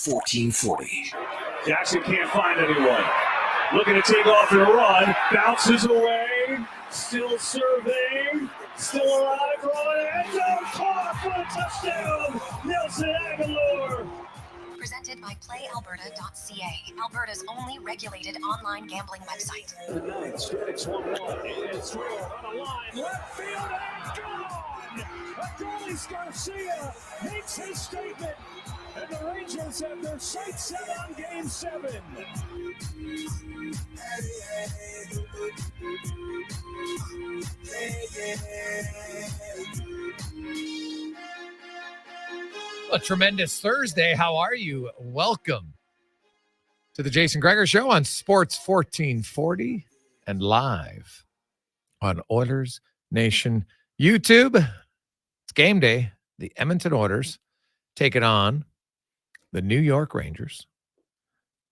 1440. Jackson can't find anyone. Looking to take off and run. Bounces away. Still surveying. Still alive. Running. End zone. Caught for a touchdown. Nelson Aguilar. Presented by PlayAlberta.ca, Alberta's only regulated online gambling website. The ninth, strikes 1-1. And Swill on a line. Left field and gone. Adolis Garcia makes his statement. And the Rangers have their sights set on Game 7. A tremendous Thursday. How are you? Welcome to the Jason Gregor Show on Sports 1440 and live on Oilers Nation YouTube. It's game day. The Edmonton Oilers take it on the New York Rangers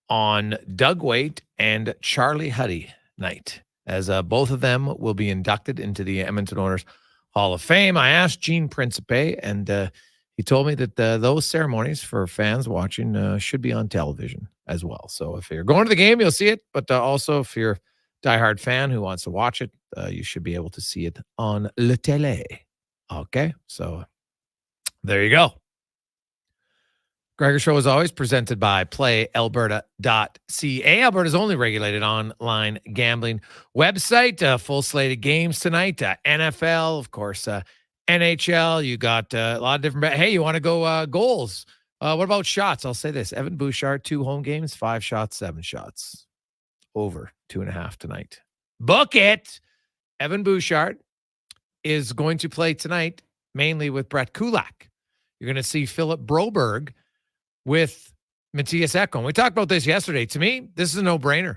on Doug Waite and Charlie Huddy night, as both of them will be inducted into the Edmonton Oilers Hall of Fame. I asked Gene Principe, and he told me that those ceremonies for fans watching should be on television as well. So if you're going to the game, you'll see it. But also if you're a diehard fan who wants to watch it, you should be able to see it on Le Télé. Okay, so there you go. Gregor Show is always presented by PlayAlberta.ca, Alberta's only regulated online gambling website. Full slate of games tonight. NFL, of course, NHL. You got a lot of different. Hey, you want to go goals? What about shots? I'll say this: Evan Bouchard, 2 home games, 5 shots, 7 shots, over 2.5 tonight. Book it. Evan Bouchard is going to play tonight, mainly with Brett Kulak. You're going to see Philip Broberg with Matthias Ekholm. We talked about this yesterday. To me, this is a no-brainer.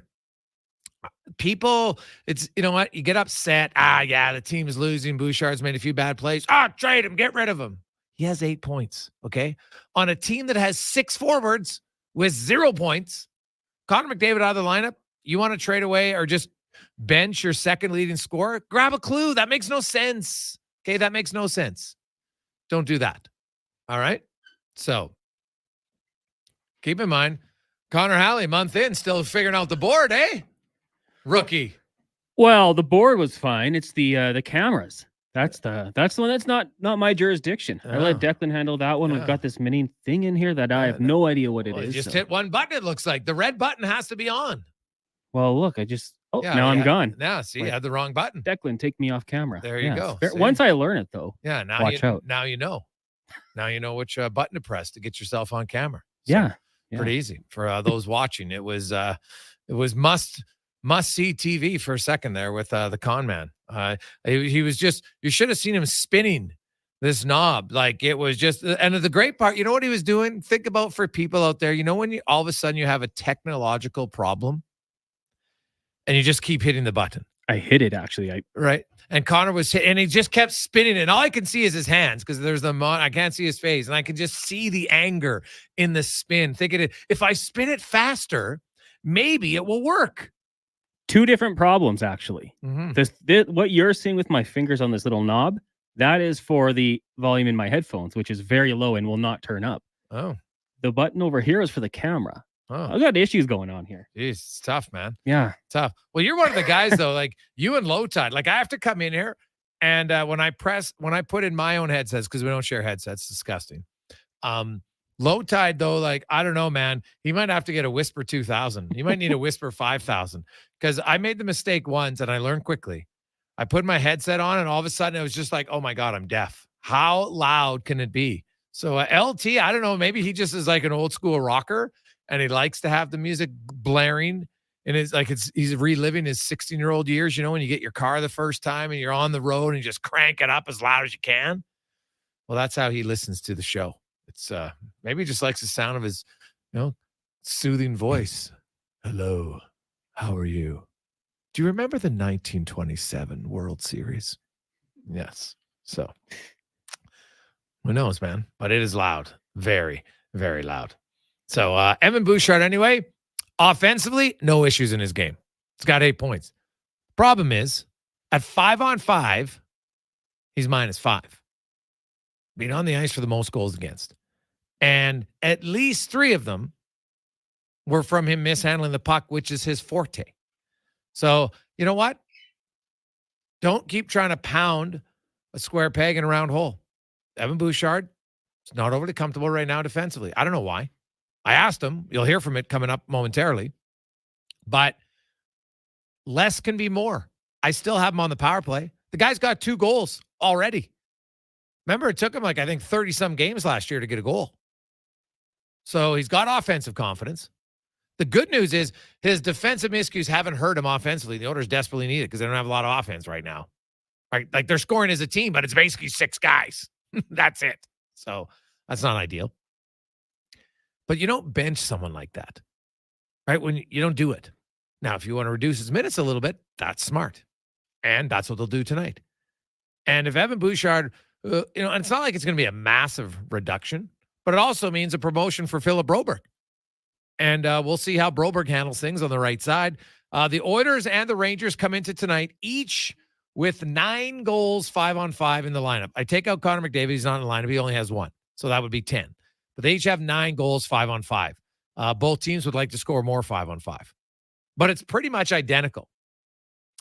People, it's, you know what? You get upset. Yeah, the team is losing. Bouchard's made a few bad plays. Trade him. Get rid of him. He has 8 points, okay? On a team that has 6 forwards with 0 points, Connor McDavid out of the lineup, you want to trade away or just bench your second leading scorer? Grab a clue. That makes no sense. Okay, that makes no sense. Don't do that. All right? So, keep in mind, Connor Halley, month in, still figuring out the board, eh? Rookie. Well, the board was fine. It's the cameras. That's the one that's not my jurisdiction. I let Declan handle that one. Yeah. We've got this mini thing in here that I have no idea what it is. Just hit one button, it looks like. The red button has to be on. Well, look, now I'm gone. Now, see, you had the wrong button. Declan, take me off camera. There you go. Once I learn it, though. Yeah, watch out. Now you know. Now you know which button to press to get yourself on camera. So, yeah. Pretty easy for those watching. It was must see TV for a second there with the con man. He was just, you should have seen him spinning this knob. Like it was just, and the great part, you know what he was doing? Think about for people out there, you know, when all of a sudden you have a technological problem and you just keep hitting the button. I hit it actually. Right. And Connor was hit, and he just kept spinning it. And all I can see is his hands because there's I can't see his face, and I can just see the anger in the spin. Thinking if I spin it faster, maybe it will work. 2 different problems actually. Mm-hmm. What you're seeing with my fingers on this little knob, that is for the volume in my headphones, which is very low and will not turn up. Oh. The button over here is for the camera. Oh. I've got issues going on here. Jeez, it's tough, man. Yeah. Tough. Well, you're one of the guys, though, like you and Low Tide. Like I have to come in here, and when I put in my own headsets, because we don't share headsets, disgusting. Low Tide, though, like, I don't know, man. He might have to get a Whisper 2000. He might need a Whisper 5000, because I made the mistake once, and I learned quickly. I put my headset on, and all of a sudden, it was just like, oh, my God, I'm deaf. How loud can it be? So LT, I don't know, maybe he just is like an old school rocker, and he likes to have the music blaring, and he's reliving his 16-year-old years, you know, when you get your car the first time and you're on the road and you just crank it up as loud as you can. Well, that's how he listens to the show. It's maybe he just likes the sound of his, you know, soothing voice. Hello, how are you? Do you remember the 1927 World Series? Yes. So who knows, man? But it is loud. Very, very loud. So Evan Bouchard, anyway, offensively, no issues in his game. He's got 8 points. Problem is, at 5-on-5, he's -5. Being on the ice for the most goals against. And at least 3 of them were from him mishandling the puck, which is his forte. So, you know what? Don't keep trying to pound a square peg in a round hole. Evan Bouchard is not overly comfortable right now defensively. I don't know why. I asked him. You'll hear from it coming up momentarily. But less can be more. I still have him on the power play. The guy's got 2 goals already. Remember, it took him I think 30-some games last year to get a goal. So he's got offensive confidence. The good news is his defensive miscues haven't hurt him offensively. The Oilers desperately need it because they don't have a lot of offense right now. Right? Like they're scoring as a team, but it's basically 6 guys. That's it. So that's not ideal. But you don't bench someone like that, right? When you don't do it. Now, if you want to reduce his minutes a little bit, that's smart. And that's what they'll do tonight. And if Evan Bouchard, and it's not like it's going to be a massive reduction, but it also means a promotion for Philip Broberg. And we'll see how Broberg handles things on the right side. The Oilers and the Rangers come into tonight, each with 9 goals, 5-on-5 in the lineup. I take out Connor McDavid. He's not in the lineup. He only has 1. So that would be 10. But they each have 9 goals, 5-on-5. Both teams would like to score more 5-on-5. But it's pretty much identical.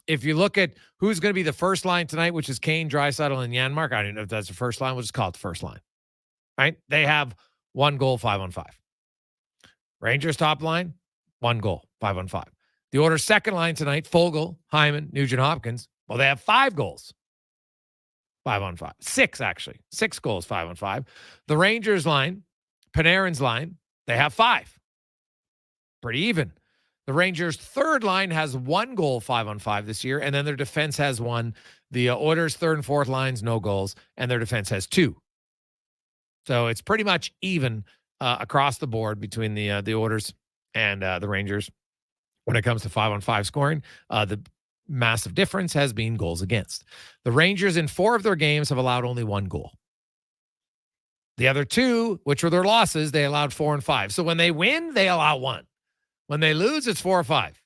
If you look at who's going to be the first line tonight, which is Kane, Draisaitl, and Janmark, I don't know if that's the first line. We'll just call it the first line. Right? They have 1 goal, 5-on-5. Rangers top line, 1 goal, 5-on-5. The Oilers second line tonight, Fogle, Hyman, Nugent Hopkins. Well, they have 5 goals, 5-on-5. 6, actually. 6 goals, 5-on-5. The Rangers line, Panarin's line, they have 5. Pretty even. The Rangers' third line has 1 goal, 5-on-5 this year, and then their defense has 1. The Oilers' third and fourth lines, no goals, and their defense has 2. So it's pretty much even across the board between the Oilers and the Rangers when it comes to 5-on-5 scoring. The massive difference has been goals against. The Rangers in 4 of their games have allowed only 1 goal. The other 2, which were their losses, they allowed 4 and 5. So when they win, they allow 1. When they lose, it's 4 or 5.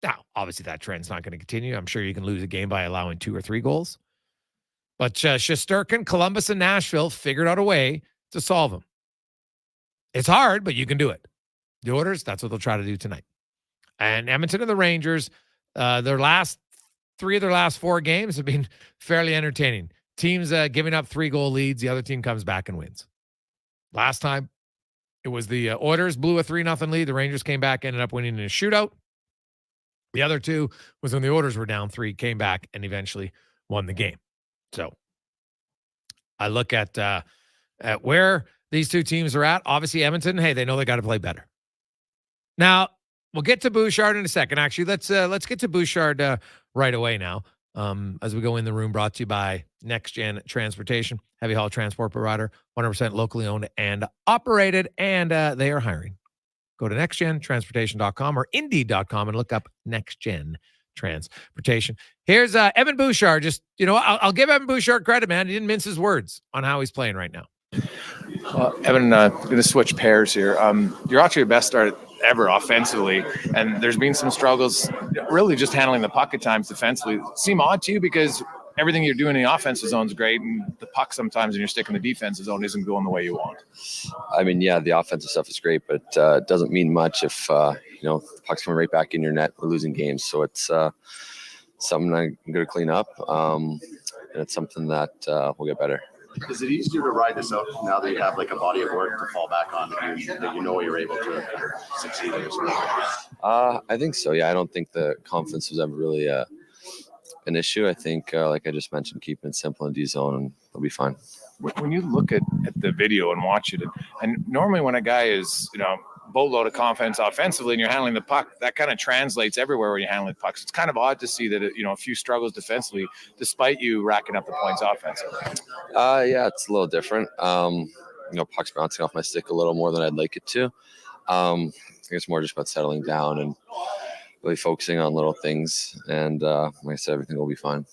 Now, obviously, that trend's not going to continue. I'm sure you can lose a game by allowing 2 or 3 goals. But Shesterkin, Columbus, and Nashville figured out a way to solve them. It's hard, but you can do it. The Oilers, that's what they'll try to do tonight. And Edmonton and the Rangers, their last 3 of their last 4 games have been fairly entertaining. Teams giving up 3-goal leads. The other team comes back and wins. Last time, it was the Oilers blew a 3-0 lead. The Rangers came back, ended up winning in a shootout. The other 2 was when the Oilers were down 3, came back, and eventually won the game. So I look at where these 2 teams are at. Obviously, Edmonton, hey, they know they got to play better. Now, we'll get to Bouchard in a second. Actually, let's get to Bouchard right away now. As we go in the room, brought to you by Next Gen Transportation, heavy haul transport provider, 100% locally owned and operated, and they are hiring. Go to nextgentransportation.com or indeed.com and look up Next Gen Transportation. Here's Evan Bouchard. Just, I'll give Evan Bouchard credit, man. He didn't mince his words on how he's playing right now. Evan, going to switch pairs here. You're actually your best start ever offensively, and there's been some struggles really just handling the puck at times defensively. Seem odd to you because everything you're doing in the offensive zone is great, and the puck sometimes when you're sticking in the defensive zone isn't going the way you want. I mean, yeah, the offensive stuff is great, but it doesn't mean much if the puck's coming right back in your net. We're losing games, so it's something I'm going to clean up, and it's something that we'll get better. Is it easier to ride this out now that you have like a body of work to fall back on that you're able to succeed in? I think so. Yeah, I don't think the confidence was ever really an issue. I think, like I just mentioned, keeping it simple in D zone, and it'll be fine. When you look at the video and watch it, and normally when a guy is boatload of confidence offensively and you're handling the puck, that kind of translates everywhere where you're handling pucks. It's kind of odd to see that a few struggles defensively despite you racking up the points offensively. Yeah, it's a little different. Puck's bouncing off my stick a little more than I'd like it to. I think it's more just about settling down and really focusing on little things, and like I said, everything will be fine.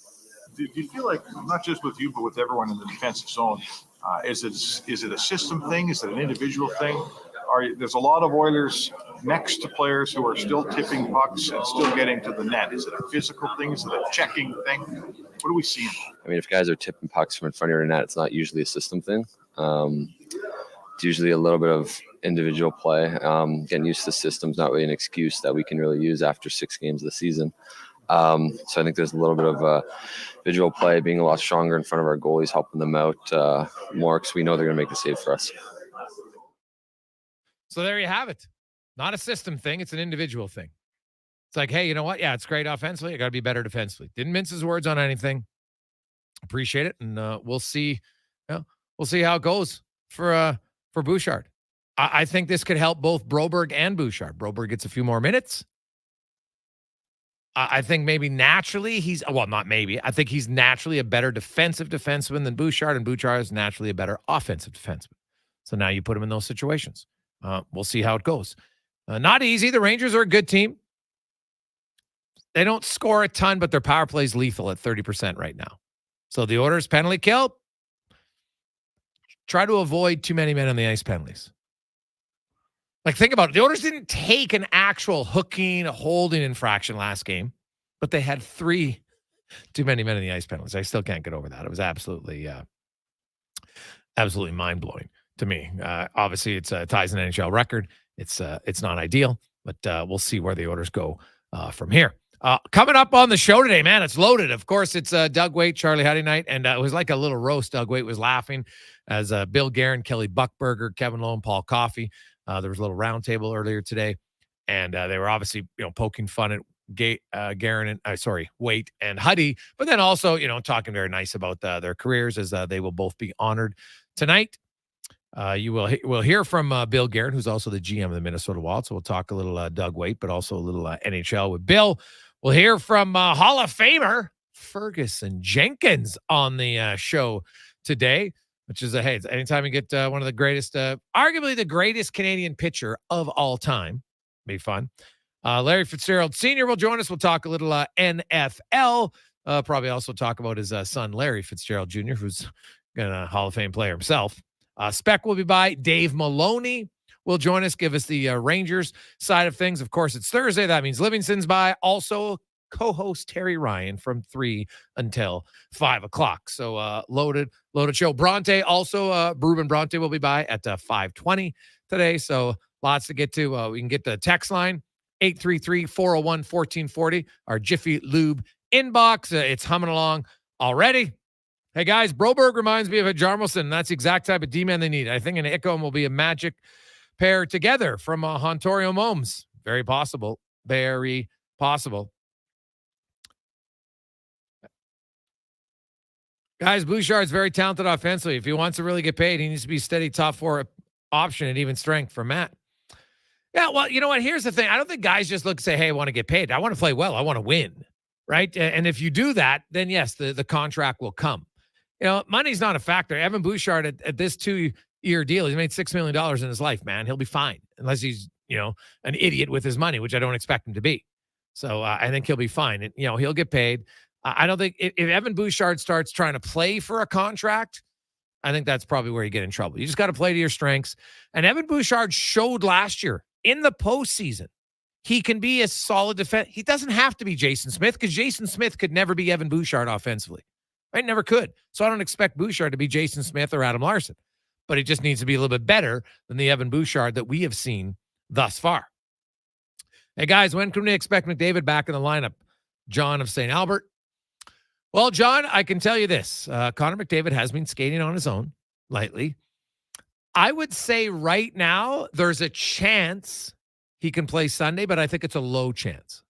Do you feel like, not just with you but with everyone in the defensive zone, is it a system thing? Is it an individual thing? There's a lot of Oilers next to players who are still tipping pucks and still getting to the net. Is it a physical thing? Is it a checking thing? What are we seeing? I mean, if guys are tipping pucks from in front of your net, it's not usually a system thing. it's usually a little bit of individual play. Getting used to the system's not really an excuse that we can really use after 6 games of the season. So I think there's a little bit of visual play, being a lot stronger in front of our goalies, helping them out more because we know they're going to make the save for us. So there you have it. Not a system thing. It's an individual thing. It's like, hey, you know what? Yeah, it's great offensively. I got to be better defensively. Didn't mince his words on anything. Appreciate it. And we'll see. We'll see how it goes for Bouchard. I think this could help both Broberg and Bouchard. Broberg gets a few more minutes. I think maybe naturally I think he's naturally a better defensive defenseman than Bouchard, and Bouchard is naturally a better offensive defenseman. So now you put him in those situations. We'll see how it goes. Not easy. The Rangers are a good team. They don't score a ton, but their power play is lethal at 30% right now. So the Oilers penalty kill. Try to avoid too many men on the ice penalties. Like, think about it. The Oilers didn't take an actual hooking, holding infraction last game, but they had 3 too many men in the ice penalties. I still can't get over that. It was absolutely mind-blowing to me. Obviously, it's ties an NHL record. It's not ideal, but we'll see where the Oilers go from here. Coming up on the show today, man, it's loaded. Of course, it's Doug Waite, Charlie Huddy night, and it was like a little roast. Doug Waite was laughing as Bill Guerin, Kelly Buckberger, Kevin Lowe, and Paul Coffey. There was a little round table earlier today, and they were obviously poking fun at Guerin and Waite and Huddy, but then also talking very nice about their careers as they will both be honored tonight. You will hear from Bill Guerin, who's also the GM of the Minnesota Wild. So we'll talk a little Doug Waite, but also a little NHL with Bill. We'll hear from Hall of Famer Ferguson Jenkins on the show today, which is hey, anytime you get one of the greatest, arguably the greatest Canadian pitcher of all time, be fun. Larry Fitzgerald Sr. will join us. We'll talk a little NFL. Probably also talk about his son, Larry Fitzgerald Jr., who's a Hall of Fame player himself. Spec will be by. Dave Maloney will join us, give us the Rangers side of things. Of course, it's Thursday. That means Livingston's by. Also, co-host Terry Ryan from 3 until 5 o'clock. So loaded show. Bronte also, Ruben Bronte will be by at 5:20 today. So lots to get to. We can get the text line, 833-401-1440, our Jiffy Lube inbox. It's humming along already. Hey, guys, Broberg reminds me of a Jarmelson. That's the exact type of D-man they need. I think an Icom will be a magic pair together from Hontorio Momes. Very possible. Very possible. Guys, Bouchard's very talented offensively. If he wants to really get paid, he needs to be steady top 4 option at even strength for Matt. Yeah, well, you know what? Here's the thing. I don't think guys just look and say, hey, I want to get paid. I want to play well. I want to win, right? And if you do that, then yes, the contract will come. Money's not a factor. Evan Bouchard at this 2-year deal, he's made $6 million in his life, man. He'll be fine unless he's, an idiot with his money, which I don't expect him to be. So I think he'll be fine. And, he'll get paid. I don't think if Evan Bouchard starts trying to play for a contract, I think that's probably where you get in trouble. You just got to play to your strengths. And Evan Bouchard showed last year in the postseason, he can be a solid defense. He doesn't have to be Jason Smith because Jason Smith could never be Evan Bouchard offensively. Right? Never could. So I don't expect Bouchard to be Jason Smith or Adam Larson, but he just needs to be a little bit better than the Evan Bouchard that we have seen thus far. Hey, guys, when can we expect McDavid back in the lineup? John of St. Albert. Well, John, I can tell you this. Connor McDavid has been skating on his own lately. I would say right now there's a chance he can play Sunday, but I think it's a low chance.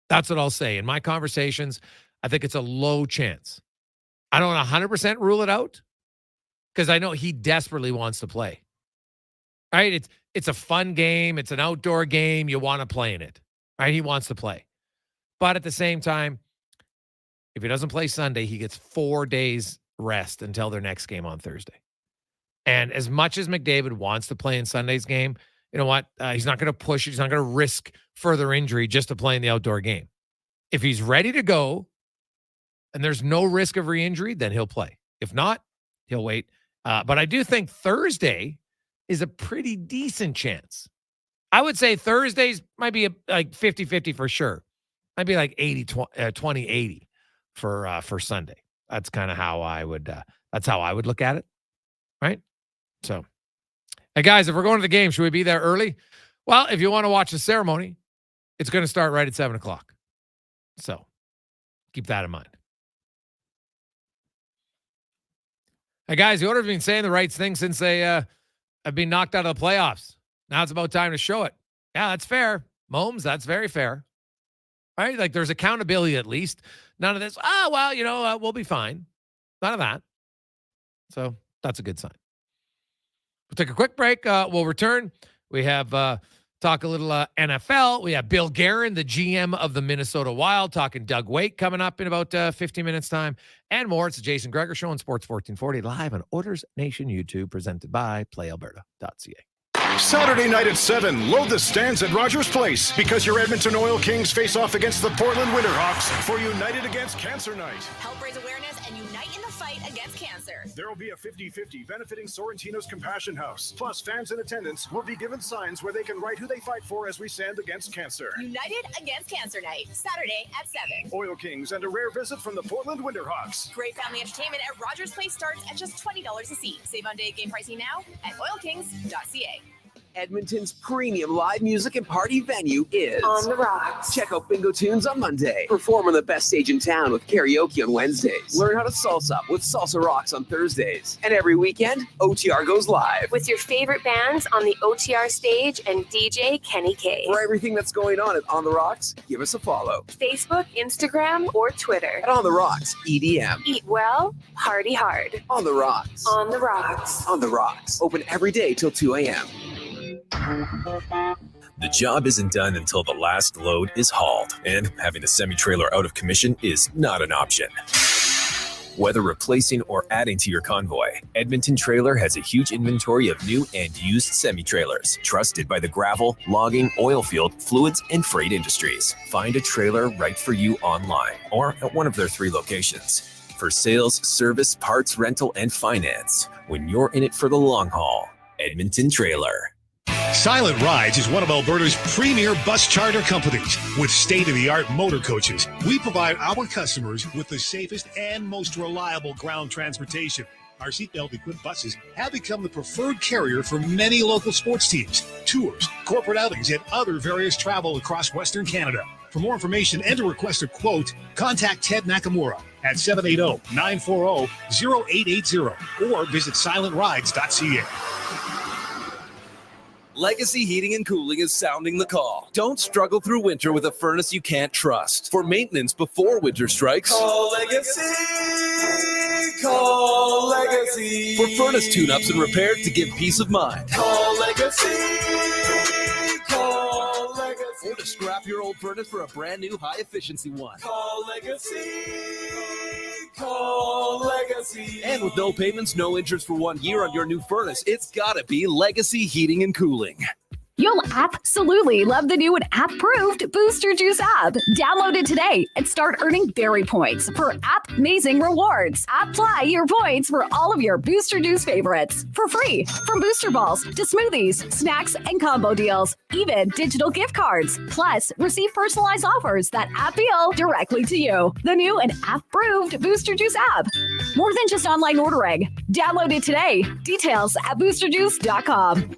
That's what I'll say. In my conversations, I think it's a low chance. I don't 100% rule it out because I know he desperately wants to play. Right? It's a fun game. It's an outdoor game. You want to play in it. Right? He wants to play. But at the same time, if he doesn't play Sunday, he gets 4 days rest until their next game on Thursday. And as much as McDavid wants to play in Sunday's game, you know what? He's not going to push. He's not going to risk further injury just to play in the outdoor game. If he's ready to go and there's no risk of re-injury, then he'll play. If not, he'll wait. But I do think Thursday is a pretty decent chance. I would say Thursdays might be like 50-50 for sure. Might be like 20-80 for Sunday. That's kind of how I would look at it. Right? So Hey, guys, if we're going to the game, should we be there early? Well, if you want to watch the ceremony, it's going to start right at 7 o'clock. So keep that in mind. Hey, guys, the Oilers have been saying the right thing since they have been knocked out of the playoffs. Now it's about time to show it. Yeah, that's fair. Momes, that's very fair. Right? Like, there's accountability at least. None of this, we'll be fine. None of that. So that's a good sign. We'll take a quick break. We'll return. We have talk a little NFL. We have Bill Guerin, the GM of the Minnesota Wild, talking Doug Weight coming up in about 15 minutes time and more. It's the Jason Gregor Show on Sports 1440 live on Oilers Nation YouTube, presented by PlayAlberta.ca. Saturday night at 7, load the stands at Rogers Place because your Edmonton Oil Kings face off against the Portland Winterhawks for United Against Cancer Night. Help raise awareness and unite in the fight against cancer. There will be a 50-50 benefiting Sorrentino's Compassion House. Plus, fans in attendance will be given signs where they can write who they fight for as we stand against cancer. United Against Cancer Night, Saturday at 7. Oil Kings and a rare visit from the Portland Winterhawks. Great family entertainment at Rogers Place starts at just $20 a seat. Save on day game pricing now at oilkings.ca. Edmonton's premium live music and party venue is On the Rocks. Check out Bingo Tunes on Monday. Perform on the best stage in town with karaoke on Wednesdays. Learn how to salsa with Salsa Rocks on Thursdays. And every weekend, OTR goes live. With your favorite bands on the OTR stage and DJ Kenny K. For everything that's going on at On the Rocks, give us a follow. Facebook, Instagram, or Twitter. At On the Rocks, EDM. Eat well, party hard. On the Rocks. On the Rocks. On the Rocks. Open every day till 2 a.m. The job isn't done until the last load is hauled, and having a semi-trailer out of commission is not an option. Whether replacing or adding to your convoy, Edmonton Trailer has a huge inventory of new and used semi-trailers, trusted by the gravel, logging, oil field, fluids, and freight industries. Find a trailer right for you online or at one of their 3 locations. For sales, service, parts, rental, and finance, when you're in it for the long haul, Edmonton Trailer. Silent Rides is one of Alberta's premier bus charter companies. With state-of-the-art motor coaches, we provide our customers with the safest and most reliable ground transportation. Our seatbelt-equipped buses have become the preferred carrier for many local sports teams, tours, corporate outings, and other various travel across Western Canada. For more information and to request a quote, contact Ted Nakamura at 780-940-0880 or visit silentrides.ca. Legacy Heating and Cooling is sounding the call. Don't struggle through winter with a furnace you can't trust. For maintenance before winter strikes, call Legacy. Call Legacy. For furnace tune-ups and repairs to give peace of mind, call Legacy. Call Legacy. Or to scrap your old furnace for a brand new high-efficiency one. Call Legacy. Call Legacy. And with no payments, no interest for 1 year on your new furnace, it's gotta be Legacy Heating and Cooling. You'll absolutely love the new and app-approved Booster Juice app. Download it today and start earning berry points for app-amazing rewards. Apply your points for all of your Booster Juice favorites for free. From booster balls to smoothies, snacks, and combo deals, even digital gift cards. Plus, receive personalized offers that appeal directly to you. The new and app-approved Booster Juice app. More than just online ordering. Download it today. Details at boosterjuice.com.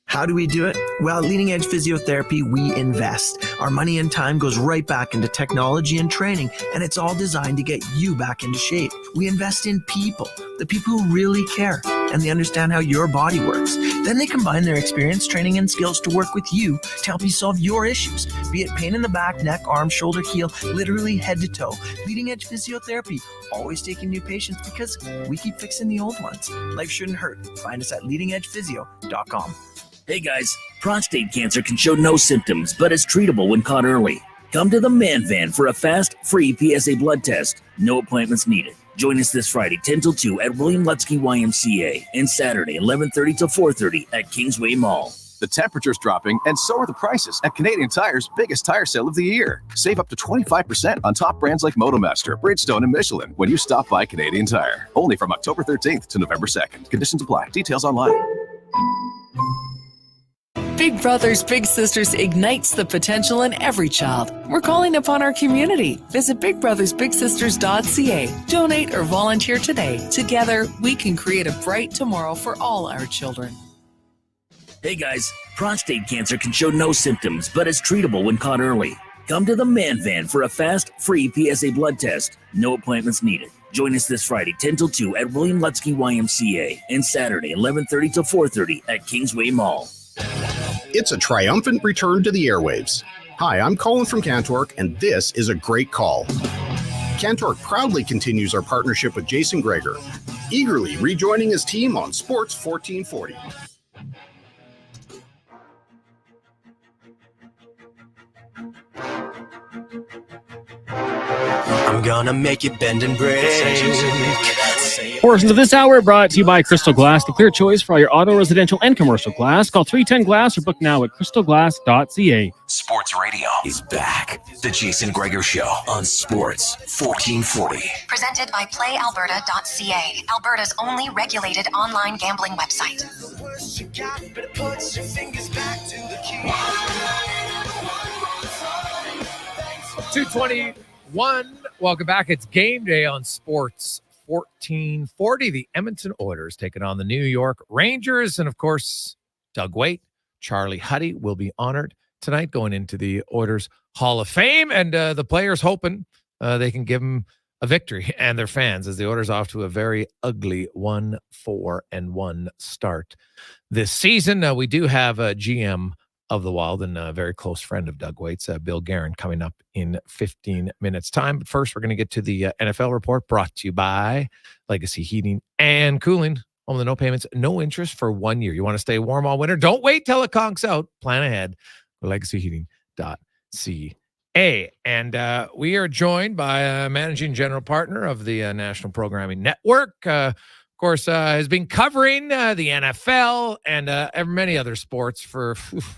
How do we do it? Well, at Leading Edge Physiotherapy, we invest. Our money and time goes right back into technology and training, and it's all designed to get you back into shape. We invest in people, the people who really care, and they understand how your body works. Then they combine their experience, training, and skills to work with you to help you solve your issues, be it pain in the back, neck, arm, shoulder, heel, literally head to toe. Leading Edge Physiotherapy, always taking new patients because we keep fixing the old ones. Life shouldn't hurt. Find us at leadingedgephysio.com. Hey guys, prostate cancer can show no symptoms, but is treatable when caught early. Come to the Man Van for a fast, free PSA blood test. No appointments needed. Join us this Friday, 10 till 2 at William Lutsky YMCA and Saturday, 11:30 till 4:30 at Kingsway Mall. The temperature's dropping, and so are the prices at Canadian Tire's biggest tire sale of the year. Save up to 25% on top brands like Motomaster, Bridgestone, and Michelin when you stop by Canadian Tire. Only from October 13th to November 2nd. Conditions apply. Details online. Big Brothers Big Sisters ignites the potential in every child. We're calling upon our community. Visit bigbrothersbigsisters.ca. Donate or volunteer today. Together, we can create a bright tomorrow for all our children. Hey guys, prostate cancer can show no symptoms, but it's treatable when caught early. Come to the Man Van for a fast, free PSA blood test. No appointments needed. Join us this Friday, 10 till 2 at William Lutsky YMCA and Saturday, 11:30 to 4:30 at Kingsway Mall. It's a triumphant return to the airwaves. Hi, I'm Colin from Cantork, and this is a great call. Cantork proudly continues our partnership with Jason Gregor, eagerly rejoining his team on Sports 1440. I'm gonna make it bend and break. Portions of this hour brought to you by Crystal Glass, the clear choice for all your auto, residential, and commercial glass. Call 310-GLASS or book now at crystalglass.ca. Sports Radio is back. The Jason Gregor Show on Sports 1440. Presented by PlayAlberta.ca, Alberta's only regulated online gambling website. 2:21. Welcome back. It's game day on Sports 1440. The Edmonton Oilers taking on the New York Rangers. And of course, Doug Waite, Charlie Huddy will be honored tonight going into the Oilers Hall of Fame. And the players hoping they can give them a victory and their fans as the Oilers off to a very ugly 1-4-1 start this season. We do have a GM of the Wild and a very close friend of Doug Waite's, Bill Guerin, coming up in 15 minutes time. But first, we're going to get to the NFL report brought to you by Legacy Heating and Cooling. Home with no payments, no interest for 1 year. You want to stay warm all winter? Don't wait till it conks out. Plan ahead with legacyheating.ca. And we are joined by a managing general partner of the National Programming Network. Of course, has been covering the NFL and many other sports for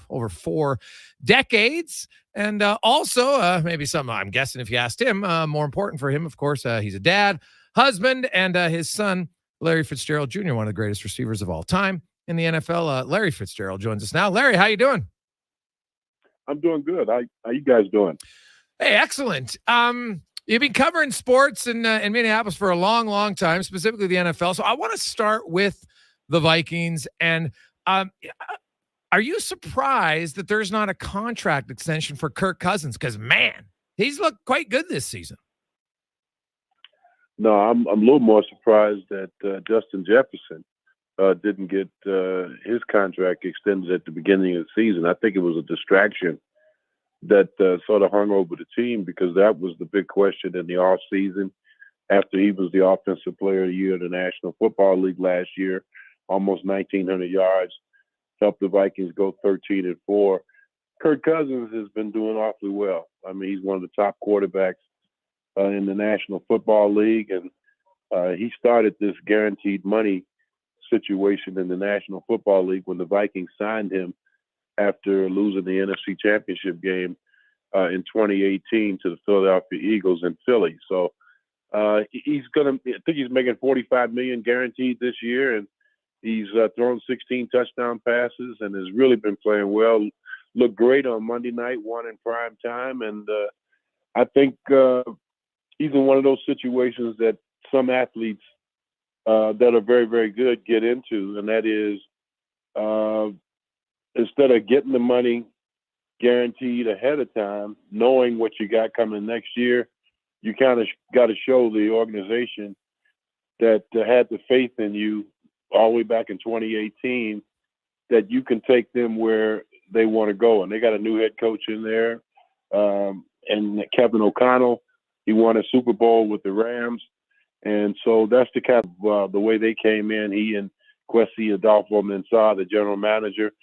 over 4 decades. And also, maybe something I'm guessing if you asked him, more important for him, of course, he's a dad, husband, and his son, Larry Fitzgerald Jr., one of the greatest receivers of all time in the NFL. Larry Fitzgerald joins us now. Larry, how you doing? I'm doing good. How you guys doing? Hey, excellent. You've been covering sports in Minneapolis for a long, long time, specifically the NFL. So I want to start with the Vikings. And are you surprised that there's not a contract extension for Kirk Cousins? Because, man, he's looked quite good this season. No, I'm a little more surprised that Justin Jefferson didn't get his contract extended at the beginning of the season. I think it was a distraction that sort of hung over the team because that was the big question in the off season after he was the offensive player of the year in the National Football League last year, almost 1,900 yards, helped the Vikings go 13-4. Kirk Cousins has been doing awfully well. I mean, he's one of the top quarterbacks in the National Football League, and he started this guaranteed money situation in the National Football League when the Vikings signed him after losing the NFC Championship game in 2018 to the Philadelphia Eagles in Philly. So I think he's making $45 million guaranteed this year, and he's thrown 16 touchdown passes and has really been playing well. Looked great on Monday night, won in prime time, and I think he's in one of those situations that some athletes that are very, very good get into, and that is instead of getting the money guaranteed ahead of time, knowing what you got coming next year, you kind of got to show the organization that had the faith in you all the way back in 2018 that you can take them where they want to go. And they got a new head coach in there, and Kevin O'Connell. He won a Super Bowl with the Rams. And so that's the kind of the way they came in, he and Kwesi Adolfo-Mensah, the general manager.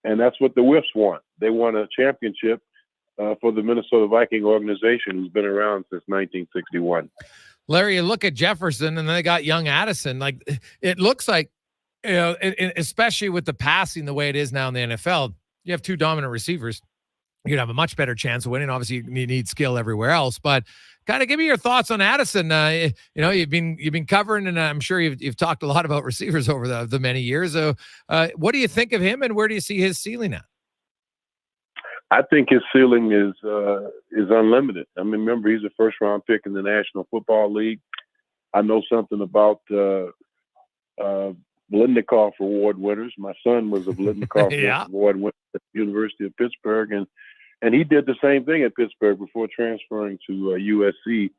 And that's what the Whiffs want. They want a championship for the Minnesota Viking organization, who's been around since 1961. Larry, you look at Jefferson, and then they got young Addison. Like, it looks like, you know, especially with the passing the way it is now in the NFL, you have 2 dominant receivers. You'd have a much better chance of winning. Obviously, you need skill everywhere else, but kind of give me your thoughts on Addison. You know, you've been covering, and I'm sure you've talked a lot about receivers over the many years. What do you think of him, and where do you see his ceiling at? I think his ceiling is unlimited. I mean, remember, he's a first-round pick in the National Football League. I know something about Blitnikoff Award winners. My son was a Blitnikoff Award winner at the University of Pittsburgh, and he did the same thing at Pittsburgh before transferring to USC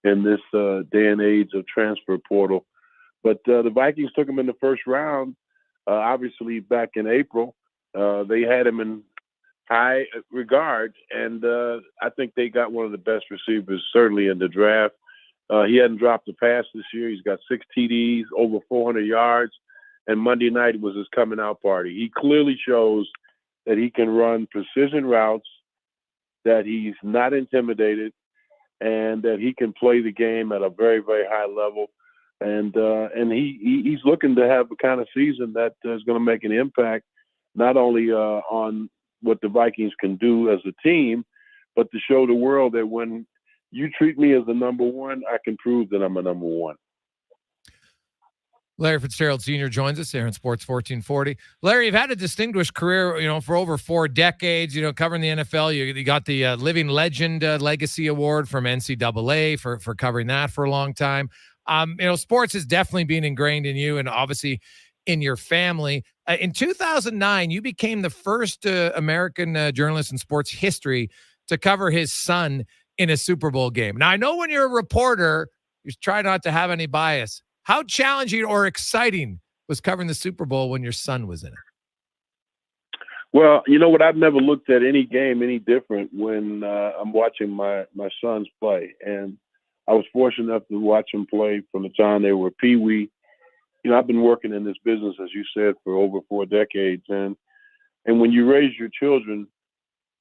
in this day and age of transfer portal. But the Vikings took him in the first round, obviously back in April. They had him in high regard, and I think they got one of the best receivers, certainly in the draft. He hadn't dropped a pass this year. He's got 6 TDs, over 400 yards, and Monday night was his coming out party. He clearly shows that he can run precision routes, that he's not intimidated, and that he can play the game at a very, very high level. And he's looking to have a kind of season that is going to make an impact, not only on what the Vikings can do as a team, but to show the world that when you treat me as a number one, I can prove that I'm a number one. Larry Fitzgerald Sr. joins us here on Sports 1440. Larry, you've had a distinguished career, for over 4 decades, covering the NFL. You got the Living Legend Legacy Award from NCAA for covering that for a long time. Sports has definitely been ingrained in you and obviously in your family. In 2009, you became the first American journalist in sports history to cover his son in a Super Bowl game. Now, I know when you're a reporter, you try not to have any bias. How challenging or exciting was covering the Super Bowl when your son was in it? Well, you know what? I've never looked at any game any different when I'm watching my sons play. And I was fortunate enough to watch them play from the time they were peewee. I've been working in this business, as you said, for over 4 decades. And when you raise your children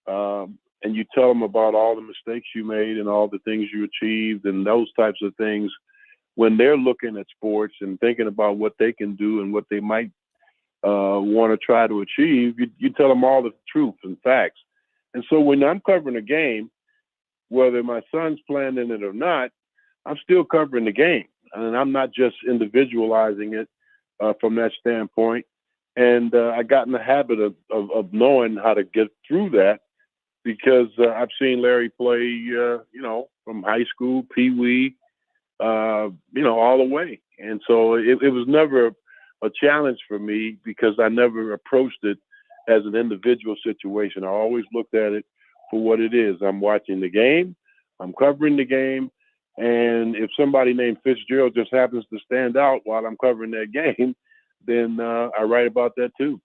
and you tell them about all the mistakes you made and all the things you achieved and those types of things, when they're looking at sports and thinking about what they can do and what they might want to try to achieve, you tell them all the truth and facts. And so when I'm covering a game, whether my son's playing in it or not, I'm still covering the game. And I'm not just individualizing it from that standpoint. And I got in the habit of knowing how to get through that because I've seen Larry play, from high school, peewee, all the way. And so it was never a challenge for me because I never approached it as an individual situation. I always looked at it for what it is. I'm watching the game, I'm covering the game, and if somebody named Fitzgerald just happens to stand out while I'm covering that game, then I write about that too.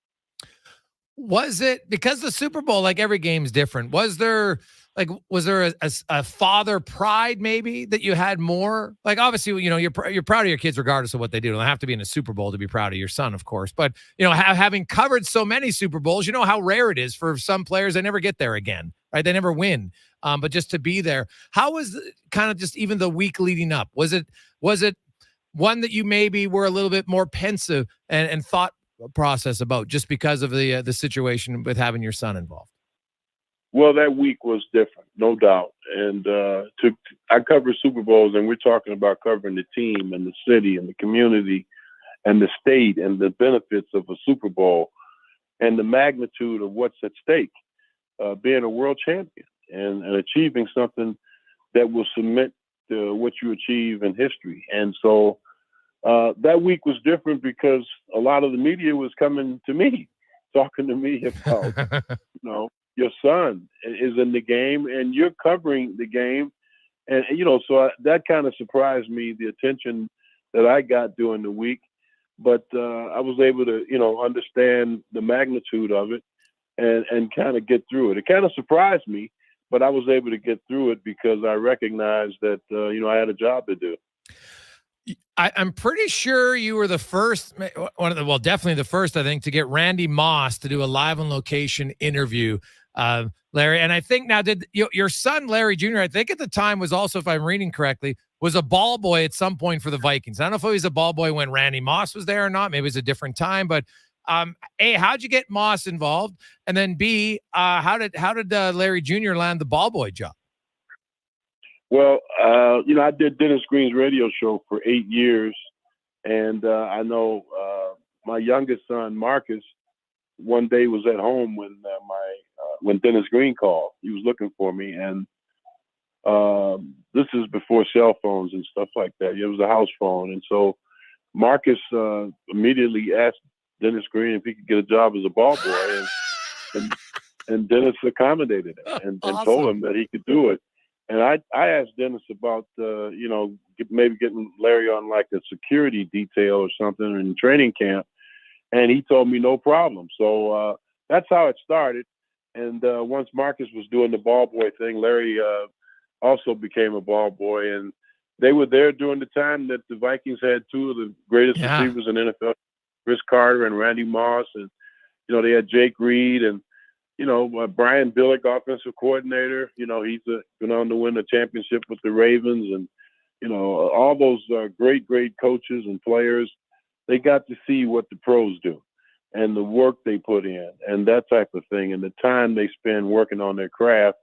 Was it because the Super Bowl, like every game's different? Was there a father pride maybe that you had more? Like obviously, you're proud of your kids regardless of what they do. They don't have to be in a Super Bowl to be proud of your son, of course. But having covered so many Super Bowls, you know how rare it is for some players. They never get there again, right? They never win. But just to be there, how was kind of just even the week leading up? Was it one that you maybe were a little bit more pensive and thought process about just because of the situation with having your son involved? Well, that week was different, no doubt. And I cover Super Bowls, and we're talking about covering the team and the city and the community and the state and the benefits of a Super Bowl and the magnitude of what's at stake, being a world champion and achieving something that will cement what you achieve in history. And so that week was different because a lot of the media was coming to me, talking to me about, your son is in the game and you're covering the game. And, so that kind of surprised me, the attention that I got during the week. But I was able to, understand the magnitude of it and kind of get through it. It kind of surprised me, but I was able to get through it because I recognized that, I had a job to do. I'm pretty sure you were the first, definitely the first, I think, to get Randy Moss to do a live on location interview, Larry. And I think now did your son, Larry Jr., I think at the time was also, if I'm reading correctly, was a ball boy at some point for the Vikings. I don't know if he was a ball boy when Randy Moss was there or not. Maybe it was a different time, but A, how'd you get Moss involved? And then B, how did Larry Jr. land the ball boy job? Well, I did Dennis Green's radio show for 8 years, and I know my youngest son, Marcus, one day was at home when my when Dennis Green called. He was looking for me, and this is before cell phones and stuff like that. It was a house phone, and so Marcus immediately asked Dennis Green if he could get a job as a ball boy, and Dennis accommodated him and told him that he could do it. And I asked Dennis about maybe getting Larry on like a security detail or something in training camp, and he told me no problem. So that's how it started. And once Marcus was doing the ball boy thing, Larry also became a ball boy, and they were there during the time that the Vikings had two of the greatest receivers in NFL, Chris Carter and Randy Moss, and they had Jake Reed and Brian Billick, offensive coordinator. He's been on to win a championship with the Ravens, and all those great coaches and players. They got to see what the pros do and the work they put in and that type of thing, and the time they spend working on their craft.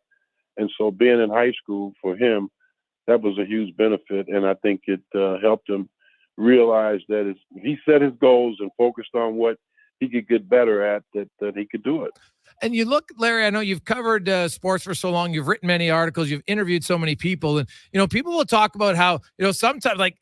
And so being in high school for him, that was a huge benefit, and I think it helped him realize that he set his goals and focused on what he could get better at, that he could do it. And you look, Larry, I know you've covered sports for so long. You've written many articles. You've interviewed so many people. And, people will talk about how, sometimes like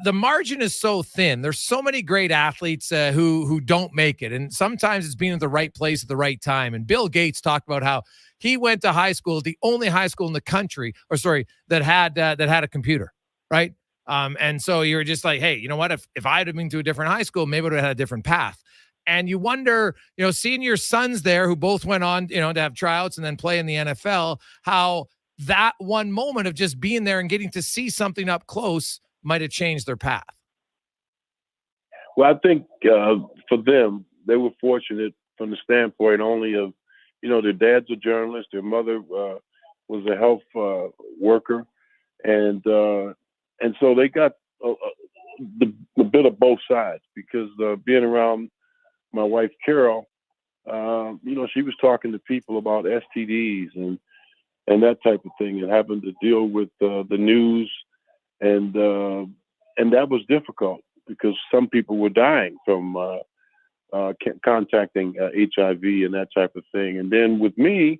the margin is so thin. There's so many great athletes who don't make it. And sometimes it's being at the right place at the right time. And Bill Gates talked about how he went to high school, the only high school in the country, that had a computer, right? And so you're just like, hey, you know what? If I had been to a different high school, maybe I would have had a different path. And you wonder, seeing your sons there who both went on, to have tryouts and then play in the NFL, how that one moment of just being there and getting to see something up close might have changed their path. Well, I think for them, they were fortunate from the standpoint only of, their dad's a journalist, their mother was a health worker, and so they got a bit of both sides, because being around my wife, Carol, she was talking to people about STDs and that type of thing, and having to deal with the news, and that was difficult because some people were dying from contacting HIV and that type of thing. And then with me,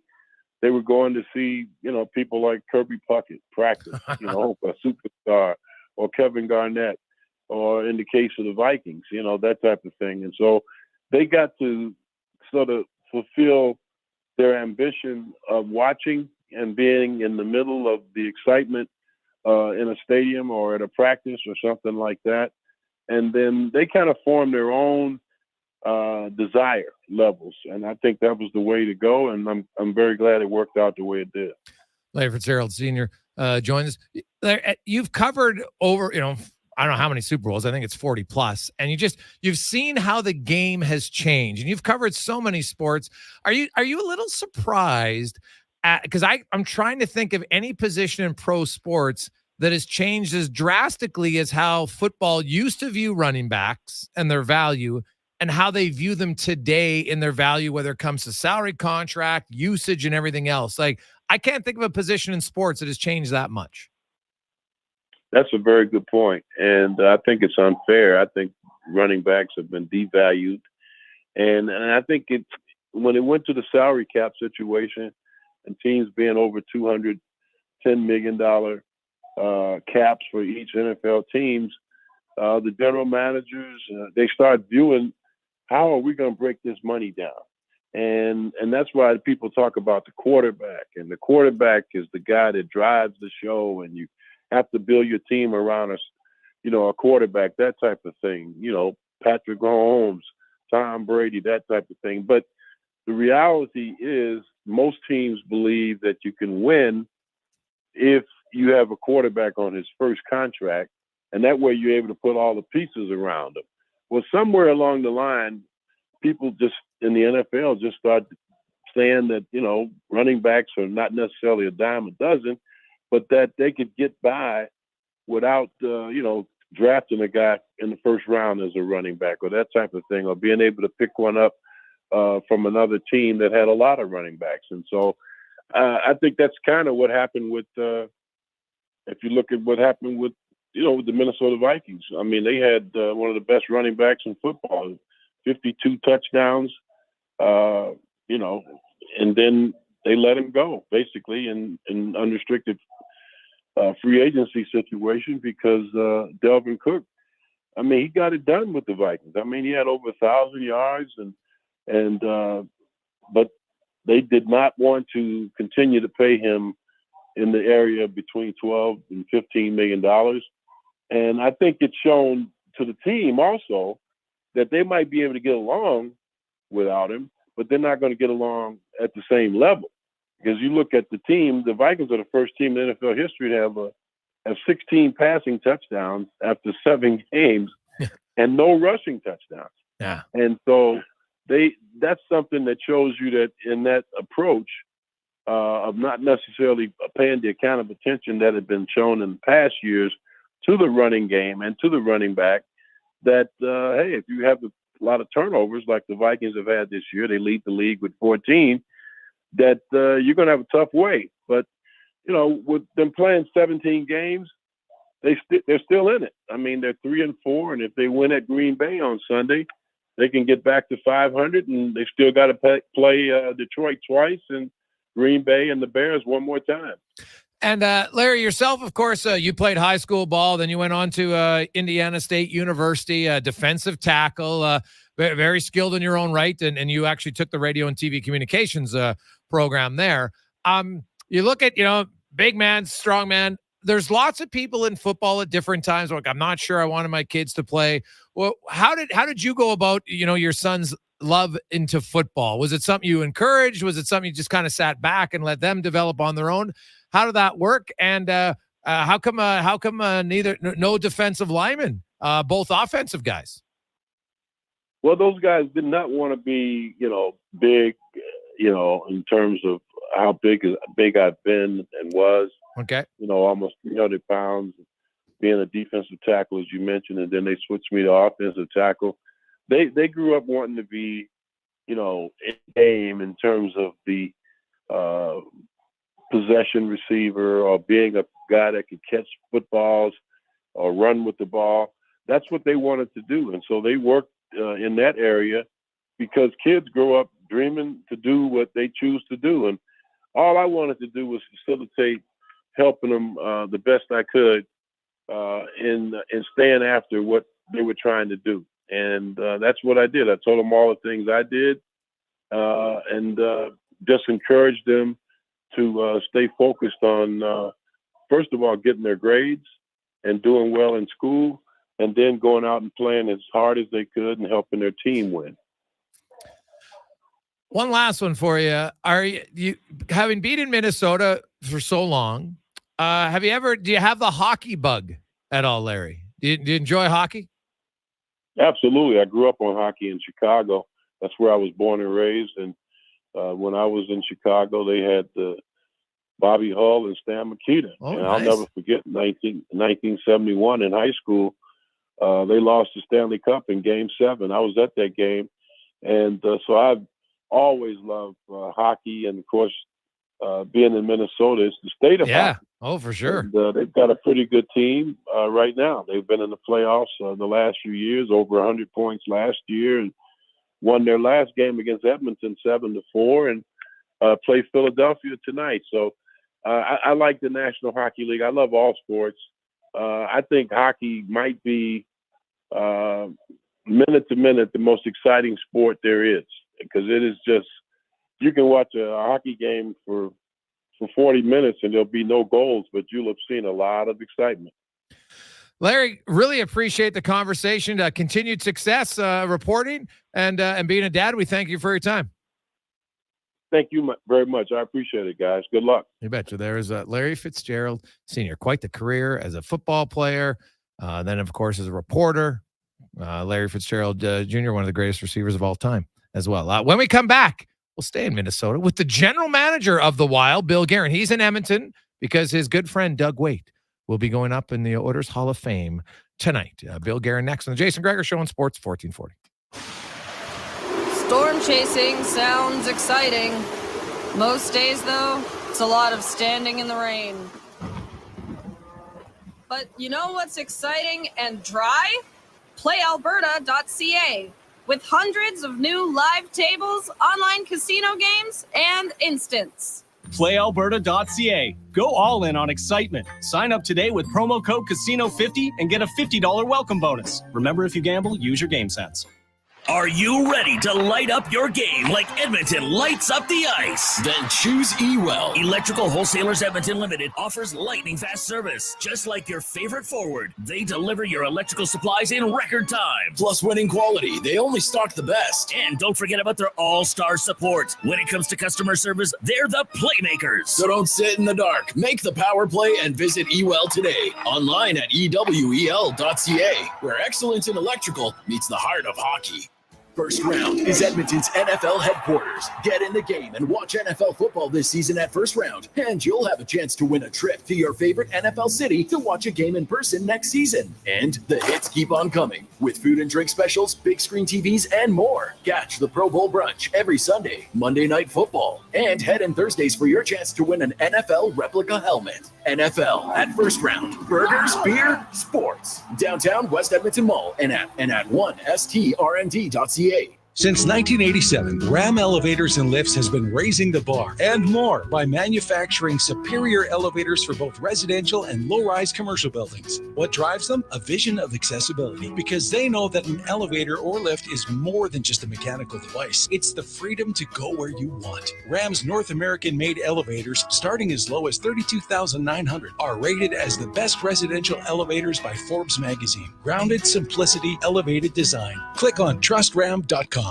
they were going to see, people like Kirby Puckett practice, a superstar, or Kevin Garnett, or in the case of the Vikings, that type of thing. And so they got to sort of fulfill their ambition of watching and being in the middle of the excitement in a stadium or at a practice or something like that. And then they kind of formed their own desire levels. And I think that was the way to go. And I'm very glad it worked out the way it did. Larry Fitzgerald Sr. Joins us. You've covered over, I don't know how many Super Bowls. I think it's 40 plus. And you've seen how the game has changed, and you've covered so many sports. Are you a little surprised because I'm trying to think of any position in pro sports that has changed as drastically as how football used to view running backs and their value, and how they view them today in their value, whether it comes to salary, contract, usage, and everything else. Like, I can't think of a position in sports that has changed that much. That's a very good point. And I think it's unfair. I think running backs have been devalued. And I think when it went to the salary cap situation and teams being over $210 million caps for each NFL teams, the general managers, they start viewing, how are we going to break this money down? And that's why people talk about the quarterback. And the quarterback is the guy that drives the show, and you have to build your team around a quarterback, that type of thing. Patrick Mahomes, Tom Brady, that type of thing. But the reality is most teams believe that you can win if you have a quarterback on his first contract, and that way you're able to put all the pieces around him. Well, somewhere along the line, people just in the NFL just start saying that, running backs are not necessarily a dime a dozen, but that they could get by without, drafting a guy in the first round as a running back or that type of thing, or being able to pick one up from another team that had a lot of running backs. And so I think that's kind of what happened with, if you look at what happened with, with the Minnesota Vikings. I mean, they had one of the best running backs in football, 52 touchdowns, and then they let him go basically in unrestricted free agency situation because Delvin Cook, I mean, he got it done with the Vikings. I mean, he had over 1,000 yards but they did not want to continue to pay him in the area between $12 and $15 million. And I think it's shown to the team also that they might be able to get along without him, but they're not going to get along at the same level. Because you look at the team, the Vikings are the first team in NFL history to have 16 passing touchdowns after 7 games and no rushing touchdowns. Yeah. And so that's something that shows you that in that approach of not necessarily paying the kind of attention that had been shown in past years to the running game and to the running back, that, hey, if you have a lot of turnovers like the Vikings have had this year, they lead the league with 14, that you're going to have a tough way. But, you know, with them playing 17 games, they're still in it. I mean, they're 3-4, and if they win at Green Bay on Sunday, they can get back to 500, and they still got to play Detroit twice and Green Bay and the Bears one more time. And Larry, yourself, of course, you played high school ball. Then you went on to Indiana State University, defensive tackle, very skilled in your own right. And you actually took the radio and TV communications program there. You look at, big man, strong man. There's lots of people in football at different times. Like, I'm not sure I wanted my kids to play. Well, how did you go about, your son's love into football? Was it something you encouraged? Was it something you just kind of sat back and let them develop on their own? How did that work? And how come no defensive linemen, both offensive guys? Well, those guys did not want to be, big, in terms of how big I've been and was. Okay. Almost 300 pounds, being a defensive tackle, as you mentioned, and then they switched me to offensive tackle. They grew up wanting to be, in game in terms of the possession receiver or being a guy that could catch footballs or run with the ball. That's what they wanted to do. And so they worked in that area because kids grow up dreaming to do what they choose to do. And all I wanted to do was facilitate helping them the best I could in staying after what they were trying to do. And that's what I did. I told them all the things I did and just encouraged them to stay focused on, first of all, getting their grades and doing well in school, and then going out and playing as hard as they could and helping their team win. One last one for you. Are you having been in Minnesota for so long? Do you have the hockey bug at all, Larry? Do you enjoy hockey? Absolutely. I grew up on hockey in Chicago. That's where I was born and raised. And when I was in Chicago, they had Bobby Hull and Stan Mikita. Oh, and nice. I'll never forget 1971 in high school. They lost the Stanley Cup in Game 7. I was at that game. And so I've always loved hockey. And, of course, being in Minnesota, it's the state of hockey. Oh, for sure. And, they've got a pretty good team right now. They've been in the playoffs the last few years, over 100 points last year, and won their last game against Edmonton 7-4, and play Philadelphia tonight. So I like the National Hockey League. I love all sports. I think hockey might be minute to minute the most exciting sport there is, because it is just, you can watch a hockey game for 40 minutes and there'll be no goals, but you'll have seen a lot of excitement. Larry, really appreciate the conversation. Continued success reporting and being a dad. We thank you for your time. Thank you very much. I appreciate it, guys. Good luck. You betcha. There is Larry Fitzgerald Sr. Quite the career as a football player. Then, of course, as a reporter. Larry Fitzgerald Jr., one of the greatest receivers of all time as well. When we come back, we'll stay in Minnesota with the general manager of the Wild, Bill Guerin. He's in Edmonton because his good friend Doug Waite will be going up in the Oilers Hall of Fame tonight. Bill Guerin next on the Jason Gregor Show on Sports 1440. Storm chasing sounds exciting. Most days, though, it's a lot of standing in the rain. But you know what's exciting and dry? PlayAlberta.ca. with hundreds of new live tables, online casino games, and instants. PlayAlberta.ca. Go all in on excitement. Sign up today with promo code Casino50 and get a $50 welcome bonus. Remember, if you gamble, use your game sense. Are you ready to light up your game like Edmonton lights up the ice? Then choose eWell. Electrical Wholesalers Edmonton Limited offers lightning fast service. Just like your favorite forward, they deliver your electrical supplies in record time. Plus winning quality. They only stock the best. And don't forget about their all-star support. When it comes to customer service, they're the playmakers. So don't sit in the dark. Make the power play and visit eWell today. Online at ewel.ca, where excellence in electrical meets the heart of hockey. First Round is Edmonton's NFL headquarters. Get in the game and watch NFL football this season at First Round. And you'll have a chance to win a trip to your favorite NFL city to watch a game in person next season. And the hits keep on coming with food and drink specials, big screen TVs, and more. Catch the Pro Bowl brunch every Sunday, Monday Night Football, and head in Thursdays for your chance to win an NFL replica helmet. NFL at First Round. Burgers, beer, sports. Downtown West Edmonton Mall and at 1strnd.ca. Since 1987, Ram Elevators and Lifts has been raising the bar and more by manufacturing superior elevators for both residential and low-rise commercial buildings. What drives them? A vision of accessibility, because they know that an elevator or lift is more than just a mechanical device. It's the freedom to go where you want. Ram's North American-made elevators, starting as low as $32,900, are rated as the best residential elevators by Forbes magazine. Grounded simplicity, elevated design. Click on trustram.com.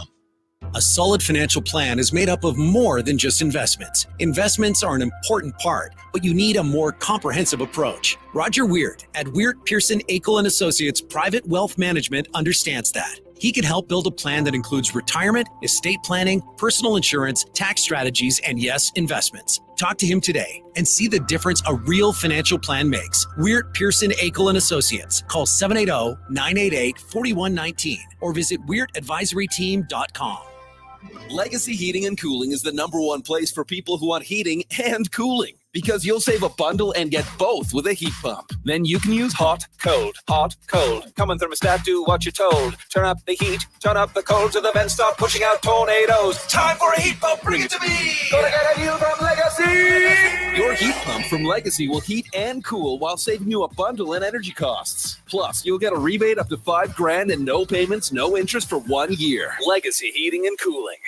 A solid financial plan is made up of more than just investments. Investments are an important part, but you need a more comprehensive approach. Roger Weird at Weird Pearson Akel & Associates Private Wealth Management understands that. He can help build a plan that includes retirement, estate planning, personal insurance, tax strategies, and yes, investments. Talk to him today and see the difference a real financial plan makes. Weird Pearson Akel & Associates. Call 780-988-4119 or visit weirdadvisoryteam.com. Legacy Heating and Cooling is the #1 place for people who want heating and cooling, because you'll save a bundle and get both with a heat pump. Then you can use hot, cold, hot, cold. Come on, thermostat, do what you're told. Turn up the heat, turn up the cold, so the vents start pushing out tornadoes. Time for a heat pump, bring it to me! Gonna get a deal from Legacy! Your heat pump from Legacy will heat and cool while saving you a bundle in energy costs. Plus, you'll get a rebate up to $5,000 and no payments, no interest for 1 year. Legacy Heating and Cooling.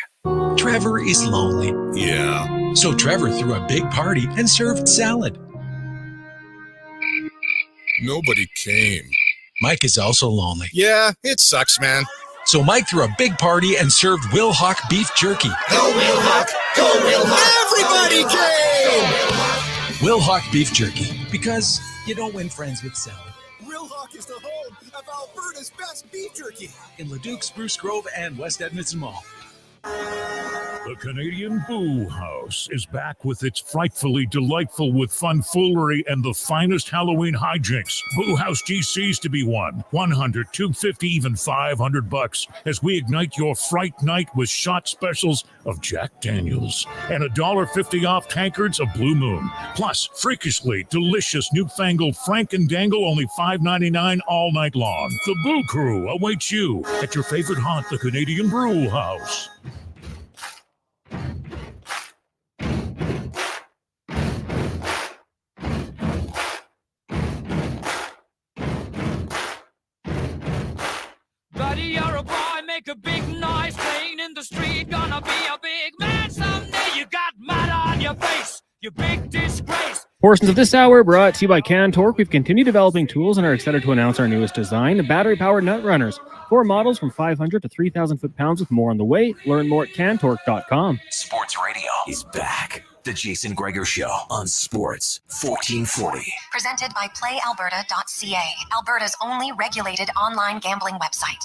Trevor is lonely. Yeah. So Trevor threw a big party and served salad. Nobody came. Mike is also lonely. Yeah, it sucks, man. So Mike threw a big party and served Will Hawk beef jerky. Go Will Hawk! Go Will Hawk! Everybody came! Will Hawk beef jerky, because you don't win friends with salad. Will Hawk is the home of Alberta's best beef jerky. In Leduc, Spruce Grove, and West Edmonton Mall. The Canadian Boo House is back with its frightfully delightful with fun foolery and the finest Halloween hijinks. Boo House GCs to be won. $100, $250, even $500 as we ignite your fright night with shot specials of Jack Daniels and $1.50 off tankards of Blue Moon. Plus, freakishly delicious newfangled Frank and Dangle, only $5.99 all night long. The Boo Crew awaits you at your favorite haunt, the Canadian Brew House. Buddy, you're a boy, make a big noise, playing in the street, gonna be a big man someday. You got mud on your face, you big disgrace. Portions of this hour brought to you by Cantork. We've continued developing tools and are excited to announce our newest design, the battery-powered nut runners. 4 models from 500 to 3,000 foot-pounds with more on the way. Learn more at cantork.com. Sports Radio is back. The Jason Gregor Show on Sports 1440. Presented by PlayAlberta.ca, Alberta's only regulated online gambling website.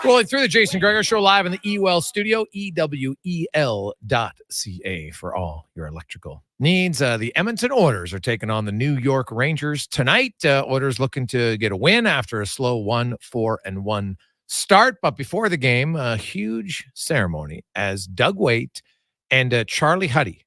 Rolling through the Jason Gregor Show live in the EWEL studio, EWEL.ca for all your electrical needs. The Edmonton Oilers are taking on the New York Rangers tonight. Oilers looking to get a win after a slow 1-4-1 start. But before the game, a huge ceremony as Doug Waite and Charlie Huddy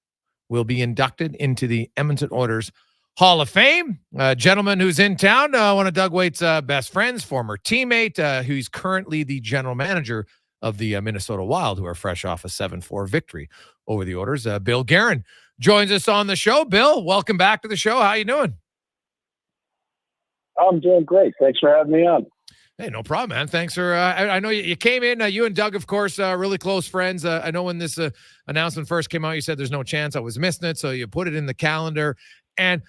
will be inducted into the Edmonton Oilers Hall of Fame, a gentleman who's in town, one of Doug Waite's best friends, former teammate, who's currently the general manager of the Minnesota Wild, who are fresh off a 7-4 victory over the Oilers. Bill Guerin joins us on the show. Bill, welcome back to the show. How you doing? I'm doing great. Thanks for having me on. Hey, no problem, man. Thanks for, I know you came in, you and Doug, of course, really close friends. I know when this announcement first came out, you said there's no chance I was missing it, so you put it in the calendar. And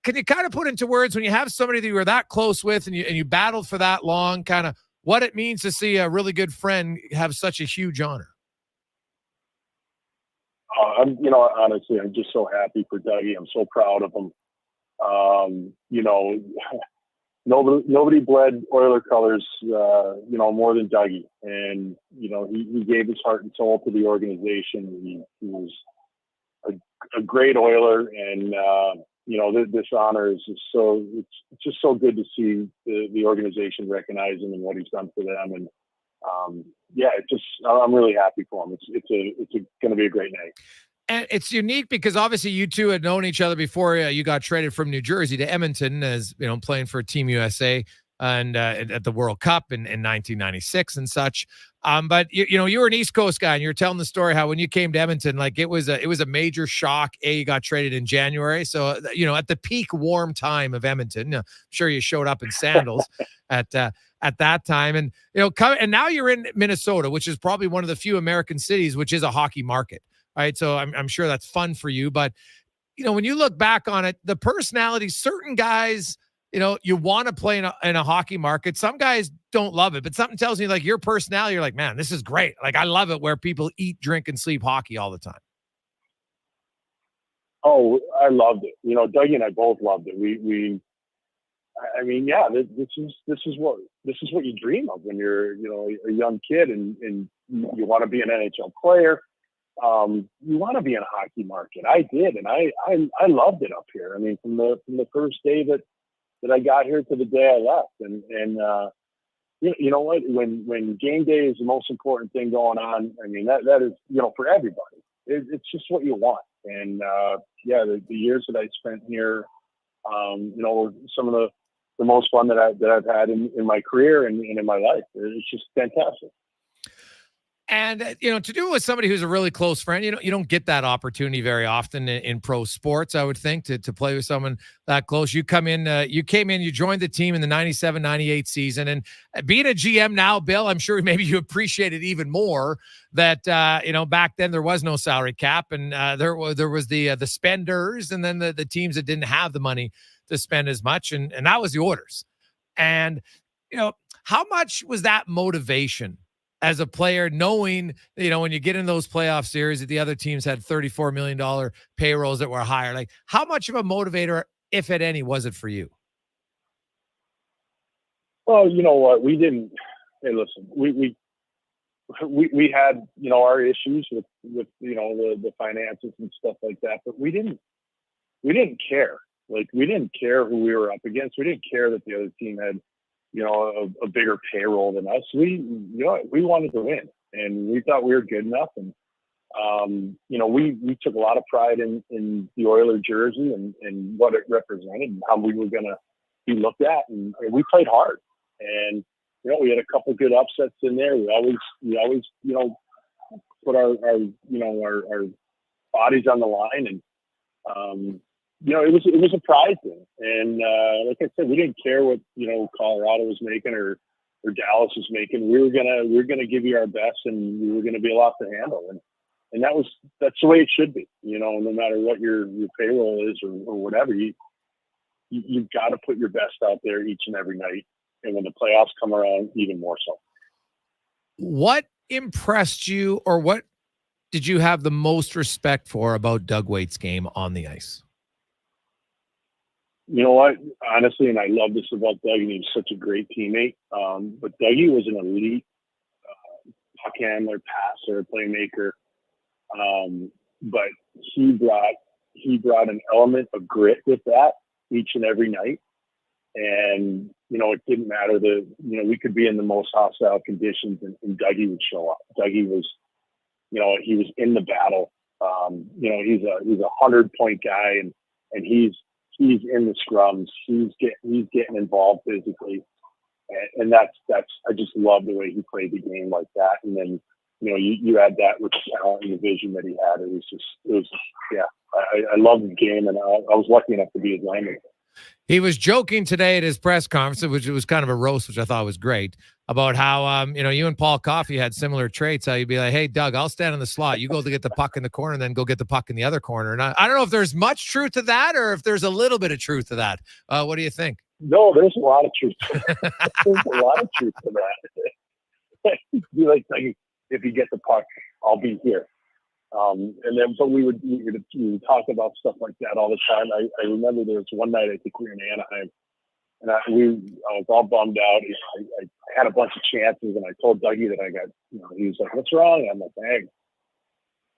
can you kind of put into words, when you have somebody that you were that close with and you battled for that long, kind of what it means to see a really good friend have such a huge honor? Honestly, I'm just so happy for Dougie. I'm so proud of him. Nobody bled Oiler colors, more than Dougie. And, he gave his heart and soul to the organization. He was a great Oiler. And, this honor is just it's just so good to see the organization recognize him and what he's done for them. And, I'm really happy for him. It's going to be a great night. And it's unique because obviously you two had known each other before you got traded from New Jersey to Edmonton, as playing for Team USA and at the World Cup in 1996 and such. But you were an East Coast guy, and you were telling the story how when you came to Edmonton, like it was a major shock. You got traded in January, so at the peak warm time of Edmonton. I'm sure you showed up in sandals at that time, and and now you're in Minnesota, which is probably one of the few American cities which is a hockey market. Right. So I'm sure that's fun for you. But, when you look back on it, the personality, certain guys, you want to play in a hockey market. Some guys don't love it, but something tells me like your personality, you're like, man, this is great. Like, I love it where people eat, drink, and sleep hockey all the time. Oh, I loved it. Dougie and I both loved it. This is what you dream of when you're, a young kid and you want to be an NHL player. You want to be in a hockey market. I did, and I loved it up here. I mean, from the first day that I got here to the day I left, and you know what? When game day is the most important thing going on, I mean that is for everybody. It's just what you want. And the years that I spent here, were some of the most fun that I've had in my career and in my life. It's just fantastic. And, to do it with somebody who's a really close friend, you don't get that opportunity very often in pro sports, I would think, to play with someone that close. You came in, you joined the team in the 97-98 season. And being a GM now, Bill, I'm sure maybe you appreciate it even more that, back then there was no salary cap and there was the spenders and then the teams that didn't have the money to spend as much. And that was the Oilers. And, how much was that motivation as a player, knowing, when you get in those playoff series that the other teams had $34 million payrolls that were higher, like how much of a motivator, if at any, was it for you? Well, you know what? We didn't, hey, listen, we had, our issues with the finances and stuff like that, but we didn't care. Like, we didn't care who we were up against. We didn't care that the other team had, a bigger payroll than us. We wanted to win, and we thought we were good enough. And, we took a lot of pride in the Oiler jersey and what it represented and how we were going to be looked at. And we played hard. And, we had a couple good upsets in there. We always, put our bodies on the line. And, it was a pride thing. And like I said, we didn't care what, Colorado was making or Dallas was making. We were gonna give you our best, and we were gonna be a lot to handle. And that's the way it should be. No matter what your payroll is or whatever, you've got to put your best out there each and every night. And when the playoffs come around, even more so. What impressed you, or what did you have the most respect for about Doug Waite's game on the ice? You know what? Honestly, and I love this about Doug, and he's such a great teammate. But Dougie was an elite puck handler, passer, playmaker. But he brought an element of grit with that each and every night. And, it didn't matter we could be in the most hostile conditions and Dougie would show up. Dougie was, he was in the battle. He's a 100-point guy and he's he's in the scrums. He's getting involved physically, and that's I just love the way he played the game like that. And then you add that with the talent and the vision that he had. I love the game, and I was lucky enough to be his lineman. He was joking today at his press conference, which was kind of a roast, which I thought was great, about how you and Paul Coffey had similar traits. How you'd be like, "Hey, Doug, I'll stand in the slot. You go to get the puck in the corner, and then go get the puck in the other corner." And I don't know if there's much truth to that, or if there's a little bit of truth to that. What do you think? No, there's a lot of truth. There's a lot of truth to that. Be like, if you get the puck, I'll be here. But we would talk about stuff like that all the time. I remember there was one night, I think we were in Anaheim, and I was all bummed out. I had a bunch of chances, and I told Dougie that I got, he was like, "What's wrong?" I'm like, "Hey,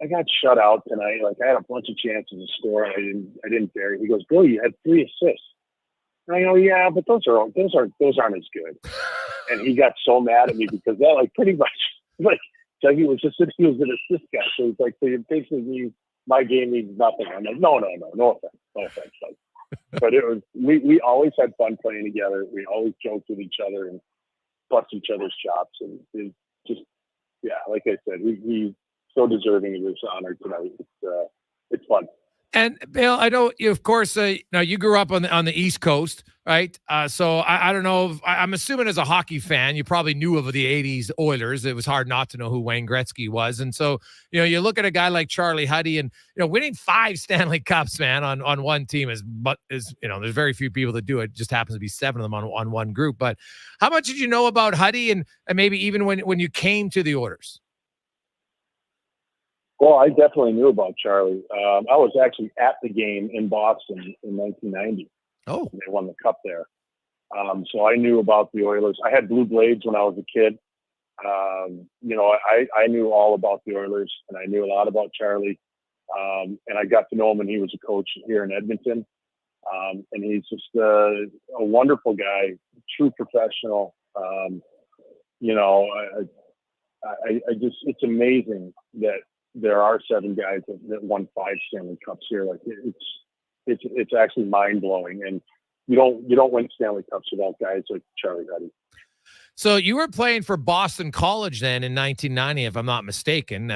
I got shut out tonight. Like, I had a bunch of chances to score. I didn't dare." He goes, "Bill, you had 3 assists." And I go, "Yeah, but those aren't as good." And he got so mad at me because that, like, pretty much, like, Dougie was just an assist guy. So it's like, so it basically means my game means nothing. I'm like, no offense. Like, but it was, we always had fun playing together. We always joked with each other and bust each other's chops. And it just, like I said, he's so deserving of this honor tonight. It's fun. And Bill, I know you, of course, now you grew up on the East Coast, right? So I don't know. I'm assuming as a hockey fan, you probably knew of the '80s Oilers. It was hard not to know who Wayne Gretzky was. And so, you look at a guy like Charlie Huddy, and winning 5 Stanley Cups, man, on one team is there's very few people that do it. It just happens to be 7 of them on one group. But how much did you know about Huddy, and maybe even when you came to the Oilers? Well, I definitely knew about Charlie. I was actually at the game in Boston in 1990. Oh, they won the cup there. So I knew about the Oilers. I had blue blades when I was a kid. I knew all about the Oilers, and I knew a lot about Charlie. And I got to know him when he was a coach here in Edmonton. And he's just a wonderful guy, true professional. It's amazing that there are 7 guys that won 5 Stanley Cups here. Like, it's actually mind blowing. And you don't win Stanley Cups without guys like Charlie Huddy. So you were playing for Boston College then in 1990, if I'm not mistaken.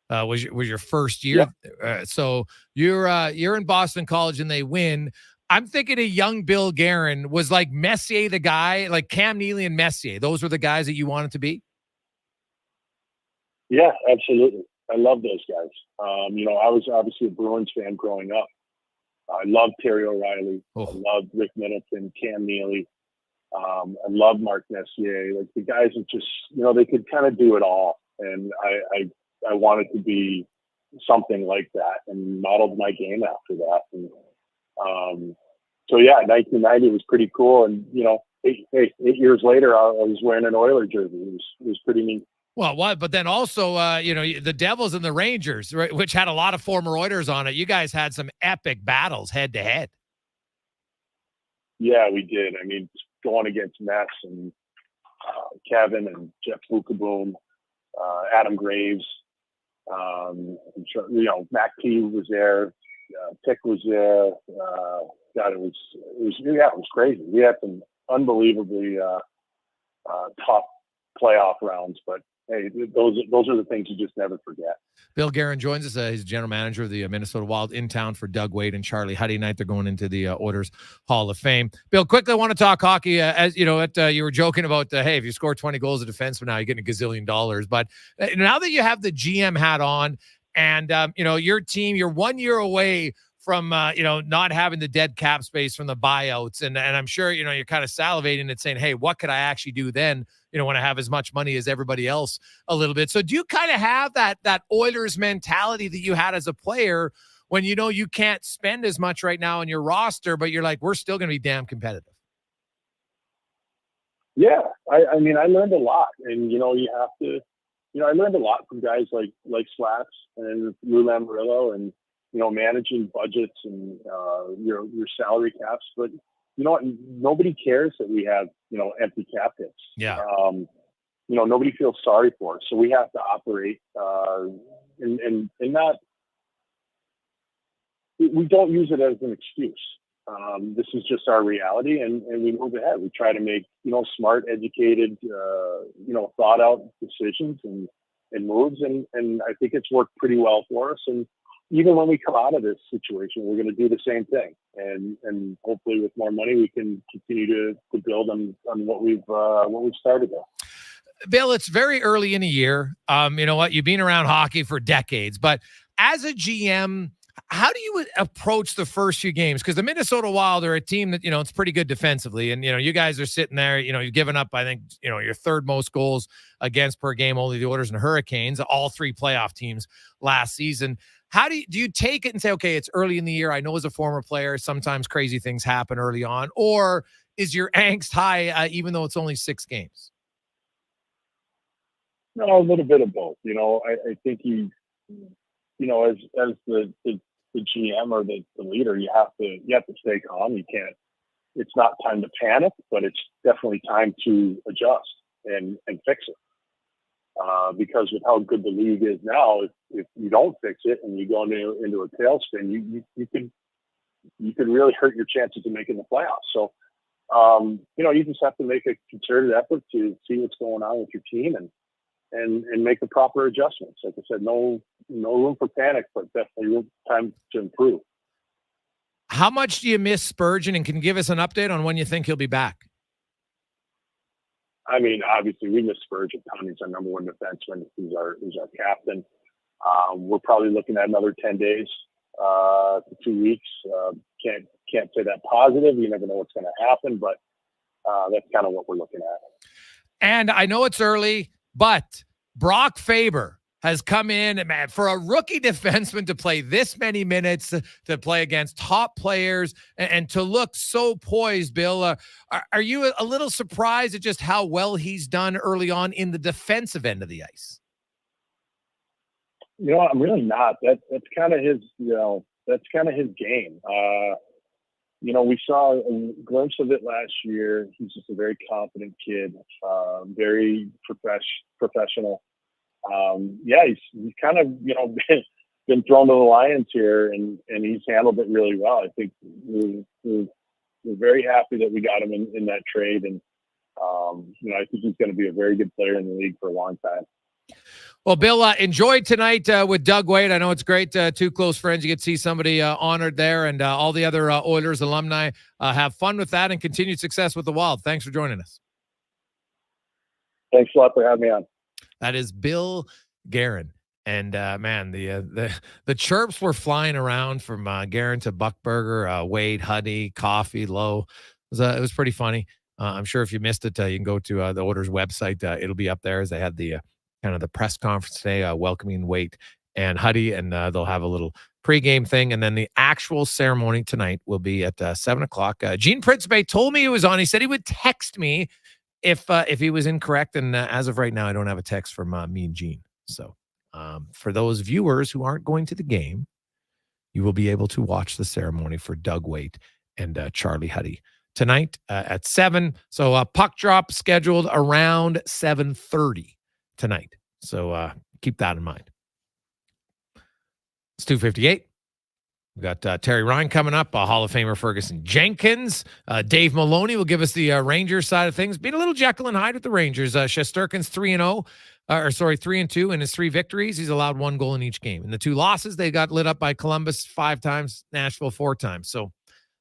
Was your first year? Yeah. So you're in Boston College and they win. I'm thinking of young Bill Guerin. Was like Messier the guy, like Cam Neely and Messier? Those were the guys that you wanted to be? Yeah, absolutely. I love those guys. I was obviously a Bruins fan growing up. I loved Terry O'Reilly. I loved Rick Middleton, Cam Neely. I loved Mark Messier. Like, the guys that just, they could kind of do it all. And I wanted to be something like that and modeled my game after that. And 1990 was pretty cool. And, 8 years later, I was wearing an Oiler jersey. It was pretty neat. Well, what? But then also, the Devils and the Rangers, right, which had a lot of former Oilers on it. You guys had some epic battles head to head. Yeah, we did. I mean, going against Ness and Kevin and Jeff Bukaboom, Adam Graves, Mac P was there, Tick was there. It was crazy. We had some unbelievably tough playoff rounds, but hey, those are the things you just never forget. Bill Guerin joins us. He's general manager of the Minnesota Wild, in town for Doug Wade and Charlie Huddy night. They're going into the Oilers Hall of Fame. Bill, quickly, I want to talk hockey. As you know, you were joking about, hey, if you score 20 goals as a defenseman now, you're getting $1 gazillion. But now that you have the GM hat on, and your team, you're 1 year away from not having the dead cap space from the buyouts, and I'm sure you're kind of salivating and saying, hey, what could I actually do then? When I have as much money as everybody else a little bit. So do you kind of have that Oilers mentality that you had as a player when you can't spend as much right now on your roster, but you're like, we're still going to be damn competitive? Yeah, I mean, I learned a lot, and you have to. I learned a lot from guys like Slats and Lou Lamoriello, and managing budgets and your salary caps, but. You know what? Nobody cares that we have, empty cap hits. Yeah. Nobody feels sorry for us. So we have to operate and not, we don't use it as an excuse. This is just our reality, and we move ahead. We try to make, smart, educated, thought out decisions and moves. And I think it's worked pretty well for us. And even when we come out of this situation, we're going to do the same thing. And hopefully with more money, we can continue to build on what we've started there. Bill, it's very early in the year. You know what? You've been around hockey for decades, but as a GM, how do you approach the first few games? Because the Minnesota Wild are a team that, it's pretty good defensively. And, you guys are sitting there, you've given up, I think, your third most goals against per game, only the Oilers and Hurricanes, all three playoff teams last season. How do you take it and say, okay, it's early in the year. I know as a former player, sometimes crazy things happen early on. Or is your angst high, even though it's only 6 games? No, a little bit of both. I think as the GM or the leader, you have to stay calm. You can't. It's not time to panic, but it's definitely time to adjust and fix it. Because with how good the league is now, if you don't fix it and you go into a tailspin, you could really hurt your chances of making the playoffs. So, you just have to make a concerted effort to see what's going on with your team and make the proper adjustments. Like I said, no room for panic, but definitely time to improve. How much do you miss Spurgeon, and can you give us an update on when you think he'll be back? I mean, obviously we miss Spurgeon. He's our number one defenseman. He's our captain. We're probably looking at another 10 days to 2 weeks. Can't say that positive. You never know what's going to happen, but that's kind of what we're looking at. And I know it's early, but Brock Faber has come in, man, for a rookie defenseman to play this many minutes, to play against top players, and to look so poised, Bill. Are you a little surprised at just how well he's done early on in the defensive end of the ice? I'm really not. That's kind of his, that's kind of his game. We saw a glimpse of it last year. He's just a very confident kid, very professional. He's kind of, been thrown to the lions here, and he's handled it really well. I think we're very happy that we got him in that trade. And, I think he's going to be a very good player in the league for a long time. Well, Bill, enjoy tonight with Doug Wade. I know it's great. 2 close friends. You get to see somebody honored there, and all the other Oilers alumni. Have fun with that and continued success with the Wild. Thanks for joining us. Thanks a lot for having me on. That is Bill Guerin. And, man, the chirps were flying around from Guerin to Buckberger, Wade, Huddy, Coffee, Lowe. It was pretty funny. I'm sure if you missed it, you can go to the Oilers website. It'll be up there, as they had the kind of the press conference today, welcoming Wade and Huddy, and they'll have a little pregame thing. And then the actual ceremony tonight will be at 7 o'clock. Gene Principe told me he was on. He said he would text me if he was incorrect. And as of right now, I don't have a text from me and Gene. So for those viewers who aren't going to the game, you will be able to watch the ceremony for Doug Wade and Charlie Huddy tonight at 7. So puck drop scheduled around 7:30 tonight. So keep that in mind. It's 2:58. We got Terry Ryan coming up, Hall of Famer Ferguson Jenkins. Dave Maloney will give us the Rangers side of things. Being a little Jekyll and Hyde with the Rangers. Shesterkin's 3-2 in his 3 victories. He's allowed 1 goal in each game. In the 2 losses, they got lit up by Columbus 5 times, Nashville 4 times. So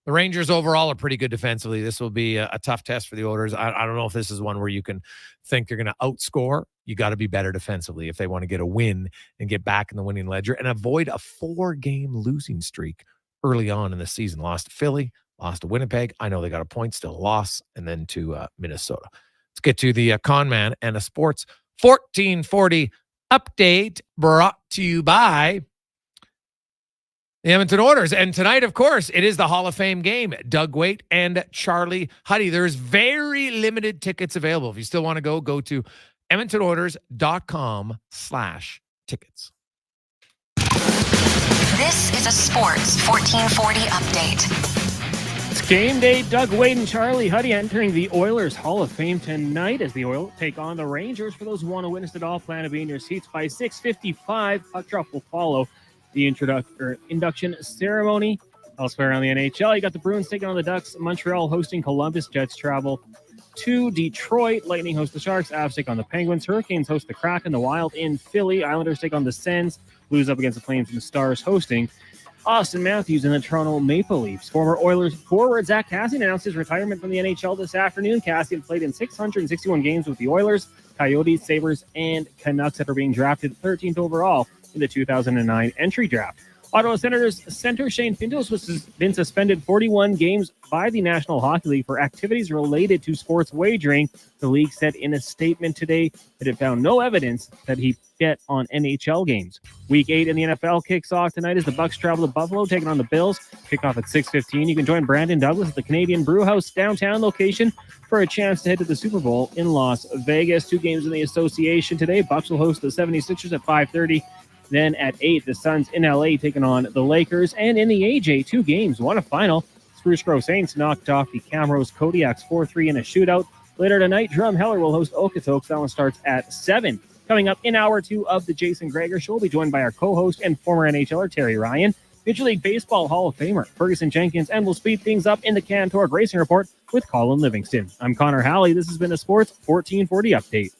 the Rangers overall are pretty good defensively. This will be a tough test for the Oilers. I don't know if this is one where you can think they're going to outscore. You got to be better defensively if they want to get a win and get back in the winning ledger and avoid a 4-game losing streak early on in the season. Lost to Philly, lost to Winnipeg. I know they got a point, still a loss, and then to Minnesota. Let's get to the Con Man and a Sports 1440 update brought to you by the Edmonton Oilers. And tonight, of course, it is the Hall of Fame game. Doug Wade and Charlie Huddy. There's very limited tickets available. If you still want to go to EdmontonOilers.com/tickets. This is a Sports 1440 update. It's game day. Doug Wade and Charlie Huddy entering the Oilers Hall of Fame tonight as the Oilers take on the Rangers. For those who want to witness it all, plan to be in your seats by 6:55. Puck drop will follow the induction ceremony. Elsewhere on the NHL, you got the Bruins taking on the Ducks, Montreal hosting Columbus, Jets travel to Detroit, Lightning host the Sharks, Avs take on the Penguins, Hurricanes host the Kraken, the Wild in Philly, Islanders take on the Sens, Blues up against the Flames, and the Stars hosting Austin Matthews and the Toronto Maple Leafs. Former Oilers forward Zach Kassian announced his retirement from the NHL this afternoon. Kassian played in 661 games with the Oilers, Coyotes, Sabres, and Canucks that are being drafted 13th overall in the 2009 entry draft. Ottawa Senators center Shane Pintos has been suspended 41 games by the National Hockey League for activities related to sports wagering. The league said in a statement today that it found no evidence that he bet on NHL games. Week 8 in the NFL kicks off tonight as the Bucs travel to Buffalo, taking on the Bills. Kickoff at 6:15. You can join Brandon Douglas at the Canadian Brewhouse downtown location for a chance to head to the Super Bowl in Las Vegas. 2 games in the association today. Bucs will host the 76ers at 5:30. Then at 8, the Suns in LA taking on the Lakers. And in the AJ, 2 games, 1 a final. Spruce Grove Saints knocked off the Camrose Kodiaks 4-3 in a shootout. Later tonight, Drumheller will host Okotoks. That one starts at 7. Coming up in hour 2 of the Jason Gregor Show, we'll be joined by our co-host and former NHLer Terry Ryan, Major League Baseball Hall of Famer Ferguson Jenkins, and we'll speed things up in the Cantork Racing Report with Colin Livingston. I'm Connor Halley. This has been a Sports 1440 update.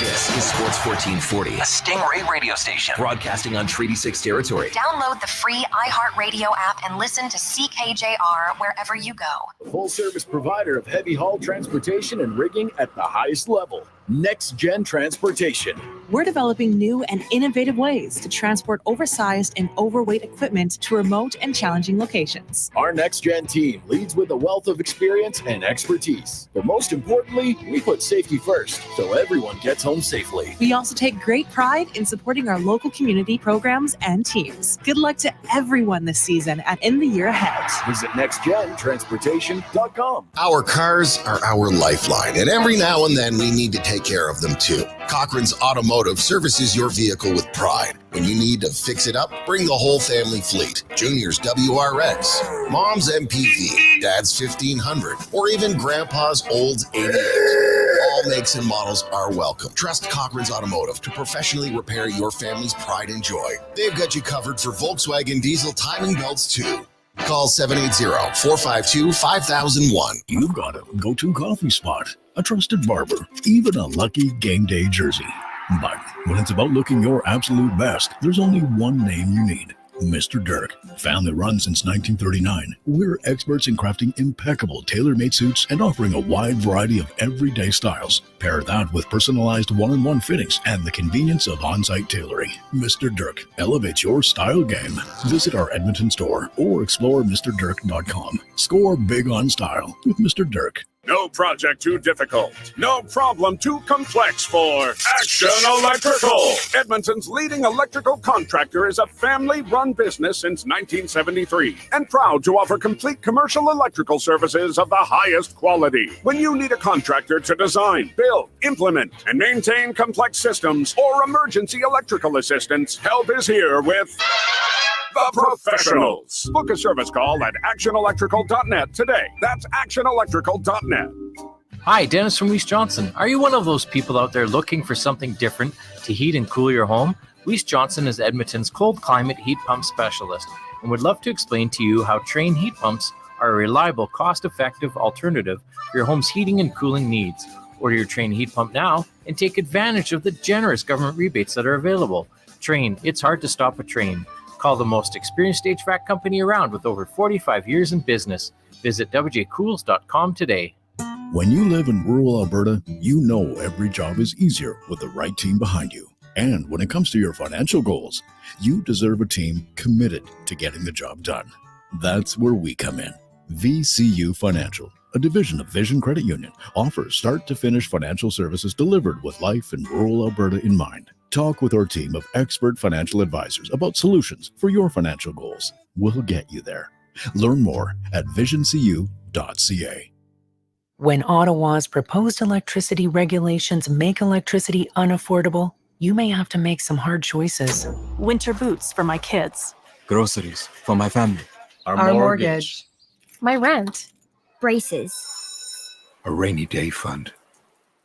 This is Sports 1440, a Stingray radio station broadcasting on Treaty 6 territory. Download the free iHeartRadio app and listen to CKJR wherever you go. Full-service provider of heavy haul transportation and rigging at the highest level. Next Gen Transportation. We're developing new and innovative ways to transport oversized and overweight equipment to remote and challenging locations. Our Next Gen team leads with a wealth of experience and expertise. But most importantly, we put safety first, so everyone gets home safely. We also take great pride in supporting our local community programs and teams. Good luck to everyone this season and in the year ahead. Visit nextgentransportation.com. Our cars are our lifeline, and every now and then we need to take care of them too. Cochran's Automotive services your vehicle with pride. When you need to fix it up, bring the whole family fleet. Junior's WRX, Mom's MPV, Dad's 1500, or even Grandpa's old 88. All makes and models are welcome. Trust Cochran's Automotive to professionally repair your family's pride and joy. They've got you covered for Volkswagen diesel timing belts too. Call 780-452-5001. You've got a go-to coffee spot, a trusted barber, even a lucky game day jersey. But when it's about looking your absolute best, there's only one name you need. Mr. Dirk. Family run since 1939. We're experts in crafting impeccable tailor-made suits and offering a wide variety of everyday styles. Pair that with personalized one-on-one fittings and the convenience of on-site tailoring. Mr. Dirk elevates your style game. Visit our Edmonton store or explore MrDirk.com. Score big on style with Mr. Dirk. No project too difficult. No problem too complex for Action Electrical. Edmonton's leading electrical contractor is a family-run business since 1973 and proud to offer complete commercial electrical services of the highest quality. When you need a contractor to design, build, implement, and maintain complex systems or emergency electrical assistance, help is here with the professionals. Book a service call at actionelectrical.net today. That's actionelectrical.net. Hi, Dennis from Weiss Johnson. Are you one of those people out there looking for something different to heat and cool your home? Weiss Johnson is Edmonton's cold climate heat pump specialist and would love to explain to you how Trane heat pumps are a reliable, cost-effective alternative for your home's heating and cooling needs. Order your Trane heat pump now and take advantage of the generous government rebates that are available. Trane, it's hard to stop a Trane. Call the most experienced HVAC company around with over 45 years in business. Visit wjcools.com today. When you live in rural Alberta, you know every job is easier with the right team behind you. And when it comes to your financial goals, you deserve a team committed to getting the job done. That's where we come in. VCU Financial, a division of Vision Credit Union, offers start-to-finish financial services delivered with life in rural Alberta in mind. Talk with our team of expert financial advisors about solutions for your financial goals. We'll get you there. Learn more at visioncu.ca. When Ottawa's proposed electricity regulations make electricity unaffordable, you may have to make some hard choices. Winter boots for my kids. Groceries for my family. Our mortgage. My rent. Braces. A rainy day fund.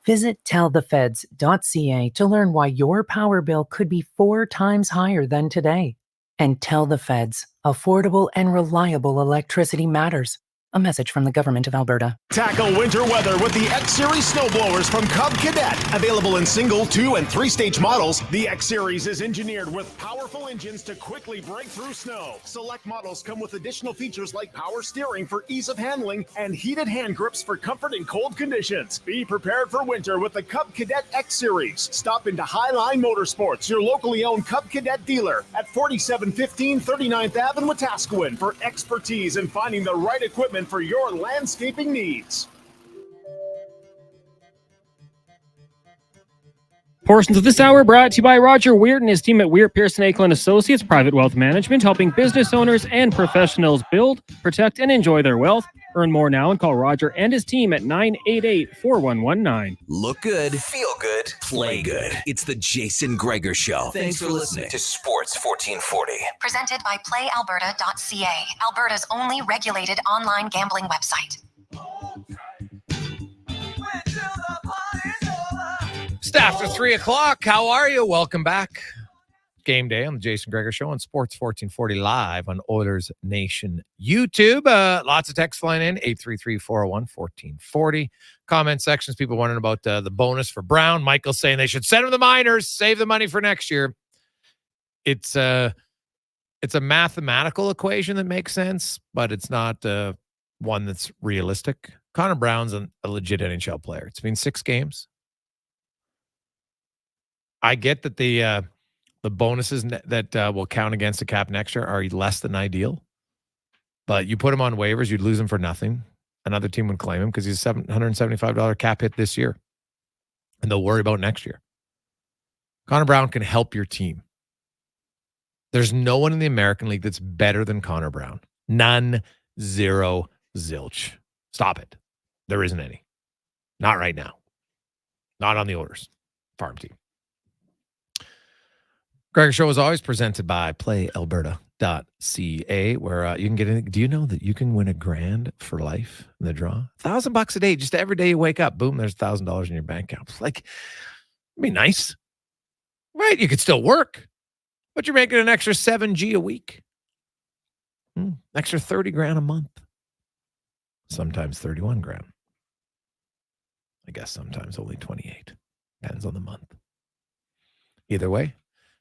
Visit tellthefeds.ca to learn why your power bill could be 4 times higher than today. And tell the feds, affordable and reliable electricity matters. A message from the Government of Alberta. Tackle winter weather with the X-Series snowblowers from Cub Cadet. Available in single, 2, and 3-stage models, the X-Series is engineered with powerful engines to quickly break through snow. Select models come with additional features like power steering for ease of handling and heated hand grips for comfort in cold conditions. Be prepared for winter with the Cub Cadet X-Series. Stop into Highline Motorsports, your locally owned Cub Cadet dealer at 4715 39th Ave in Wetaskiwin for expertise in finding the right equipment for your landscaping needs. Portions of this hour brought to you by Roger Weir and his team at Weir Pearson Akelin Associates Private Wealth Management, helping business owners and professionals build, protect, and enjoy their wealth. Earn more now and call Roger and his team at 988-4119. Look good, feel good, play good. It's the Jason Gregor Show. Thanks for listening to Sports 1440. Presented by PlayAlberta.ca, Alberta's only regulated online gambling website. It's after 3 o'clock. How are you? Welcome back. Game day on the Jason Gregor Show on Sports 1440 live on Oilers Nation YouTube. Lots of text flying in, 833-401-1440. Comment sections, people wondering about the bonus for Brown. Michael saying they should send him the minors, save the money for next year. It's a mathematical equation that makes sense, but it's not one that's realistic. Connor Brown's a legit NHL player. It's been 6 games. I get that the bonuses that will count against the cap next year are less than ideal, but you put him on waivers, you'd lose him for nothing. Another team would claim him because he's a $775 cap hit this year, and they'll worry about next year. Connor Brown can help your team. There's no one in the American League that's better than Connor Brown. None, zero, zilch. Stop it. There isn't any. Not right now. Not on the Oilers farm team. Gregor Show is always presented by PlayAlberta.ca, where you can get in. Do you know that you can win $1,000 for life in the draw? $1,000 a day, just every day you wake up, boom, there's $1,000 in your bank account. Like, it'd be nice, right? You could still work, but you're making an extra $7,000 a week, extra $30,000 a month, sometimes $31,000. I guess sometimes only 28. Depends on the month. Either way.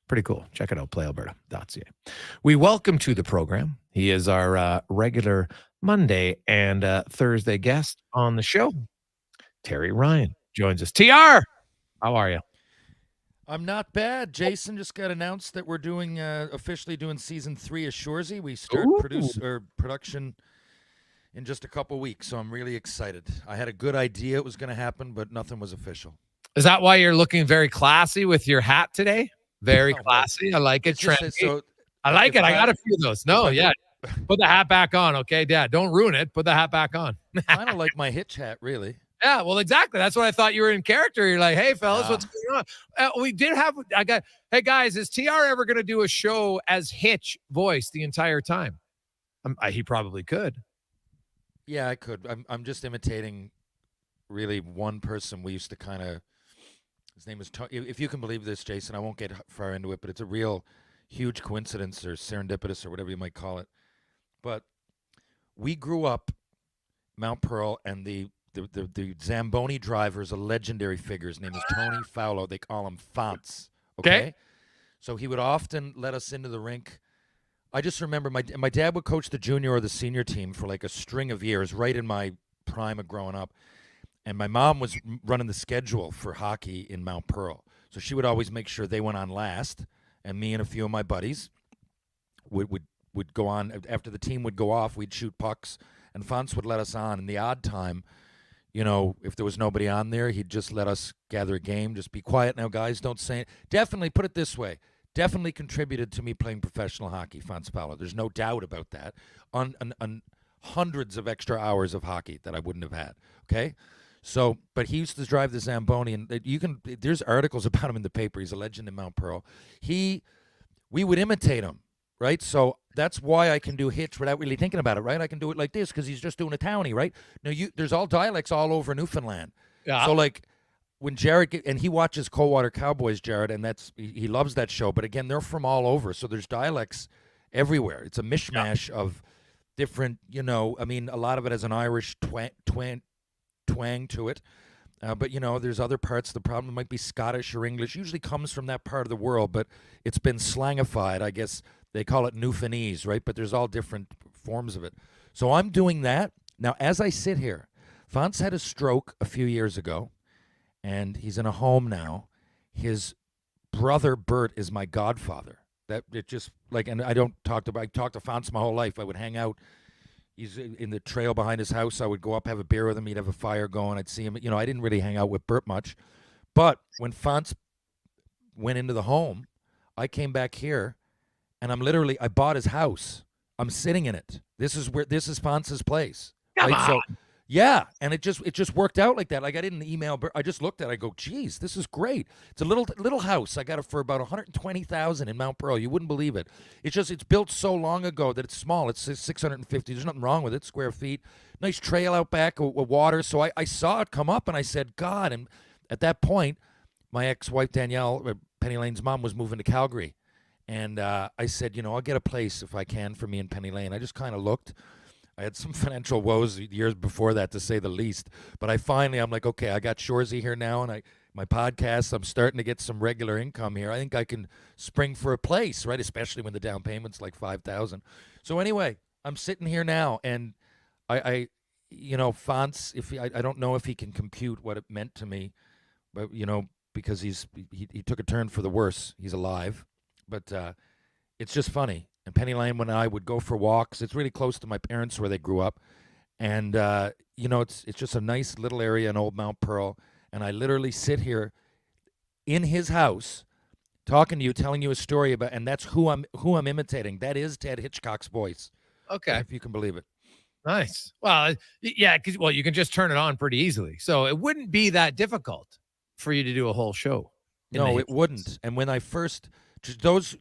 Pretty cool. Check it out, playalberta.ca. We welcome to the program. He is our regular Monday and Thursday guest on the show. Terry Ryan joins us. TR, how are you? I'm not bad. Jason just got announced that we're doing officially doing season 3 of Shoresy. We start production in just a couple weeks, so I'm really excited. I had a good idea it was going to happen, but nothing was official. Is that why you're looking very classy with your hat today? Very classy. I like it. Trendy. So I like it. I got a few of those. No, yeah. Put the hat back on, okay, Dad? Don't ruin it. Put the hat back on. Kind of like my hitch hat, really. Yeah, well, exactly. That's what I thought you were in character. You're like, hey, fellas, what's going on? We did have. Hey, guys, is TR ever going to do a show as Hitch voice the entire time? He probably could. Yeah, I could. I'm just imitating, really, one person we used to kind of. His name is Tony. If you can believe this, Jason, I won't get far into it, but it's a real huge coincidence or serendipitous or whatever you might call it. But we grew up Mount Pearl, and the Zamboni driver is a legendary figure. His name is Tony Fowler. They call him Fonts. Okay? So he would often let us into the rink. I just remember my dad would coach the junior or the senior team for like a string of years, right in my prime of growing up. And my mom was running the schedule for hockey in Mount Pearl. So she would always make sure they went on last. And me and a few of my buddies would go on. After the team would go off, we'd shoot pucks. And Fonts would let us on. And the odd time, you know, if there was nobody on there, he'd just let us gather a game. Just be quiet now, guys. Don't say it. Definitely, put it this way, definitely contributed to me playing professional hockey, Fonts Fowler. There's no doubt about that. On hundreds of extra hours of hockey that I wouldn't have had. Okay? So, but he used to drive the Zamboni, and there's articles about him in the paper. He's a legend in Mount Pearl. We would imitate him, right? So that's why I can do hits without really thinking about it, right? I can do it like this because he's just doing a townie, right? Now, there's all dialects all over Newfoundland. Yeah. So, like, when Jared, and he watches Coldwater Cowboys, Jared, and he loves that show. But again, they're from all over, so there's dialects everywhere. It's a mishmash of different, you know, I mean, a lot of it has an Irish twang to it. But, you know, there's other parts. The problem might be Scottish or English. Usually comes from that part of the world, but it's been slangified. I guess they call it Newfoundlandese, right? But there's all different forms of it. So I'm doing that. Now, as I sit here, Fonz had a stroke a few years ago, and he's in a home now. His brother, Bert, is my godfather. That it just, like, and I talked to Fonz my whole life. I would hang out. He's in the trail behind his house. I would go up, have a beer with him. He'd have a fire going. I'd see him. You know, I didn't really hang out with Bert much. But when Fonz went into the home, I came back here, and I bought his house. I'm sitting in it. This is Fonz's place. Come on. So, yeah, and it just worked out like that. Like I didn't email Bert. I just looked at it. I go, geez, this is great. It's a little house. I got it for about $120,000 in Mount Pearl. You wouldn't believe it. It's built so long ago that it's small. It's 650. There's nothing wrong with it. Square feet. Nice trail out back with water. So I saw it come up, and I said, God. And at that point, my ex-wife Danielle, Penny Lane's mom, was moving to Calgary, and I said, you know, I'll get a place if I can for me and Penny Lane. I just kind of looked. I had some financial woes years before that, to say the least. But I'm like, okay, I got Shoresy here now, and my podcast, I'm starting to get some regular income here. I think I can spring for a place, right? Especially when the down payment's like $5,000. So anyway, I'm sitting here now, and I you know, Fonz, I don't know if he can compute what it meant to me, but you know, because he took a turn for the worse. He's alive, but it's just funny. And Penny Lane and I would go for walks. It's really close to my parents where they grew up. And, you know, it's just a nice little area in Old Mount Pearl. And I literally sit here in his house talking to you, telling you a story about, and that's who I'm imitating. That is Ted Hitchcock's voice. Okay. If you can believe it. Nice. Well, yeah, because you can just turn it on pretty easily. So it wouldn't be that difficult for you to do a whole show. No, it wouldn't. And when I first...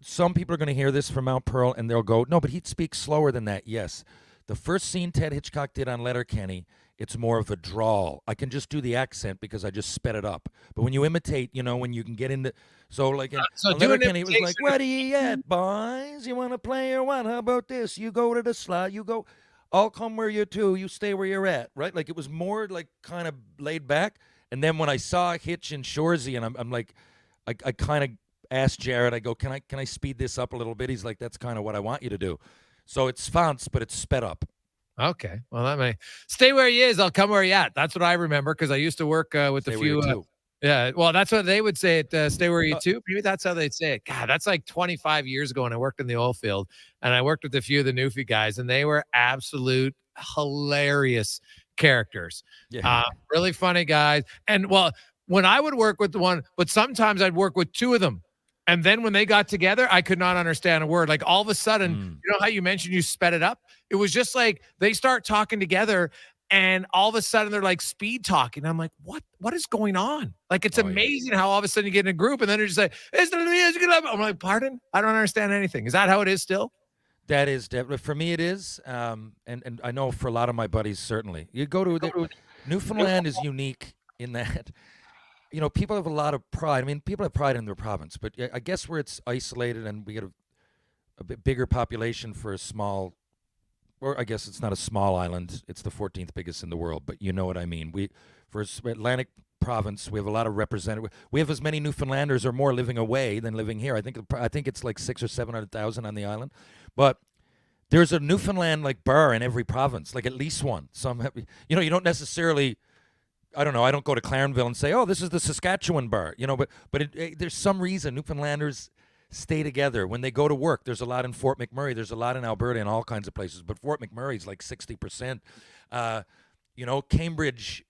Some people are going to hear this from Mount Pearl, and they'll go, no, but he'd speak slower than that. Yes. The first scene Ted Hitchcock did on Letterkenny, it's more of a drawl. I can just do the accent because I just sped it up. But when you imitate, you know, when you can get into... So, like, on Letterkenny, it was like, where are you at, boys? You want to play or what? How about this? You go to the slot. You go... I'll come where you're to. You stay where you're at, right? Like, it was more, like, kind of laid back. And then when I saw Hitch and Shoresy, and I'm like... I kind of... asked Jared, I go, can I speed this up a little bit? He's like, that's kind of what I want you to do. So it's Fonz, but it's sped up. Okay. Well, that may stay where he is. I'll come where he at. That's what I remember because I used to work with Stay a few. Yeah. Well, that's what they would say at Stay Where You Too. Maybe that's how they'd say it. God, that's like 25 years ago when I worked in the oil field, and I worked with a few of the Newfie guys, and they were absolute hilarious characters. Yeah. Really funny guys. And well, when I would work with the one, but sometimes I'd work with two of them. And then when they got together, I could not understand a word. Like all of a sudden, you know how you mentioned you sped it up? It was just like they start talking together, and all of a sudden they're like speed talking. I'm like, what is going on? Like, it's amazing how all of a sudden you get in a group and then they're just like, I'm like, pardon? I don't understand anything. Is that how it is still? That is definitely, for me it is. And I know for a lot of my buddies, certainly. You go to Newfoundland is unique in that, you know, people have a lot of pride. I mean, people have pride in their province, but I guess where it's isolated and we get a bit bigger population for a small, or I guess it's not a small island. It's the 14th biggest in the world, but you know what I mean. For Atlantic province, we have a lot of representative. We have as many Newfoundlanders or more living away than living here. I think it's like 600,000 or 700,000 on the island, but there's a Newfoundland like bar in every province, like at least one. Some have, you know, you don't necessarily. I don't know. I don't go to Clarenville and say, "Oh, this is the Saskatchewan bar," you know. But there's some reason Newfoundlanders stay together when they go to work. There's a lot in Fort McMurray. There's a lot in Alberta and all kinds of places. But Fort McMurray is like 60%. You know, Cambridge,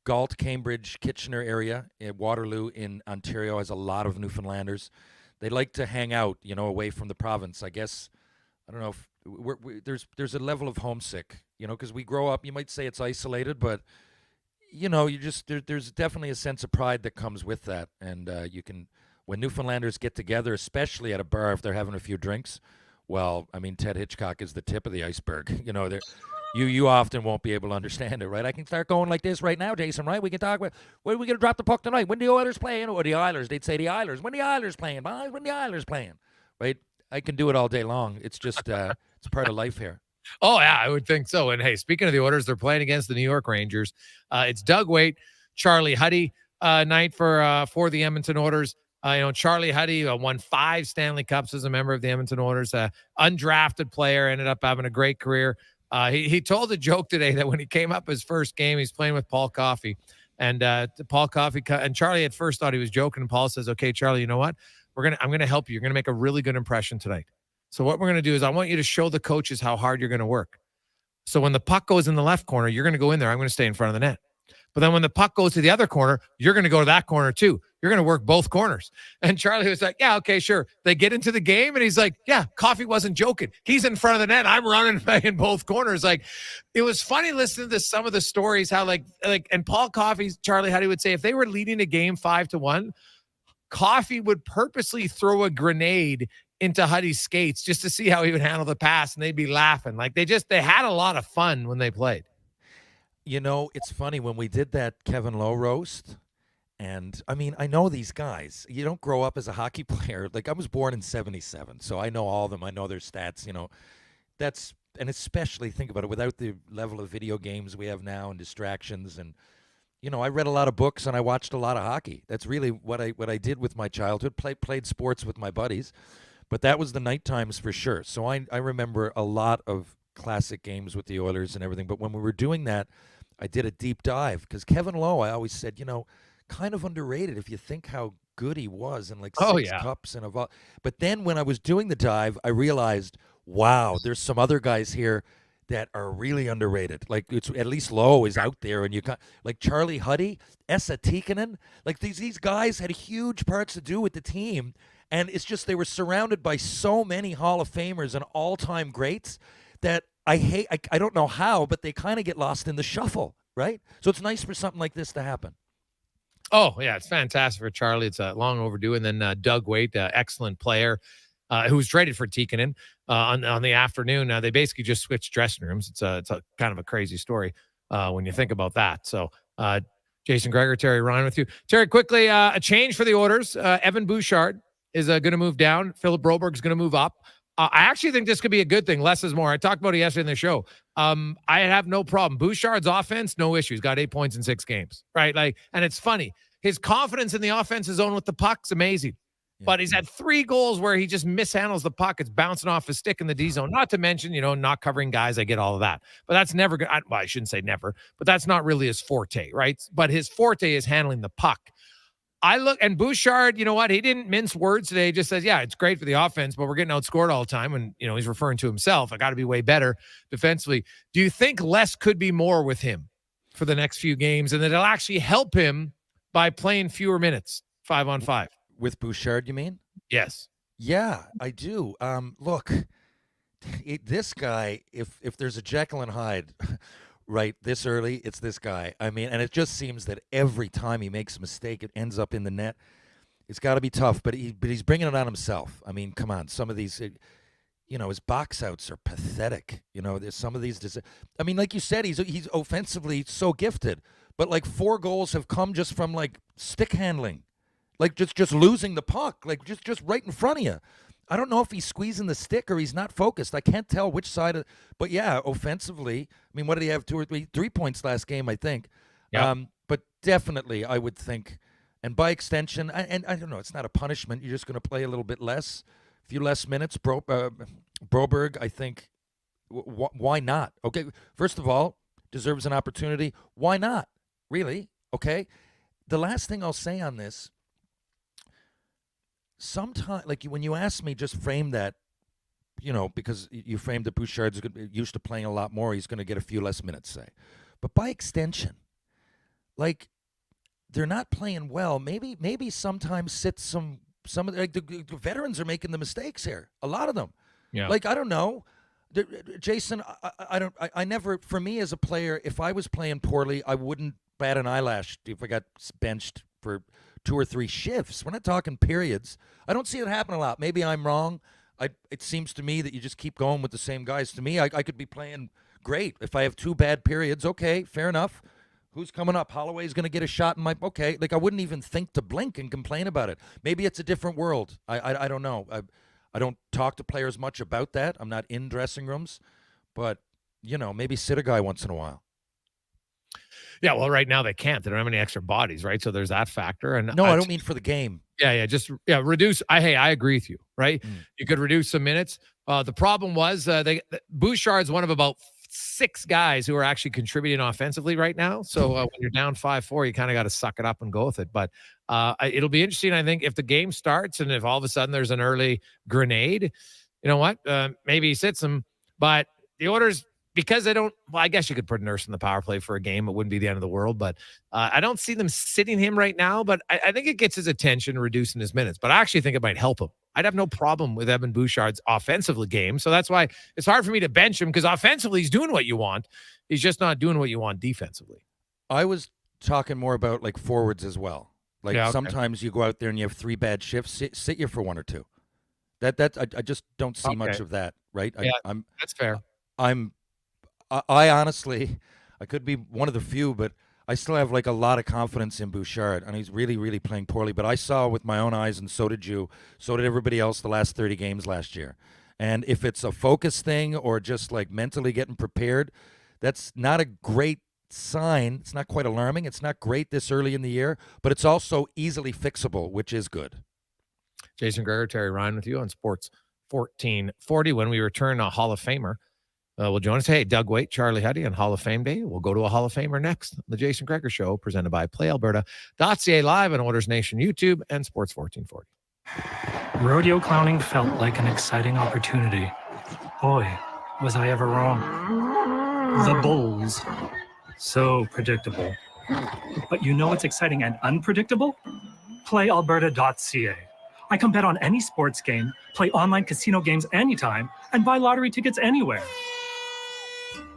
Galt, Cambridge, Kitchener area, Waterloo in Ontario has a lot of Newfoundlanders. They like to hang out, you know, away from the province. I guess I don't know if there's a level of homesick. You know, because we grow up, you might say it's isolated, but, you know, there's definitely a sense of pride that comes with that. And you can, when Newfoundlanders get together, especially at a bar if they're having a few drinks, well, I mean, Ted Hitchcock is the tip of the iceberg. You know, you often won't be able to understand it, right? I can start going like this right now, Jason, right? We can talk about, when are we going to drop the puck tonight? When the Oilers playing? Or the Islanders? They'd say the Islanders. When the Islanders playing? When the Islanders playing? right? I can do it all day long. It's just it's part of life here. Oh, yeah, I would think so. And hey, speaking of the Oilers, they're playing against the New York Rangers. It's Doug Waite, Charlie Huddy night for the Edmonton Oilers. Charlie Huddy won 5 Stanley Cups as a member of the Edmonton Oilers. Undrafted player, ended up having a great career. He told a joke today that when he came up his first game, he's playing with Paul Coffey. And Paul Coffey and Charlie at first thought he was joking. And Paul says, "Okay, Charlie, you know what? I'm gonna help you. You're gonna make a really good impression tonight. So what we're gonna do is I want you to show the coaches how hard you're gonna work. So when the puck goes in the left corner, you're gonna go in there. I'm gonna stay in front of the net. But then when the puck goes to the other corner, you're going to go to that corner too. You're going to work both corners." And Charlie was like, "Yeah, okay, sure." They get into the game and he's like, "Yeah, Coffey wasn't joking. He's in front of the net. I'm running in both corners." Like, it was funny listening to some of the stories, how and Paul Coffey, Charlie Huddy would say if they were leading a game 5-1, Coffey would purposely throw a grenade into Huddy's skates just to see how he would handle the pass. And they'd be laughing. Like they had a lot of fun when they played. It's funny when we did that Kevin Lowe roast, and I mean, I know these guys. You don't grow up as a hockey player. Like I was born in '77, so I know all of them. I know their stats. And especially think about it without the level of video games we have now and distractions. And I read a lot of books and I watched a lot of hockey. That's really what I did with my childhood. Played sports with my buddies, but that was the night times for sure. So I remember a lot of classic games with the Oilers and everything. But when we were doing that, I did a deep dive because Kevin Lowe, I always said, kind of underrated if you think how good he was in 6 cups and a. But then when I was doing the dive, I realized, wow, there's some other guys here that are really underrated. Like it's at least Lowe is out there, and you got like Charlie Huddy, Esa Tikkanen. Like these guys had huge parts to do with the team, and it's just they were surrounded by so many Hall of Famers and all-time greats that. I don't know how, but they kind of get lost in the shuffle, right? So it's nice for something like this to happen. Oh, yeah, it's fantastic for Charlie. It's long overdue. And then Doug Waite, excellent player, who was traded for Tikkanen on the afternoon. They basically just switched dressing rooms. It's a kind of a crazy story when you think about that. So Jason Gregor, Terry Ryan with you. Terry, quickly, a change for the Oilers. Evan Bouchard is going to move down. Philip Broberg's going to move up. I actually think this could be a good thing. Less is more. I talked about it yesterday in the show. I have no problem. Bouchard's offense, no issues. Got 8 points in 6 games, right? And it's funny. His confidence in the offensive zone with the puck's amazing. Yeah. But he's had 3 goals where he just mishandles the puck. It's bouncing off his stick in the D zone. Not to mention, not covering guys. I get all of that. But that's never good. Well, I shouldn't say never, but that's not really his forte, right? But his forte is handling the puck. And Bouchard, you know what? He didn't mince words today. He just says, yeah, it's great for the offense, but we're getting outscored all the time. And, he's referring to himself. I got to be way better defensively. Do you think less could be more with him for the next few games and that it'll actually help him by playing fewer minutes, 5-on-5? With Bouchard, you mean? Yes. Yeah, I do. Look, this guy, if there's a Jekyll and Hyde right this early, it's this guy. I mean, and it just seems that every time he makes a mistake, it ends up in the net. It's got to be tough, but he's bringing it on himself. I mean, come on, some of these, his box outs are pathetic. There's some of these. I mean, like you said, he's offensively so gifted, but 4 goals have come just from stick handling, just losing the puck, just right in front of you. I don't know if he's squeezing the stick or he's not focused. I can't tell which side but yeah, offensively, I mean, what did he have? 2 or 3 points last game, I think. Yep. But definitely, I would think, and by extension, and I don't know, it's not a punishment. You're just going to play a little bit less, a few less minutes. Broberg, I think, why not? Okay, first of all, deserves an opportunity. Why not? Really? Okay. The last thing I'll say on this. Sometimes, when you ask me, just frame that, because you framed that Bouchard's used to playing a lot more, he's going to get a few less minutes, say. But by extension, they're not playing well. Maybe sometimes sit some of the veterans are making the mistakes here. A lot of them. Yeah. I don't know. Jason, I never, for me as a player, if I was playing poorly, I wouldn't bat an eyelash if I got benched for 2 or 3 shifts. We're not talking periods. I don't see it happen a lot. Maybe I'm wrong. It seems to me that you just keep going with the same guys. To me, I could be playing great. If I have 2 bad periods, okay, fair enough. Who's coming up? Holloway's going to get a shot in my... Okay, I wouldn't even think to blink and complain about it. Maybe it's a different world. I don't know. I don't talk to players much about that. I'm not in dressing rooms, but, maybe sit a guy once in a while. Yeah, well, right now they can't. They don't have any extra bodies, right? So there's that factor. And No, I don't mean for the game. Yeah, reduce. I agree with you, right? You could reduce some minutes. The problem was Bouchard's one of about 6 guys who are actually contributing offensively right now. So when you're down 5-4, you kind of got to suck it up and go with it. But it'll be interesting, I think, if the game starts and if all of a sudden there's an early grenade, you know what? Maybe he sits him. But the Oilers, because they don't, well, I guess you could put Nurse in the power play for a game. It wouldn't be the end of the world. But I don't see them sitting him right now. But I think it gets his attention, reducing his minutes. But I actually think it might help him. I'd have no problem with Evan Bouchard's offensive game. So that's why it's hard for me to bench him, because offensively he's doing what you want. He's just not doing what you want defensively. I was talking more about like forwards as well. Sometimes you go out there and you have 3 bad shifts, sit you for 1 or 2. I just don't see much of that, right? That's fair. I honestly, I could be one of the few, but I still have like a lot of confidence in Bouchard, and he's really, really playing poorly. But I saw with my own eyes, and so did you, so did everybody else, the last 30 games last year. And if it's a focus thing or just like mentally getting prepared, that's not a great sign. It's not quite alarming. It's not great this early in the year, but it's also easily fixable, which is good. Jason Gregor, Terry Ryan with you on Sports 1440. When we return, a Hall of Famer will join us. Hey, Doug Waite, Charlie Huddy on Hall of Fame Day. We'll go to a Hall of Famer next. The Jason Gregor Show, presented by PlayAlberta.ca, live on Oilers Nation YouTube and Sports 1440. Rodeo clowning felt like an exciting opportunity. Boy, was I ever wrong. The Bulls. So predictable. But you know what's exciting and unpredictable? PlayAlberta.ca. I can bet on any sports game, play online casino games anytime, and buy lottery tickets anywhere.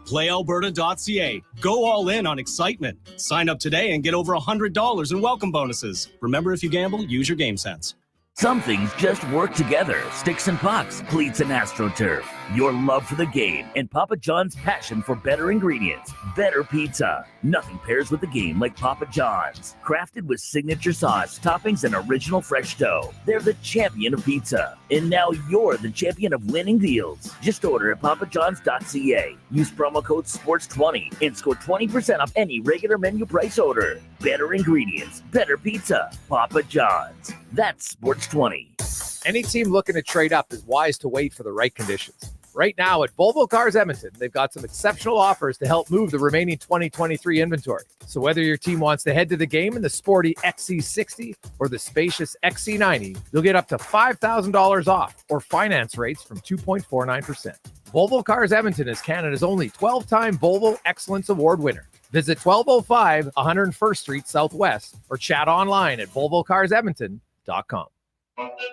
PlayAlberta.ca. Go all in on excitement. Sign up today and get over $100 in welcome bonuses. Remember, if you gamble, use your game sense. Some things just work together. Sticks and pucks, cleats and AstroTurf. Your love for the game and Papa John's passion for better ingredients. Better pizza. Nothing pairs with the game like Papa John's. Crafted with signature sauce, toppings, and original fresh dough. They're the champion of pizza. And now you're the champion of winning deals. Just order at papajohns.ca. Use promo code SPORTS20 and score 20% off any regular menu price order. Better ingredients. Better pizza. Papa John's. That's Sports20. Any team looking to trade up is wise to wait for the right conditions. Right now at Volvo Cars Edmonton, they've got some exceptional offers to help move the remaining 2023 inventory. So whether your team wants to head to the game in the sporty XC60 or the spacious XC90, you'll get up to $5,000 off or finance rates from 2.49%. Volvo Cars Edmonton is Canada's only 12-time Volvo Excellence Award winner. Visit 1205 101st Street Southwest or chat online at volvocarsedmonton.com.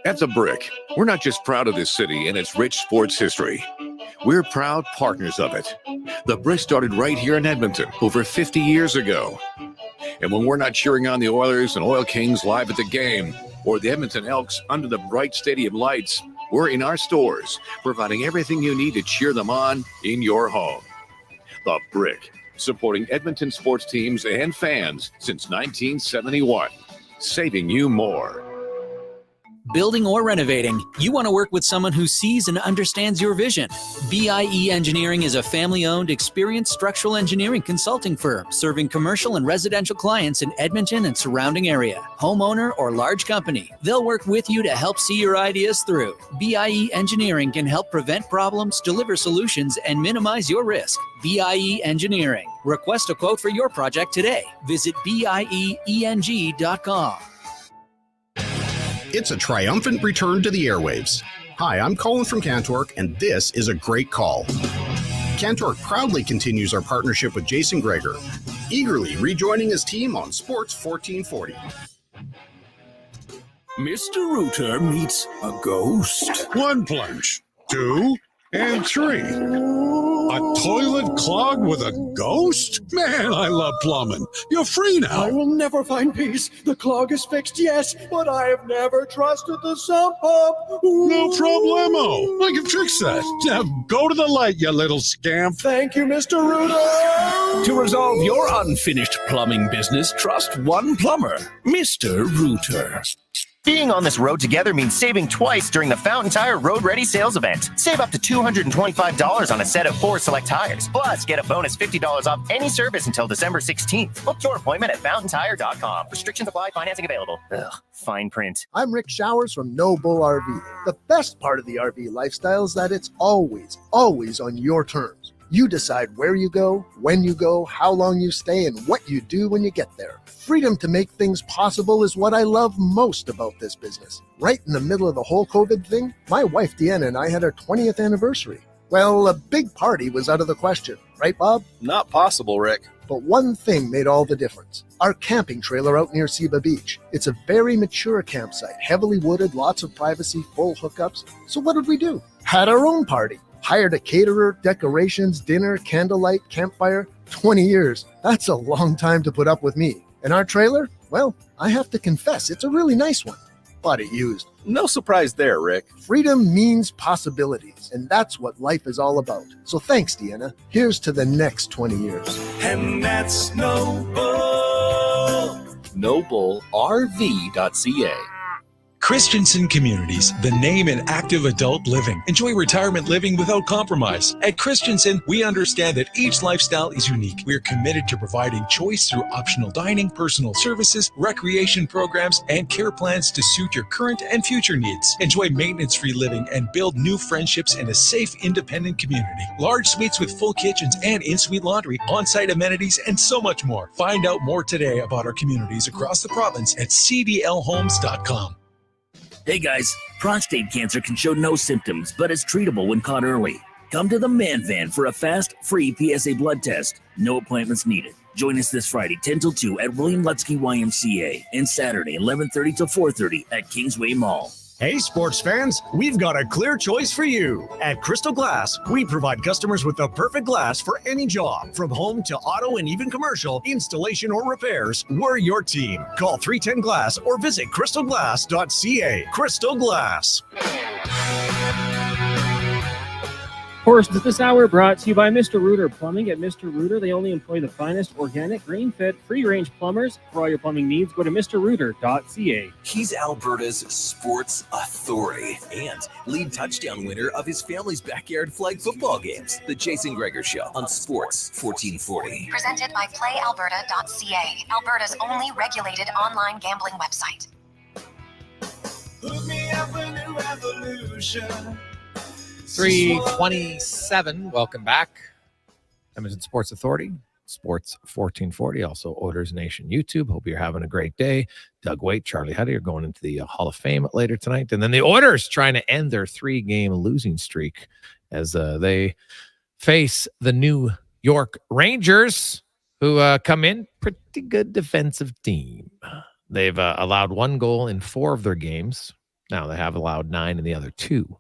At The Brick, we're not just proud of this city and its rich sports history. We're proud partners of it. The Brick started right here in Edmonton over 50 years ago. And when we're not cheering on the Oilers and Oil Kings live at the game, or the Edmonton Elks under the bright stadium lights, we're in our stores, providing everything you need to cheer them on in your home. The Brick, supporting Edmonton sports teams and fans since 1971, saving you more. Building or renovating, you want to work with someone who sees and understands your vision. BIE Engineering is a family-owned, experienced structural engineering consulting firm serving commercial and residential clients in Edmonton and surrounding area. Homeowner or large company, they'll work with you to help see your ideas through. BIE Engineering can help prevent problems, deliver solutions, and minimize your risk. BIE Engineering. Request a quote for your project today. Visit BIEENG.com. It's a triumphant return to the airwaves. Hi, I'm Colin from Cantork, and this is a great call. Cantork proudly continues our partnership with Jason Gregor, eagerly rejoining his team on Sports 1440. Mr. Rooter meets a ghost. 1 plunge, 2, and 3. A toilet clogged with a ghost? Man, I love plumbing. You're free now. I will never find peace. The clog is fixed, yes, but I have never trusted the sump pump. No problemo. I can fix that. Now go to the light, you little scamp. Thank you, Mr. Rooter. To resolve your unfinished plumbing business, trust one plumber, Mr. Rooter. Being on this road together means saving twice during the Fountain Tire Road Ready sales event. Save up to $225 on a set of 4 select tires. Plus, get a bonus $50 off any service until December 16th. Book your appointment at fountaintire.com. Restrictions apply. Financing available. Ugh, fine print. I'm Rick Showers from No Bull RV. The best part of the RV lifestyle is that it's always on your terms. You decide where you go, when you go, how long you stay, and what you do when you get there. Freedom to make things possible is what I love most about this business. Right in the middle of the whole COVID thing, my wife Deanna and I had our 20th anniversary. Well, a big party was out of the question, right, Bob? Not possible, Rick. But one thing made all the difference. Our camping trailer out near Seba Beach. It's a very mature campsite, heavily wooded, lots of privacy, full hookups. So what did we do? Had our own party. Hired a caterer, decorations, dinner, candlelight, campfire. 20 years. That's a long time to put up with me. And our trailer? Well, I have to confess, it's a really nice one. Bought it used. No surprise there, Rick. Freedom means possibilities, and that's what life is all about. So thanks, Deanna. Here's to the next 20 years. And that's No Bull. NobleRV.ca. Christensen Communities, the name in active adult living. Enjoy retirement living without compromise. At Christensen, we understand that each lifestyle is unique. We are committed to providing choice through optional dining, personal services, recreation programs, and care plans to suit your current and future needs. Enjoy maintenance-free living and build new friendships in a safe, independent community. Large suites with full kitchens and in-suite laundry, on-site amenities, and so much more. Find out more today about our communities across the province at cdlhomes.com. Hey guys, prostate cancer can show no symptoms, but is treatable when caught early. Come to the Man Van for a fast, free PSA blood test. No appointments needed. Join us this Friday, 10 till 2 at William Lutsky YMCA and Saturday, 11:30 till 4:30 at Kingsway Mall. Hey, sports fans, we've got a clear choice for you. At Crystal Glass, we provide customers with the perfect glass for any job. From home to auto and even commercial, installation or repairs, we're your team. Call 310 Glass or visit crystalglass.ca. Crystal Glass. Horses this hour brought to you by Mr. Rooter Plumbing. At Mr. Rooter, they only employ the finest organic, grain-fed, free-range plumbers. For all your plumbing needs, go to mrrooter.ca. He's Alberta's sports authority and lead touchdown winner of his family's backyard flag football games. The Jason Gregor Show on Sports 1440. Presented by playalberta.ca, Alberta's only regulated online gambling website. Hook me up a new revolution. 3:27. Welcome back. Edmonton Sports Authority, Sports 1440, also Oilers Nation YouTube. Hope you're having a great day. Doug Waite, Charlie Huddy are going into the Hall of Fame later tonight. And then the Oilers trying to end their 3-game losing streak as they face the New York Rangers, who come in pretty good defensive team. They've allowed 1 goal in 4 of their games. Now they have allowed 9 in the other 2.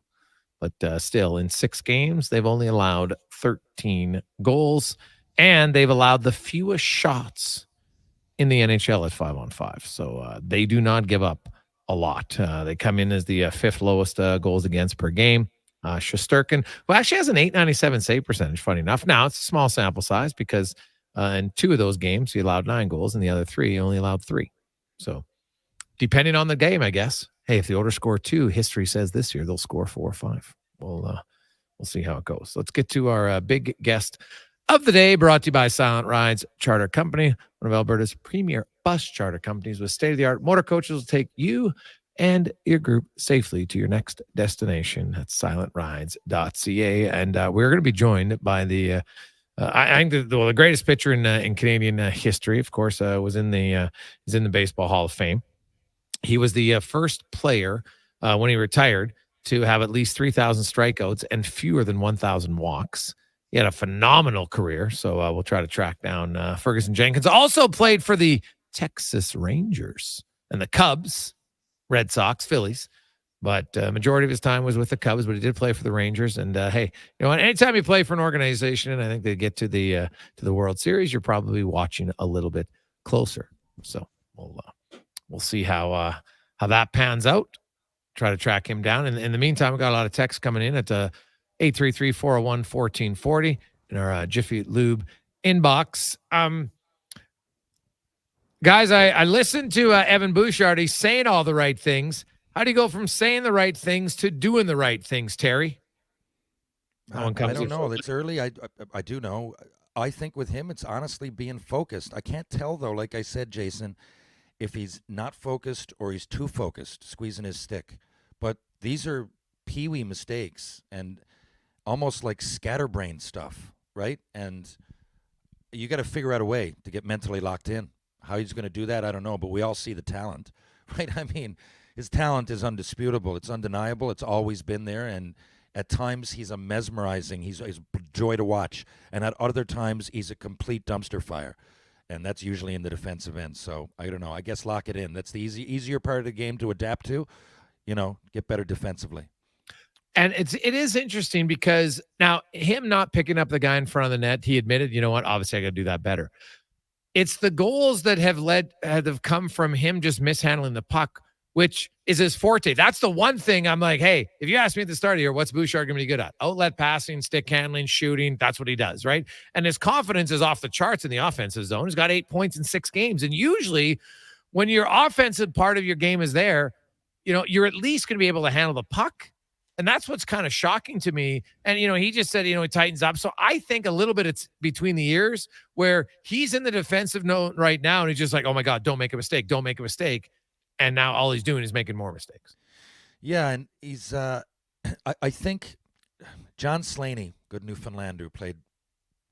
But still, in 6 games, they've only allowed 13 goals, and they've allowed the fewest shots in the NHL at 5-on-5. So they do not give up a lot. They come in as the 5th lowest goals against per game. Shesterkin, who actually has an .897 save percentage, funny enough. Now, it's a small sample size because in 2 of those games, he allowed 9 goals, and the other 3, he only allowed 3. So depending on the game, I guess. Hey, if the Oilers score 2, history says this year they'll score 4 or 5. We'll see how it goes. Let's get to our big guest of the day, brought to you by Silent Rides Charter Company, one of Alberta's premier bus charter companies with state-of-the-art motor coaches will take you and your group safely to your next destination. That's silentrides.ca. And we're going to be joined by the I think the greatest pitcher in Canadian history, of course, is in the Baseball Hall of Fame. He was the first player when he retired to have at least 3,000 strikeouts and fewer than 1,000 walks. He had a phenomenal career, so we'll try to track down Ferguson Jenkins. Also played for the Texas Rangers and the Cubs, Red Sox, Phillies. But majority of his time was with the Cubs, but he did play for the Rangers. And hey, you know, anytime you play for an organization, and I think they get to the World Series, you're probably watching a little bit closer. So we'll see how that pans out. Try to track him down. And in the meantime, we got a lot of texts coming in at 833-401-1440 in our Jiffy Lube inbox. Got Guys, I listened to Evan Bouchard. He's saying all the right things. How do you go from saying the right things to doing the right things, Terry? I don't know. It's early. I do know. I think with him, it's honestly being focused. I can't tell, though, like I said, Jason, if he's not focused or he's too focused, squeezing his stick. But these are peewee mistakes and almost like scatterbrain stuff, right? And you got to figure out a way to get mentally locked in. How he's going to do that, I don't know, but we all see the talent, right? I mean, his talent is undisputable. It's undeniable. It's always been there, and at times he's a mesmerizing. He's a joy to watch, and at other times he's a complete dumpster fire, and that's usually in the defensive end. So I don't know. I guess lock it in. That's the easier part of the game to adapt to. Get better defensively. And it is interesting because now him not picking up the guy in front of the net, he admitted, you know what? Obviously, I got to do that better. It's the goals that have come from him just mishandling the puck, which is his forte. That's the one thing I'm like, hey, if you ask me at the start of the year, what's Bouchard going to be good at? Outlet passing, stick handling, shooting. That's what he does, right? And his confidence is off the charts in the offensive zone. He's got 8 points in 6 games. And usually when your offensive part of your game is there, you're at least going to be able to handle the puck. And that's what's kind of shocking to me. And, he just said, he tightens up. So I think a little bit it's between the ears where he's in the defensive note right now. And he's just like, oh my God, don't make a mistake. Don't make a mistake. And now all he's doing is making more mistakes. Yeah. And he's, I think John Slaney, good Newfoundlander who played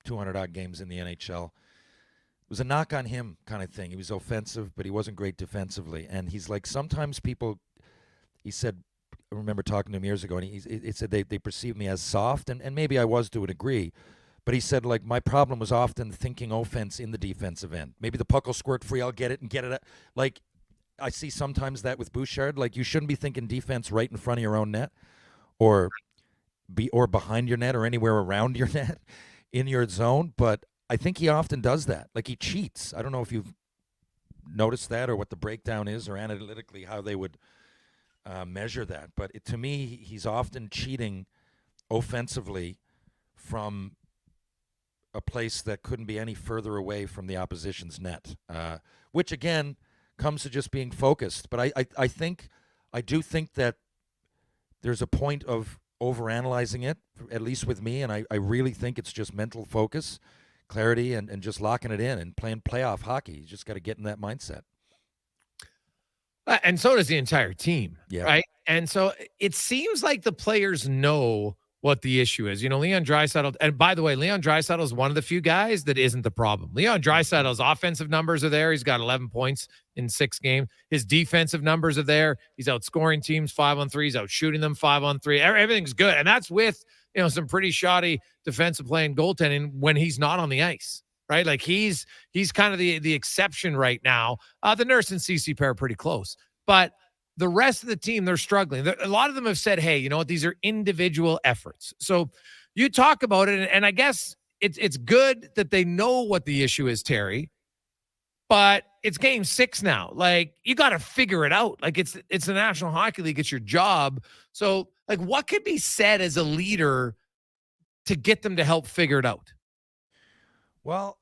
200 odd games in the NHL, it was a knock on him kind of thing. He was offensive, but he wasn't great defensively. And he's like, sometimes people, he said, I remember talking to him years ago, and he said they perceived me as soft, and maybe I was to a degree. But he said, like, my problem was often thinking offense in the defensive end. Maybe the puck will squirt free, I'll get it and get it. Like, I see sometimes that with Bouchard. Like, you shouldn't be thinking defense right in front of your own net or behind your net or anywhere around your net in your zone. But I think he often does that. Like, he cheats. I don't know if you've noticed that or what the breakdown is or analytically how they would measure that. But to me, he's often cheating offensively from a place that couldn't be any further away from the opposition's net, which, again, comes to just being focused. But I do think that there's a point of overanalyzing it, at least with me, and I really think it's just mental focus, clarity, and just locking it in and playing playoff hockey. You just got to get in that mindset. And so does the entire team, yeah. Right? And so it seems like the players know what the issue is. Leon Draisaitl, and by the way, Leon Draisaitl is one of the few guys that isn't the problem. Leon Draisaitl's offensive numbers are there. He's got 11 points in 6 games. His defensive numbers are there. He's outscoring teams 5-on-3. He's out shooting them 5-on-3. Everything's good. And that's with, some pretty shoddy defensive play and goaltending when he's not on the ice. Right, like he's kind of the exception right now. The Nurse and CC pair are pretty close, but the rest of the team, they're struggling. A lot of them have said, "Hey, you know what? These are individual efforts." So you talk about it, and I guess it's good that they know what the issue is, Terry. But it's game 6 now. Like, you got to figure it out. Like, it's the National Hockey League. It's your job. So, like, what could be said as a leader to get them to help figure it out? Well,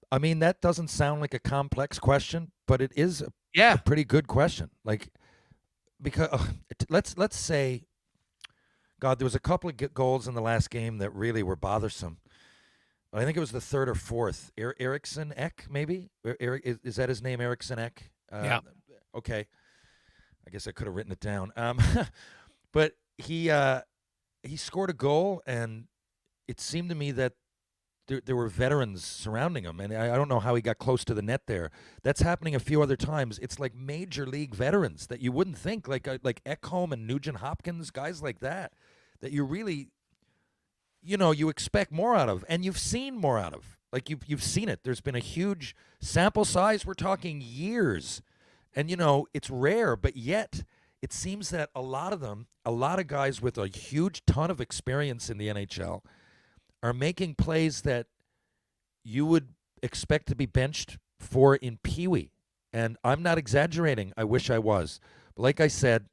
I mean, that doesn't sound like a complex question, but it is a pretty good question. Like, because let's say, God, there was a couple of goals in the last game that really were bothersome. I think it was the third or fourth. Eriksson Ek, maybe? Is that his name, Eriksson Ek? Yeah. Okay. I guess I could have written it down. But he scored a goal, and it seemed to me that there were veterans surrounding him, and I don't know how he got close to the net there. That's happening a few other times. It's like major league veterans that you wouldn't think, like Ekholm and Nugent Hopkins, guys like that you really, you expect more out of, and you've seen more out of. Like, you've seen it. There's been a huge sample size. We're talking years, and it's rare, but yet it seems that a lot of guys with a huge ton of experience in the NHL are making plays that you would expect to be benched for in Pee-wee. And I'm not exaggerating. I wish I was. But like I said,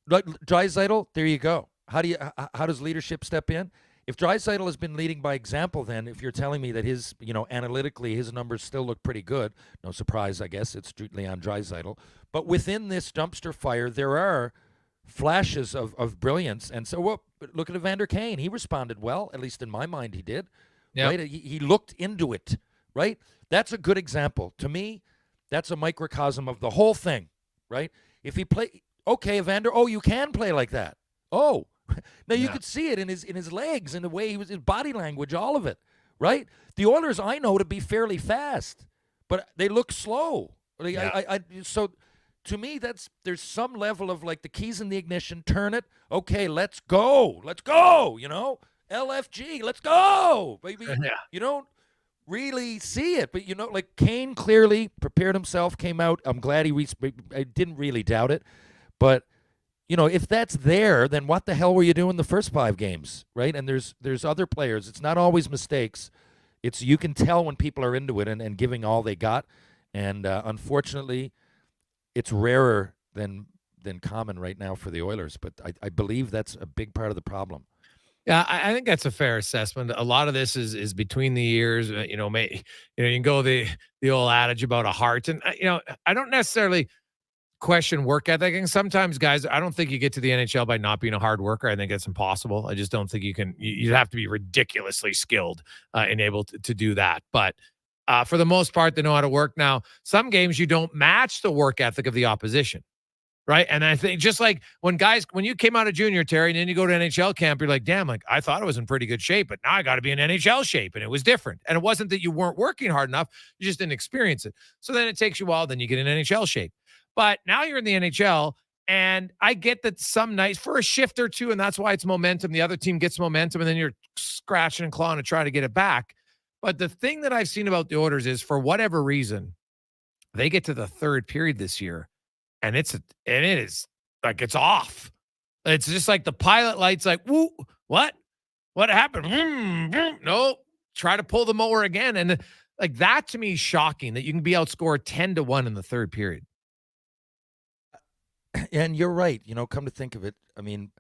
Draisaitl, there you go. How does leadership step in? if Draisaitl has been leading by example, then if you're telling me that his, analytically his numbers still look pretty good, no surprise, I guess it's strictly on Draisaitl. But within this dumpster fire, there are flashes of brilliance. And so, look at Evander Kane. He responded well, at least in my mind, he did. Yep. Right? He looked into it. Right? That's a good example to me. That's a microcosm of the whole thing. Right? If he okay, Evander. Oh, you can play like that. Oh. Now you could see it in his legs, in the way he was, his body language, all of it, right? The Oilers I know to be fairly fast, but they look slow. So to me, there's some level of like the keys in the ignition, turn it. Okay, let's go, LFG, let's go, baby. You don't really see it, but like Kane clearly prepared himself, came out. I'm glad I didn't really doubt it, but. If that's there, then what the hell were you doing the first 5 games, right? And there's other players. It's not always mistakes. You can tell when people are into it and giving all they got. And unfortunately, it's rarer than common right now for the Oilers. But I believe that's a big part of the problem. Yeah, I think that's a fair assessment. A lot of this is between the years. You can go the old adage about a heart, and I don't necessarily question work ethic. And sometimes, guys, I don't think you get to the NHL by not being a hard worker. I think it's impossible. I just don't think you can. You have to be ridiculously skilled and able to do that. But for the most part, they know how to work. Now, some games you don't match the work ethic of the opposition, right? And I think just like when you came out of junior, Terry, and then you go to NHL camp, you're like, damn, like I thought I was in pretty good shape, but now I got to be in NHL shape. And it was different. And it wasn't that you weren't working hard enough. You just didn't experience it. So then it takes you a while. Then you get in NHL shape. But now you're in the NHL, and I get that some nights for a shift or two, and that's why it's momentum. The other team gets momentum, and then you're scratching and clawing to try to get it back. But the thing that I've seen about the Oilers is, for whatever reason, they get to the third period this year, and it is like it's off. It's just like the pilot light's like, woo, what happened? No, try to pull the mower again, and like that to me is shocking that you can be outscored 10-1 in the third period. And you're right. Come to think of it, I mean,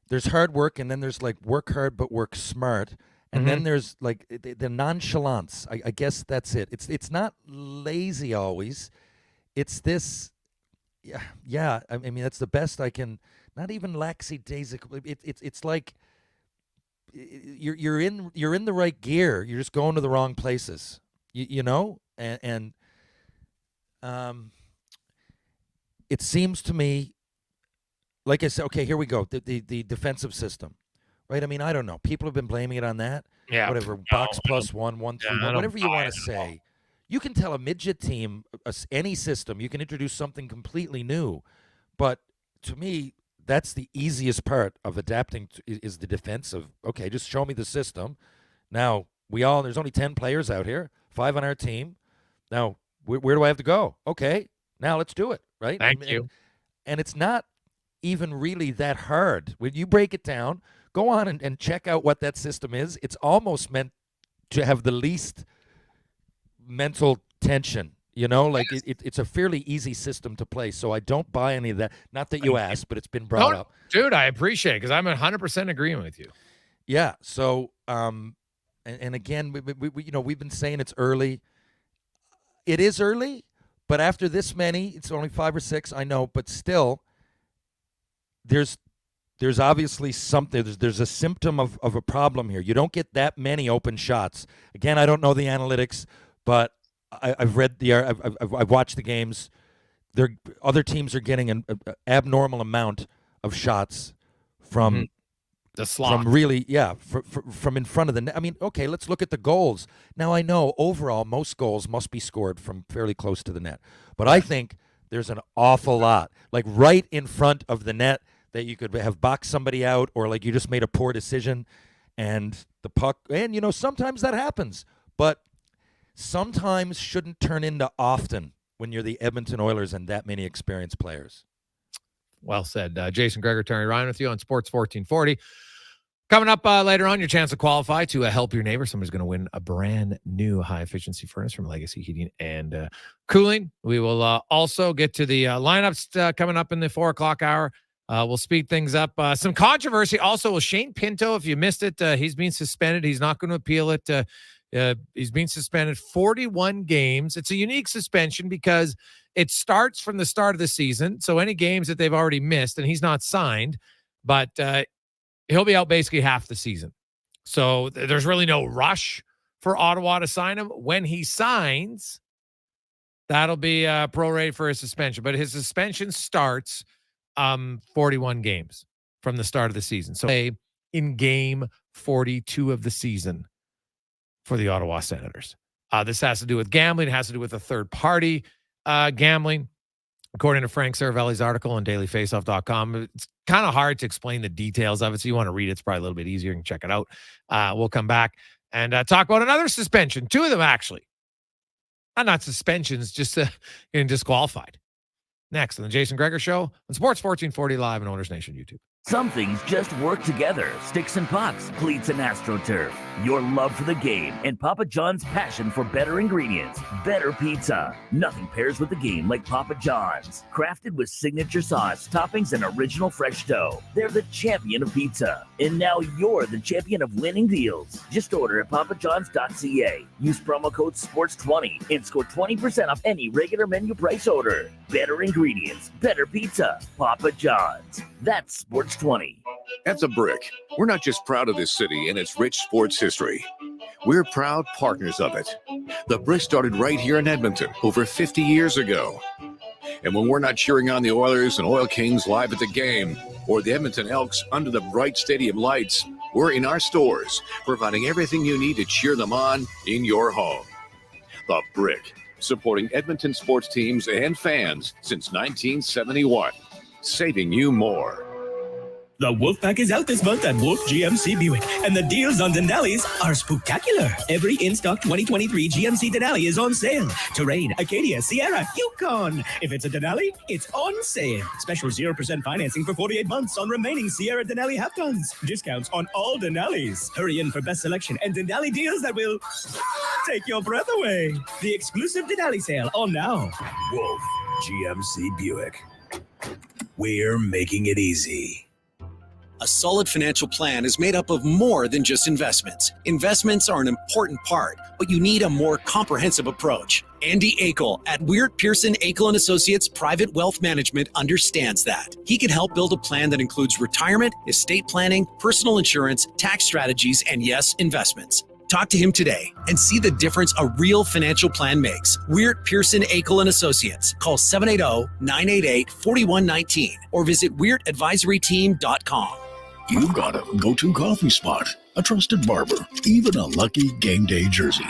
there's hard work, and then there's like work hard but work smart, and then there's like the nonchalance. I guess that's it. It's not lazy always. It's this. Yeah. I mean, that's the best I can. Not even lackadaisical. It's like you're in the right gear. You're just going to the wrong places. And it seems to me, like I said, okay, here we go. The defensive system, right? I mean, I don't know. People have been blaming it on that. Yeah. Whatever, box plus 1, 1, 3, 1, whatever you want to say. You can tell a midget team, any system, you can introduce something completely new. But to me, that's the easiest part of adapting is the defensive. Okay, just show me the system. Now, there's only 10 players out here, 5 on our team. Now, where do I have to go? Okay, now let's do it. Right? Thank you. And it's not even really that hard. When you break it down, go on and check out what that system is. It's almost meant to have the least mental tension. It's a fairly easy system to play. So I don't buy any of that. Not that you asked, but it's been brought up. Dude, I appreciate it because I'm 100% agreeing with you. Yeah. So, and again, we've been saying it's early. It is early. But after this many, it's only 5 or 6, I know, but still, there's obviously something. There's a symptom of a problem here. You don't get that many open shots. Again, I don't know the analytics, but I've read I've watched the games. Other teams are getting an abnormal amount of shots from the slot. From really, from in front of the net. I mean, okay, let's look at the goals. Now, I know overall most goals must be scored from fairly close to the net. But I think there's an awful lot, like right in front of the net, that you could have boxed somebody out, or like you just made a poor decision and the puck. And, sometimes that happens. But sometimes shouldn't turn into often when you're the Edmonton Oilers and that many experienced players. Well said. Jason Gregor, Terry Ryan with you on Sports 1440. Coming up later on, your chance to qualify to help your neighbor. Somebody's going to win a brand new high-efficiency furnace from Legacy Heating and Cooling. We will also get to the lineups coming up in the 4 o'clock hour. We'll speed things up. Some controversy also with Shane Pinto. If you missed it, he's being suspended. He's not going to appeal it. He's being suspended 41 games. It's a unique suspension because it starts from the start of the season. So any games that they've already missed, and he's not signed, but he'll be out basically half the season. So there's really no rush for Ottawa to sign him. When he signs, that'll be prorated for his suspension. But his suspension starts 41 games from the start of the season. So in game 42 of the season for the Ottawa Senators. This has to do with gambling. It has to do with a third-party gambling. According to Frank Cervelli's article on dailyfaceoff.com, it's kind of hard to explain the details of it. So you want to read it, it's probably a little bit easier. You can check it out. We'll come back and talk about another suspension. 2 of them, actually. Not suspensions, just getting disqualified. Next on the Jason Gregor Show on Sports 1440 Live and Owners Nation YouTube. Some things just work together. Sticks and pucks, cleats and AstroTurf. Your love for the game and Papa John's passion for better ingredients. Better pizza. Nothing pairs with the game like Papa John's. Crafted with signature sauce, toppings, and original fresh dough. They're the champion of pizza. And now you're the champion of winning deals. Just order at papajohns.ca. Use promo code SPORTS20 and score 20% off any regular menu price order. Better ingredients. Better pizza. Papa John's. That's Sports 20. At The Brick, we're not just proud of this city and its rich sports history. We're proud partners of it. The Brick started right here in Edmonton over 50 years ago. And when we're not cheering on the Oilers and Oil Kings live at the game, or the Edmonton Elks under the bright stadium lights, we're in our stores, providing everything you need to cheer them on in your home. The Brick, supporting Edmonton sports teams and fans since 1971. Saving you more. The Wolfpack is out this month at Wolf GMC Buick, and the deals on Denali's are spectacular. Every in-stock 2023 GMC Denali is on sale. Terrain, Acadia, Sierra, Yukon. If it's a Denali, it's on sale. Special 0% financing for 48 months on remaining Sierra Denali half tons. Discounts on all Denalis. Hurry in for best selection and Denali deals that will take your breath away. The exclusive Denali sale on now. Wolf GMC Buick. We're making it easy. A solid financial plan is made up of more than just investments. Investments are an important part, but you need a more comprehensive approach. Andy Akel at Weird Pearson Akel & Associates Private Wealth Management understands that. He can help build a plan that includes retirement, estate planning, personal insurance, tax strategies, and yes, investments. Talk to him today and see the difference a real financial plan makes. Weird Pearson Akel & Associates. Call 780-988-4119 or visit weirdadvisoryteam.com. You've got a go-to coffee spot, a trusted barber, even a lucky game day jersey.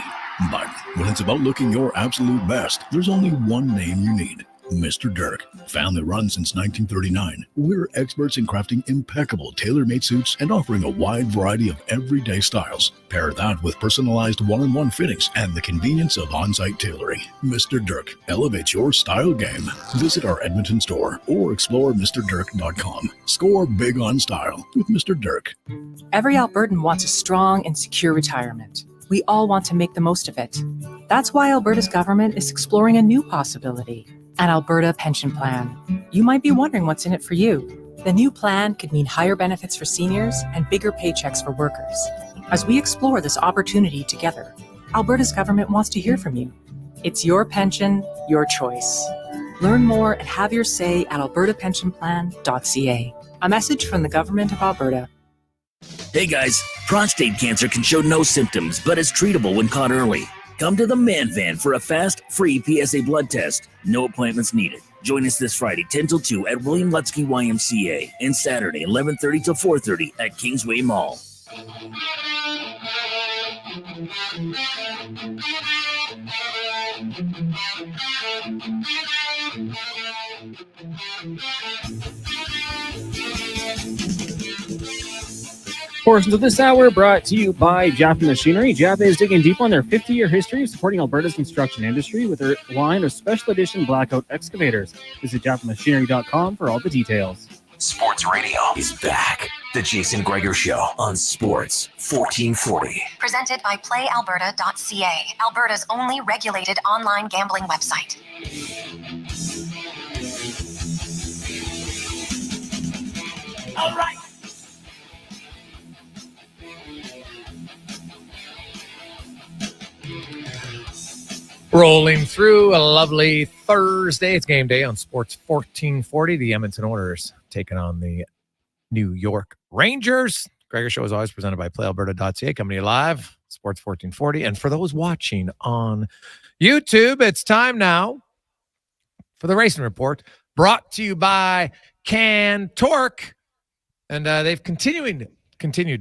But when it's about looking your absolute best, there's only one name you need. Mr. Dirk. Family run since 1939. We're experts in crafting impeccable tailor-made suits and offering a wide variety of everyday styles. Pair that with personalized one-on-one fittings and the convenience of on-site tailoring. Mr. Dirk elevates your style game. Visit our Edmonton store or explore MrDirk.com. Score big on style with Mr. Dirk. Every Albertan wants a strong and secure retirement. We all want to make the most of it. That's why Alberta's government is exploring a new possibility. An Alberta pension plan. You might be wondering what's in it for you. The new plan could mean higher benefits for seniors and bigger paychecks for workers. As we explore this opportunity together, Alberta's government wants to hear from you. It's your pension, your choice. Learn more and have your say at albertapensionplan.ca. A message from the Government of Alberta. Hey guys, prostate cancer can show no symptoms, but is treatable when caught early. Come to the Man Van for a fast, free PSA blood test. No appointments needed. Join us this Friday, 10 till 2 at William Lutsky YMCA and Saturday, 11:30 till 4:30 at Kingsway Mall. Portions of this hour brought to you by Jaffa Machinery. Jaffa is digging deep on their 50-year history of supporting Alberta's construction industry with their line of special edition blackout excavators. Visit jaffamachinery.com for all the details. Sports Radio is back. The Jason Gregor Show on Sports 1440. Presented by PlayAlberta.ca, Alberta's only regulated online gambling website. All right. Rolling through a lovely Thursday. It's game day on Sports 1440. The Edmonton Oilers taking on the New York Rangers. Gregor Show is always presented by PlayAlberta.ca, coming to you live, Sports 1440. And for those watching on YouTube, it's time now for the Racing Report, brought to you by Can Torque. And they've continued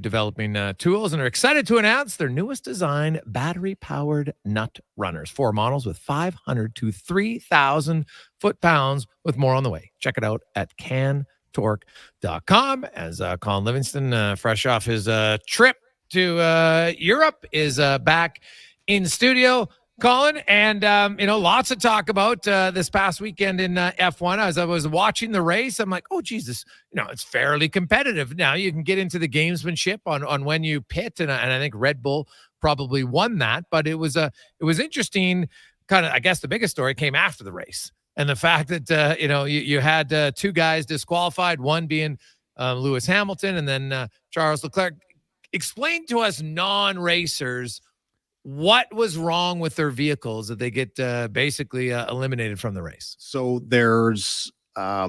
developing tools and are excited to announce their newest design, battery-powered nut runners. 4 models with 500 to 3,000 foot-pounds, with more on the way. Check it out at cantorque.com. As Colin Livingston, fresh off his trip to Europe, is back in studio. Colin, and lots to talk about this past weekend in F1. As I was watching the race, I'm like, oh, Jesus, it's fairly competitive. Now you can get into the gamesmanship on when you pit, and I think Red Bull probably won that. But it was interesting. Kind of, I guess the biggest story came after the race, and the fact that you had 2 guys disqualified, one being Lewis Hamilton, and then Charles Leclerc. Explain to us non-racers what was wrong with their vehicles that they get basically eliminated from the race. So there's a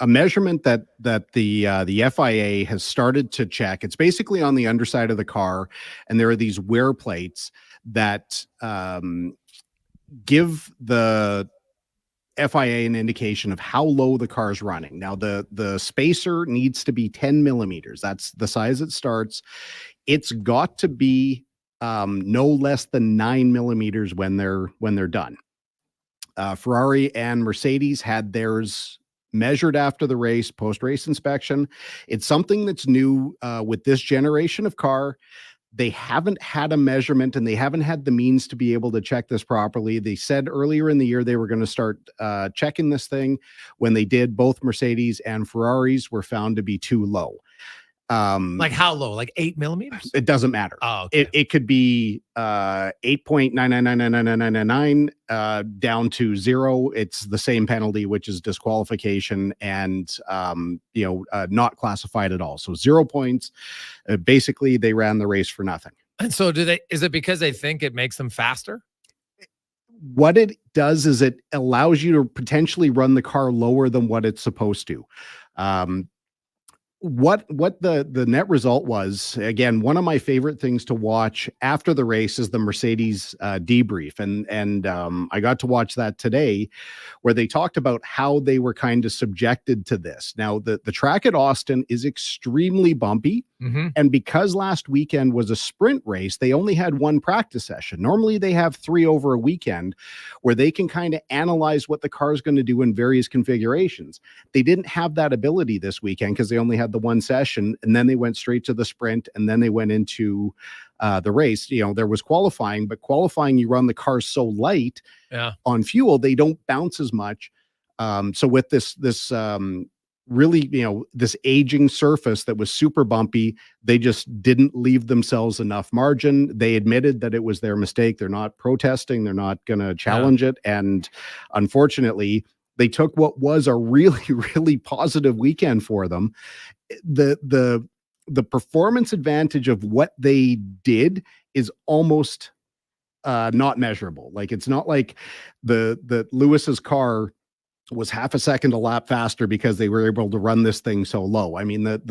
measurement that the FIA has started to check. It's basically on the underside of the car, and there are these wear plates that give the FIA an indication of how low the car is running. Now, the spacer needs to be 10 millimeters. That's the size it starts. It's got to be no less than 9 millimeters when they're done. Ferrari and Mercedes had theirs measured after the race, post-race inspection. It's something that's new with this generation of car. They haven't had a measurement, and they haven't had the means to be able to check this properly. They said earlier in the year they were going to start checking this thing. When they did, both Mercedes and Ferraris were found to be too low. Like how low? Like 8 millimeters? It doesn't matter. Oh, okay. It could be 8.9999999 down to 0. It's the same penalty, which is disqualification and not classified at all. So 0 points. Basically, they ran the race for nothing. And so is it because they think it makes them faster? What it does is it allows you to potentially run the car lower than what it's supposed to. What the net result was, again, one of my favorite things to watch after the race is the Mercedes debrief. And I got to watch that today, where they talked about how they were kind of subjected to this. Now, the track at Austin is extremely bumpy. Mm-hmm. And because last weekend was a sprint race, they only had 1 practice session. Normally they have 3 over a weekend where they can kind of analyze what the car is going to do in various configurations. They didn't have that ability this weekend because they only had the 1 session, and then they went straight to the sprint, and then they went into the race. There was qualifying, but qualifying, you run the cars so light on fuel, they don't bounce as much. So with this really, this aging surface that was super bumpy, they just didn't leave themselves enough margin. They admitted that it was their mistake. They're not protesting. They're not going to challenge it. And unfortunately, they took what was a really, really positive weekend for them. The performance advantage of what they did is almost not measurable. Like, it's not like the Lewis's car was half a second a lap faster because they were able to run this thing so low. I mean, the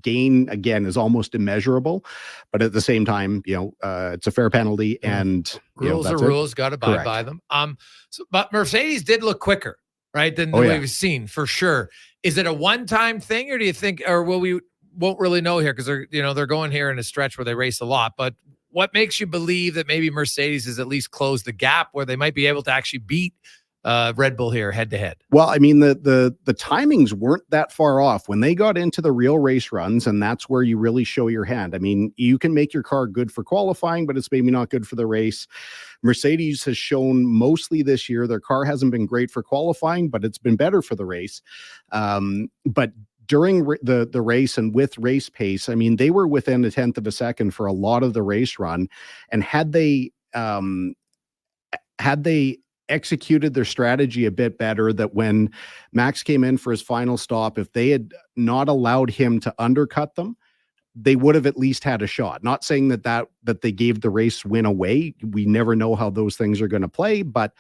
gain again is almost immeasurable, but at the same time, it's a fair penalty, and rules are rules. Got to abide by them. But Mercedes did look quicker, right, than we've seen for sure. Is it a one-time thing, or do you think, or we won't really know here because they're going here in a stretch where they race a lot? But what makes you believe that maybe Mercedes has at least closed the gap where they might be able to actually beat Red Bull here head to head? Well, I mean, the timings weren't that far off when they got into the real race runs, and that's where you really show your hand. I mean, you can make your car good for qualifying, but it's maybe not good for the race. Mercedes has shown mostly this year their car hasn't been great for qualifying, but it's been better for the race. But during the race and with race pace, I mean, they were within 1/10 of a second for a lot of the race run, and had they executed their strategy a bit better, that when Max came in for his final stop, if they had not allowed him to undercut them, they would have at least had a shot. Not saying that they gave the race win away. We never know how those things are going to play, but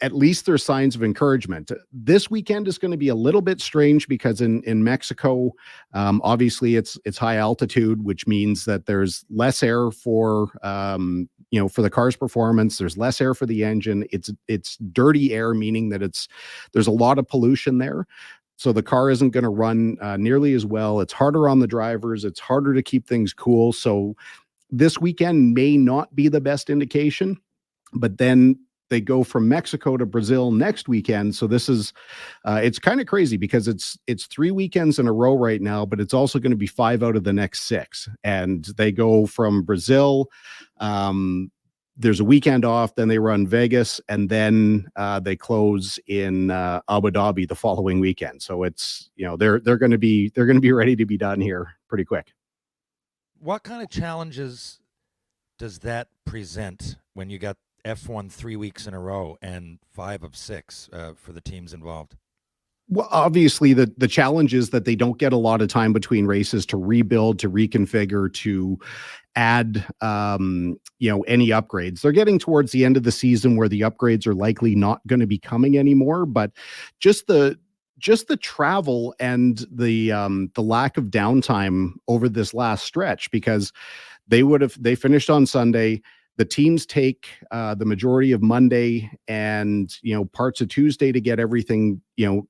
at least there's signs of encouragement. This weekend is going to be a little bit strange because in Mexico, obviously it's high altitude, which means that there's less air for for the car's performance. There's less air for the engine. It's dirty air, meaning that there's a lot of pollution there. So the car isn't going to run nearly as well. It's harder on the drivers. It's harder to keep things cool. So this weekend may not be the best indication, but then they go from Mexico to Brazil next weekend. So this is, it's kind of crazy because it's 3 weekends in a row right now, but it's also going to be 5 out of the next 6. And they go from Brazil. There's a weekend off, then they run Vegas, and then they close in Abu Dhabi the following weekend. So it's, they're going to be ready to be done here pretty quick. What kind of challenges does that present when you got F1 3 weeks in a row and 5 of 6 for the teams involved? Well, obviously the challenge is that they don't get a lot of time between races to rebuild, to reconfigure, to add, any upgrades. They're getting towards the end of the season where the upgrades are likely not going to be coming anymore, but just the travel and the lack of downtime over this last stretch, because they finished on Sunday. The teams take the majority of Monday and, parts of Tuesday to get everything,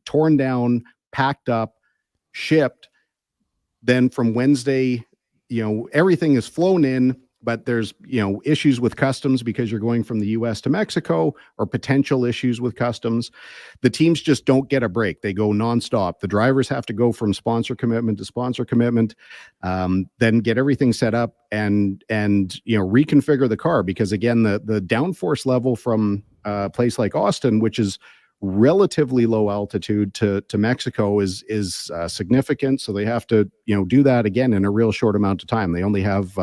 torn down, packed up, shipped. Then from Wednesday, everything is flown in, but there's, issues with customs because you're going from the US to Mexico, or potential issues with customs. The teams just don't get a break. They go nonstop. The drivers have to go from sponsor commitment to sponsor commitment, then get everything set up and reconfigure the car. Because again, the downforce level from a place like Austin, which is relatively low altitude to Mexico, is significant. So they have to, do that again in a real short amount of time. They only have,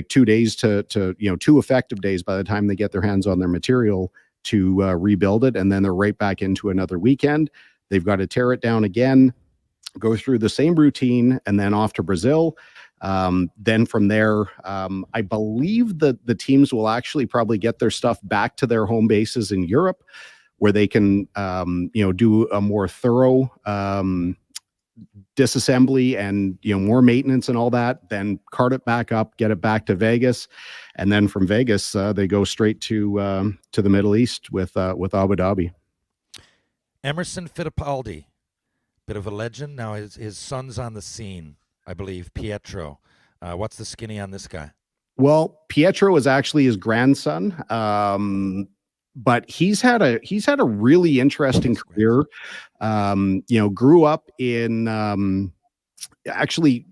2 days to 2 effective days by the time they get their hands on their material to rebuild it. And then they're right back into another weekend. They've got to tear it down again, go through the same routine, and then off to Brazil. Then from there, I believe that the teams will actually probably get their stuff back to their home bases in Europe, where they can, do a more thorough disassembly and more maintenance and all that, then cart it back up, get it back to Vegas, and then from Vegas they go straight to the Middle East with Abu Dhabi. Emerson Fittipaldi, bit of a legend now. His son's on the scene, I believe, Pietro. What's the skinny on this guy? Well, Pietro is actually his grandson. But he's had a really interesting career. Grew up in, actually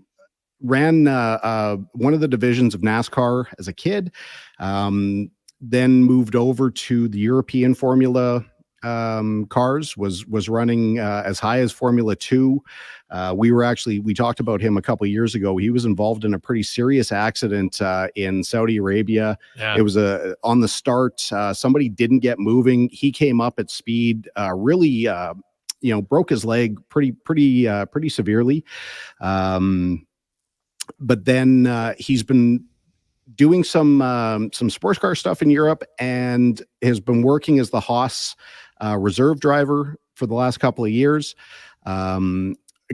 ran one of the divisions of NASCAR as a kid, then moved over to the European Formula cars, was running as high as Formula 2. We talked about him a couple of years ago. He was involved in a pretty serious accident in Saudi Arabia. Yeah. It was on the start. Somebody didn't get moving. He came up at speed, really, broke his leg pretty severely. But then he's been doing some sports car stuff in Europe and has been working as the Haas reserve driver for the last couple of years.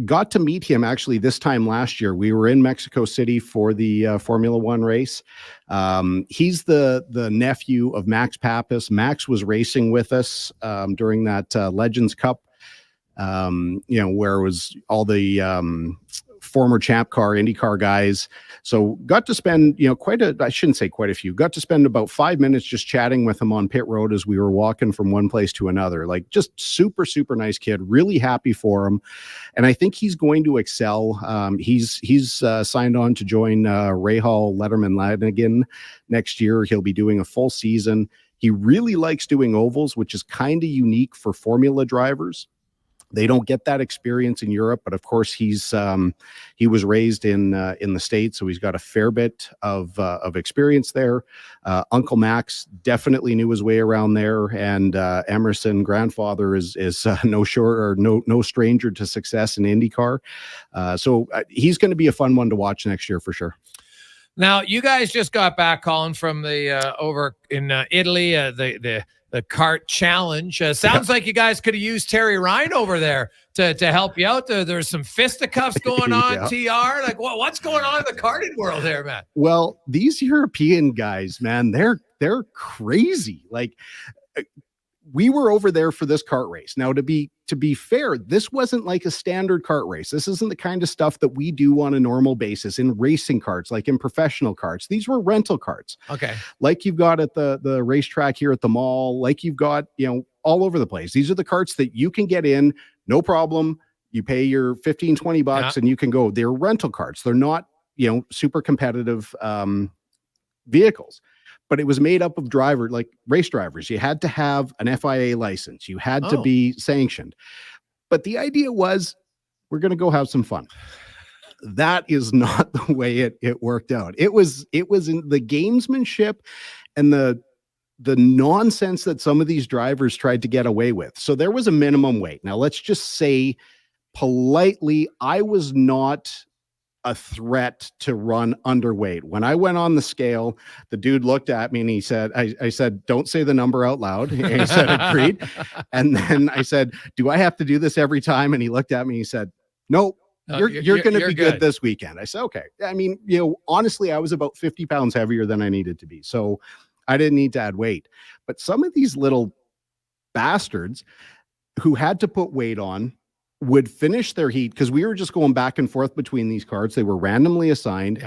Got to meet him actually this time last year. We were in Mexico City for the Formula One race. He's the nephew of Max Pappas. Max was racing with us during that Legends Cup, where it was all the former Champ Car, IndyCar guys. So got to spend, I shouldn't say quite a few, got to spend about 5 minutes just chatting with him on pit road as we were walking from one place to another. Like, just super, super nice kid, really happy for him. And I think he's going to excel. He's signed on to join Rahal Letterman Lanigan next year. He'll be doing a full season. He really likes doing ovals, which is kind of unique for formula drivers. They don't get that experience in Europe, but of course he was raised in the States, so he's got a fair bit of experience there. Uncle Max definitely knew his way around there, and Emerson, grandfather, is no stranger to success in IndyCar. So he's going to be a fun one to watch next year for sure. Now, you guys just got back, Colin, from the over in Italy, the kart challenge. Sounds like you guys could have used Terry Ryan over there to help you out. There's some fisticuffs going on, TR. Like, what's going on in the karting world there, man? Well, these European guys, man, they're crazy. Like, we were over there for this kart race. Now, to be fair, this wasn't like a standard kart race. This isn't the kind of stuff that we do on a normal basis in racing karts, like in professional karts. These were rental karts. Okay. Like you've got at the racetrack here at the mall, like you've got, all over the place. These are the karts that you can get in, no problem. You pay your $15-$20 and you can go. They're rental karts. They're not, super competitive vehicles. But it was made up of race drivers. You had to have an FIA license. You had to be sanctioned. But the idea was, we're going to go have some fun. That is not the way it worked out. It was in the gamesmanship and the nonsense that some of these drivers tried to get away with. So there was a minimum weight. Now, let's just say politely, I was not a threat to run underweight. When I went on the scale, the dude looked at me and he said, I said, don't say the number out loud. And he said, agreed. And then I said, do I have to do this every time? And he looked at me and he said, nope, you're going to be good this weekend. I said, okay. I mean, honestly, I was about 50 pounds heavier than I needed to be. So I didn't need to add weight. But some of these little bastards who had to put weight on would finish their heat, because we were just going back and forth between these carts. They were randomly assigned,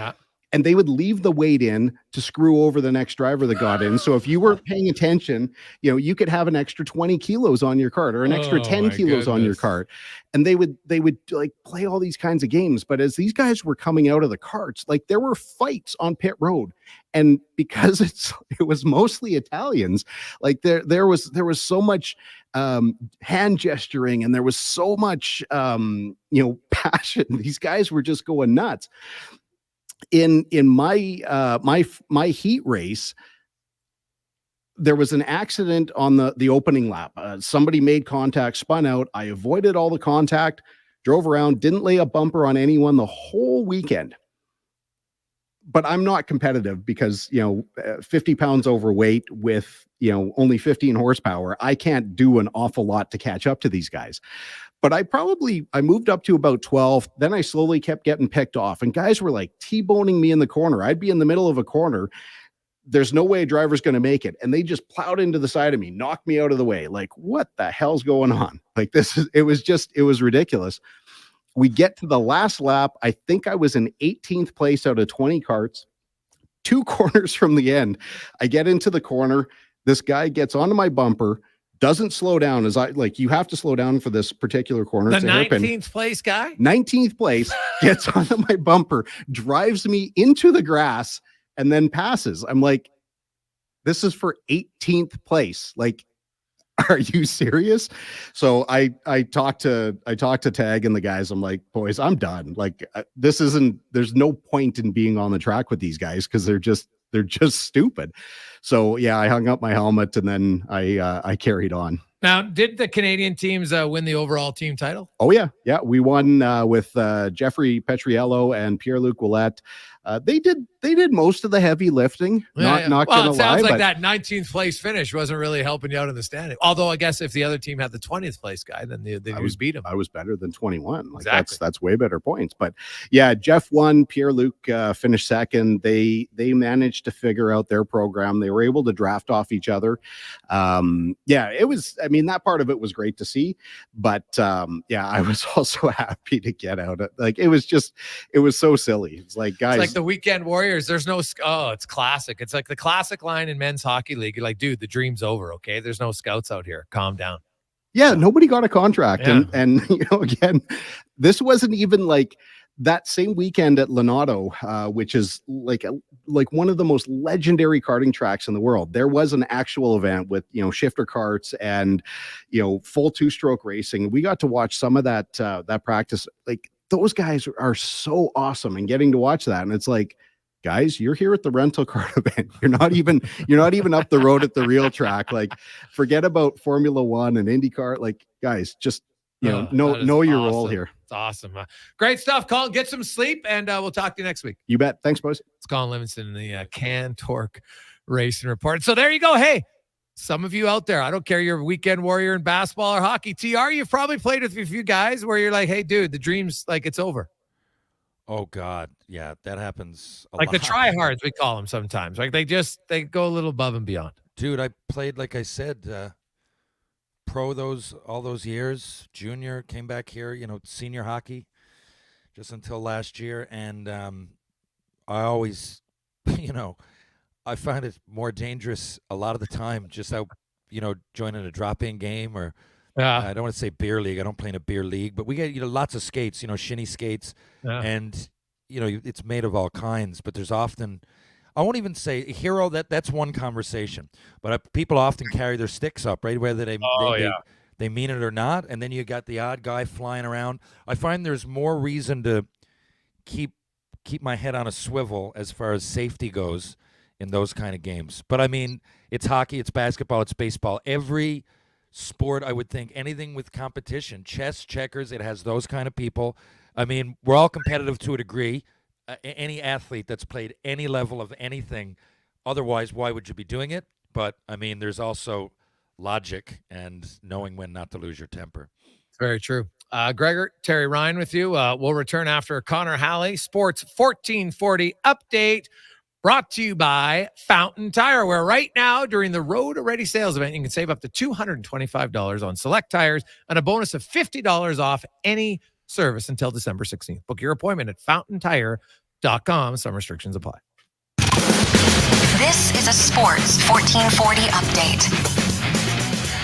and they would leave the weight in to screw over the next driver that got in. So if you weren't paying attention, you could have an extra 20 kilos on your cart or an extra 10 kilos on your cart. And they would like play all these kinds of games. But as these guys were coming out of the carts, like there were fights on pit road. And because it was mostly Italians, like there was so much hand gesturing, and there was so much passion. These guys were just going nuts. In my heat race, there was an accident on the opening lap. Somebody made contact, spun out. I avoided all the contact, drove around, didn't lay a bumper on anyone the whole weekend. But I'm not competitive because, 50 pounds overweight with, only 15 horsepower, I can't do an awful lot to catch up to these guys. But I moved up to about 12. Then I slowly kept getting picked off, and guys were like T-boning me in the corner. I'd be in the middle of a corner. There's no way a driver's going to make it. And they just plowed into the side of me, knocked me out of the way. Like, what the hell's going on? Like, it was ridiculous. We get to the last lap. I think I was in 18th place out of 20 carts, 2 corners from the end. I get into the corner. This guy gets onto my bumper, doesn't slow down you have to slow down for this particular corner. The 19th place guy? 19th place, gets onto my bumper, drives me into the grass, and then passes. I'm like, this is for 18th place. Like, are you serious? So I talked to Tag and the guys. I'm like, boys, I'm done. Like, there's no point in being on the track with these guys because they're just stupid. So yeah, I hung up my helmet and then I carried on. Now, did the Canadian teams win the overall team title? Oh yeah. We won with Jeffrey Petriello and Pierre-Luc Ouellette. They did most of the heavy lifting. Not Well, gonna it sounds lie, like but that 19th place finish wasn't really helping you out in the standing. Although I guess if the other team had the 20th place guy, then they would beat him. I was better than 21. Like Exactly. that's way better points. But yeah, Jeff won. Pierre-Luc finished second. They managed to figure out their program. They were able to draft off each other. It was. I mean, that part of it was great to see. But I was also happy to get out. Like it was so silly. It's like, guys. It's like the Weekend Warriors. There's no, it's classic. It's like the classic line in men's hockey league. You're like, dude, the dream's over. Okay. There's no scouts out here. Calm down. Yeah. Nobody got a contract. Yeah. And again, this wasn't even like that same weekend at Lonato, which is like one of the most legendary karting tracks in the world, there was an actual event with, shifter karts and, full 2-stroke racing. We got to watch some of that practice. Like, those guys are so awesome, and getting to watch that. And it's like, guys, you're here at the rental car event. You're not even up the road at the real track. Like, forget about Formula One and IndyCar. Like, guys, just, know your role here. It's awesome. Great stuff, Colin. Get some sleep, and we'll talk to you next week. You bet. Thanks, boys. It's Colin Livingston in the Can Torque Racing Report. So there you go. Hey, some of you out there, I don't care, you're a weekend warrior in basketball or hockey. TR, you've probably played with a few guys where you're like, hey, dude, the dream's like it's over. Oh, God. Yeah, that happens a like lot. The tryhards, we call them sometimes. Like they go a little above and beyond. Dude, I played, like I said, pro all those years. Junior, came back here, senior hockey just until last year. And I always, I find it more dangerous a lot of the time just out, joining a drop-in game or I don't want to say beer league. I don't play in a beer league, but we get lots of skates, shinny skates, and it's made of all kinds. But there's often, I won't even say hero. That's one conversation, but people often carry their sticks up, right, whether they mean it or not. And then you got the odd guy flying around. I find there's more reason to keep my head on a swivel as far as safety goes in those kind of games. But I mean, it's hockey, it's basketball, it's baseball. Every sport, I would think, anything with competition, chess, checkers, it has those kind of people. I mean, we're all competitive to a degree. Any athlete that's played any level of anything, otherwise, why would you be doing it? But I mean, there's also logic and knowing when not to lose your temper. Very true. Gregor, Terry Ryan with you. We'll return after a Connor Halley Sports 1440 update. Brought to you by Fountain Tire, where right now during the Road Ready sales event, you can save up to $225 on select tires and a bonus of $50 off any service until December 16th. Book your appointment at fountaintire.com. Some restrictions apply. This is a Sports 1440 update.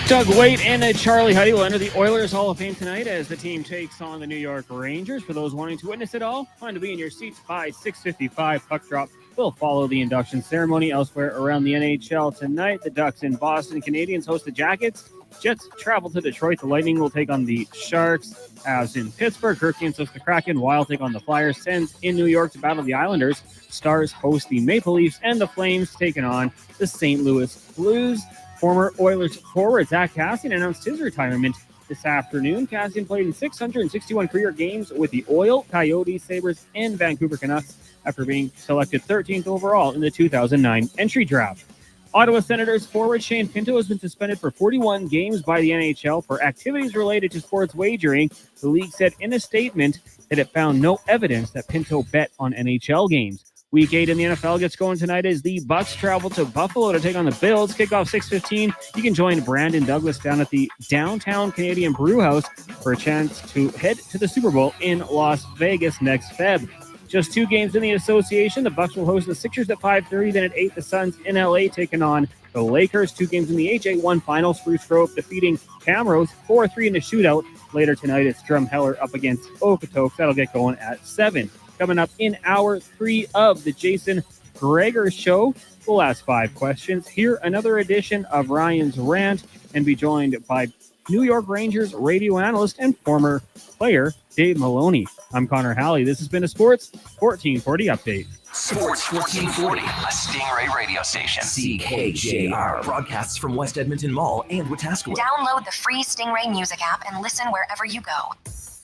Doug Waite and Charlie Huddy will enter the Oilers Hall of Fame tonight as the team takes on the New York Rangers. For those wanting to witness it all, plan to be in your seats by 6:55. Puck drop will follow the induction ceremony. Elsewhere around the NHL tonight, the Ducks in Boston, Canadians host the Jackets. Jets travel to Detroit. The Lightning will take on the Sharks. Avs in Pittsburgh. Hurricanes host the Kraken. Wild take on the Flyers. Sens in New York to battle the Islanders. Stars host the Maple Leafs. And the Flames taking on the St. Louis Blues. Former Oilers forward Zach Kassian announced his retirement this afternoon. Kassian played in 661 career games with the Oil, Coyotes, Sabres, and Vancouver Canucks after being selected 13th overall in the 2009 entry draft. Ottawa Senators forward Shane Pinto has been suspended for 41 games by the NHL for activities related to sports wagering. The league said in a statement that it found no evidence that Pinto bet on NHL games. Week 8 in the NFL gets going tonight as the Bucs travel to Buffalo to take on the Bills. Kickoff 6:15. You can join Brandon Douglas down at the downtown Canadian Brew House for a chance to head to the Super Bowl in Las Vegas next Feb. Just 2 games in the association. The Bucs will host the Sixers at 5:30. Then at 8, the Suns in LA taking on the Lakers. 2 games in the AJ1 final. Spruce Grove defeating Camrose 4-3 in the shootout. Later tonight, it's Drumheller up against Okotoks. That'll get going at 7. Coming up in hour 3 of the Jason Gregor Show, we'll ask 5 questions, hear another edition of Ryan's Rant, and be joined by New York Rangers radio analyst and former player Dave Maloney. I'm Connor Halley. This has been a Sports 1440 update. Sports 1440, a Stingray radio station. CKJR broadcasts from West Edmonton Mall and Wetaskiwin. Download the free Stingray music app and listen wherever you go.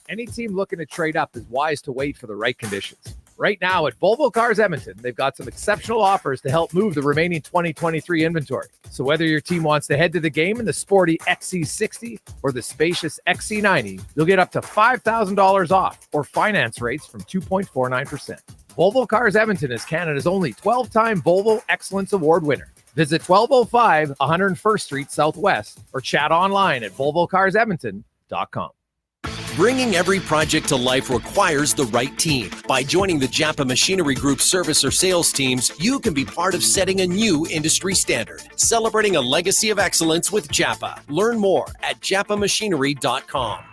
Any team looking to trade up is wise to wait for the right conditions. Right now at Volvo Cars Edmonton, they've got some exceptional offers to help move the remaining 2023 inventory. So whether your team wants to head to the game in the sporty XC60 or the spacious XC90, you'll get up to $5,000 off or finance rates from 2.49%. Volvo Cars Edmonton is Canada's only 12-time Volvo Excellence Award winner. Visit 1205 101st Street Southwest or chat online at volvocarsedmonton.com. Bringing every project to life requires the right team. By joining the Japa Machinery Group service or sales teams, you can be part of setting a new industry standard. Celebrating a legacy of excellence with Japa. Learn more at japamachinery.com.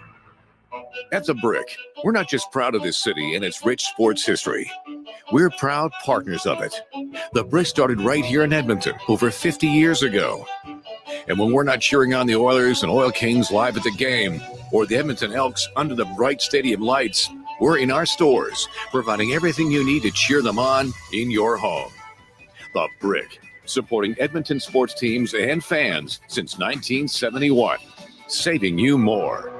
At The Brick, we're not just proud of this city and its rich sports history. We're proud partners of it. The Brick started right here in Edmonton over 50 years ago. And when we're not cheering on the Oilers and Oil Kings live at the game, or the Edmonton Elks under the bright stadium lights, we're in our stores, providing everything you need to cheer them on in your home. The Brick, supporting Edmonton sports teams and fans since 1971, saving you more.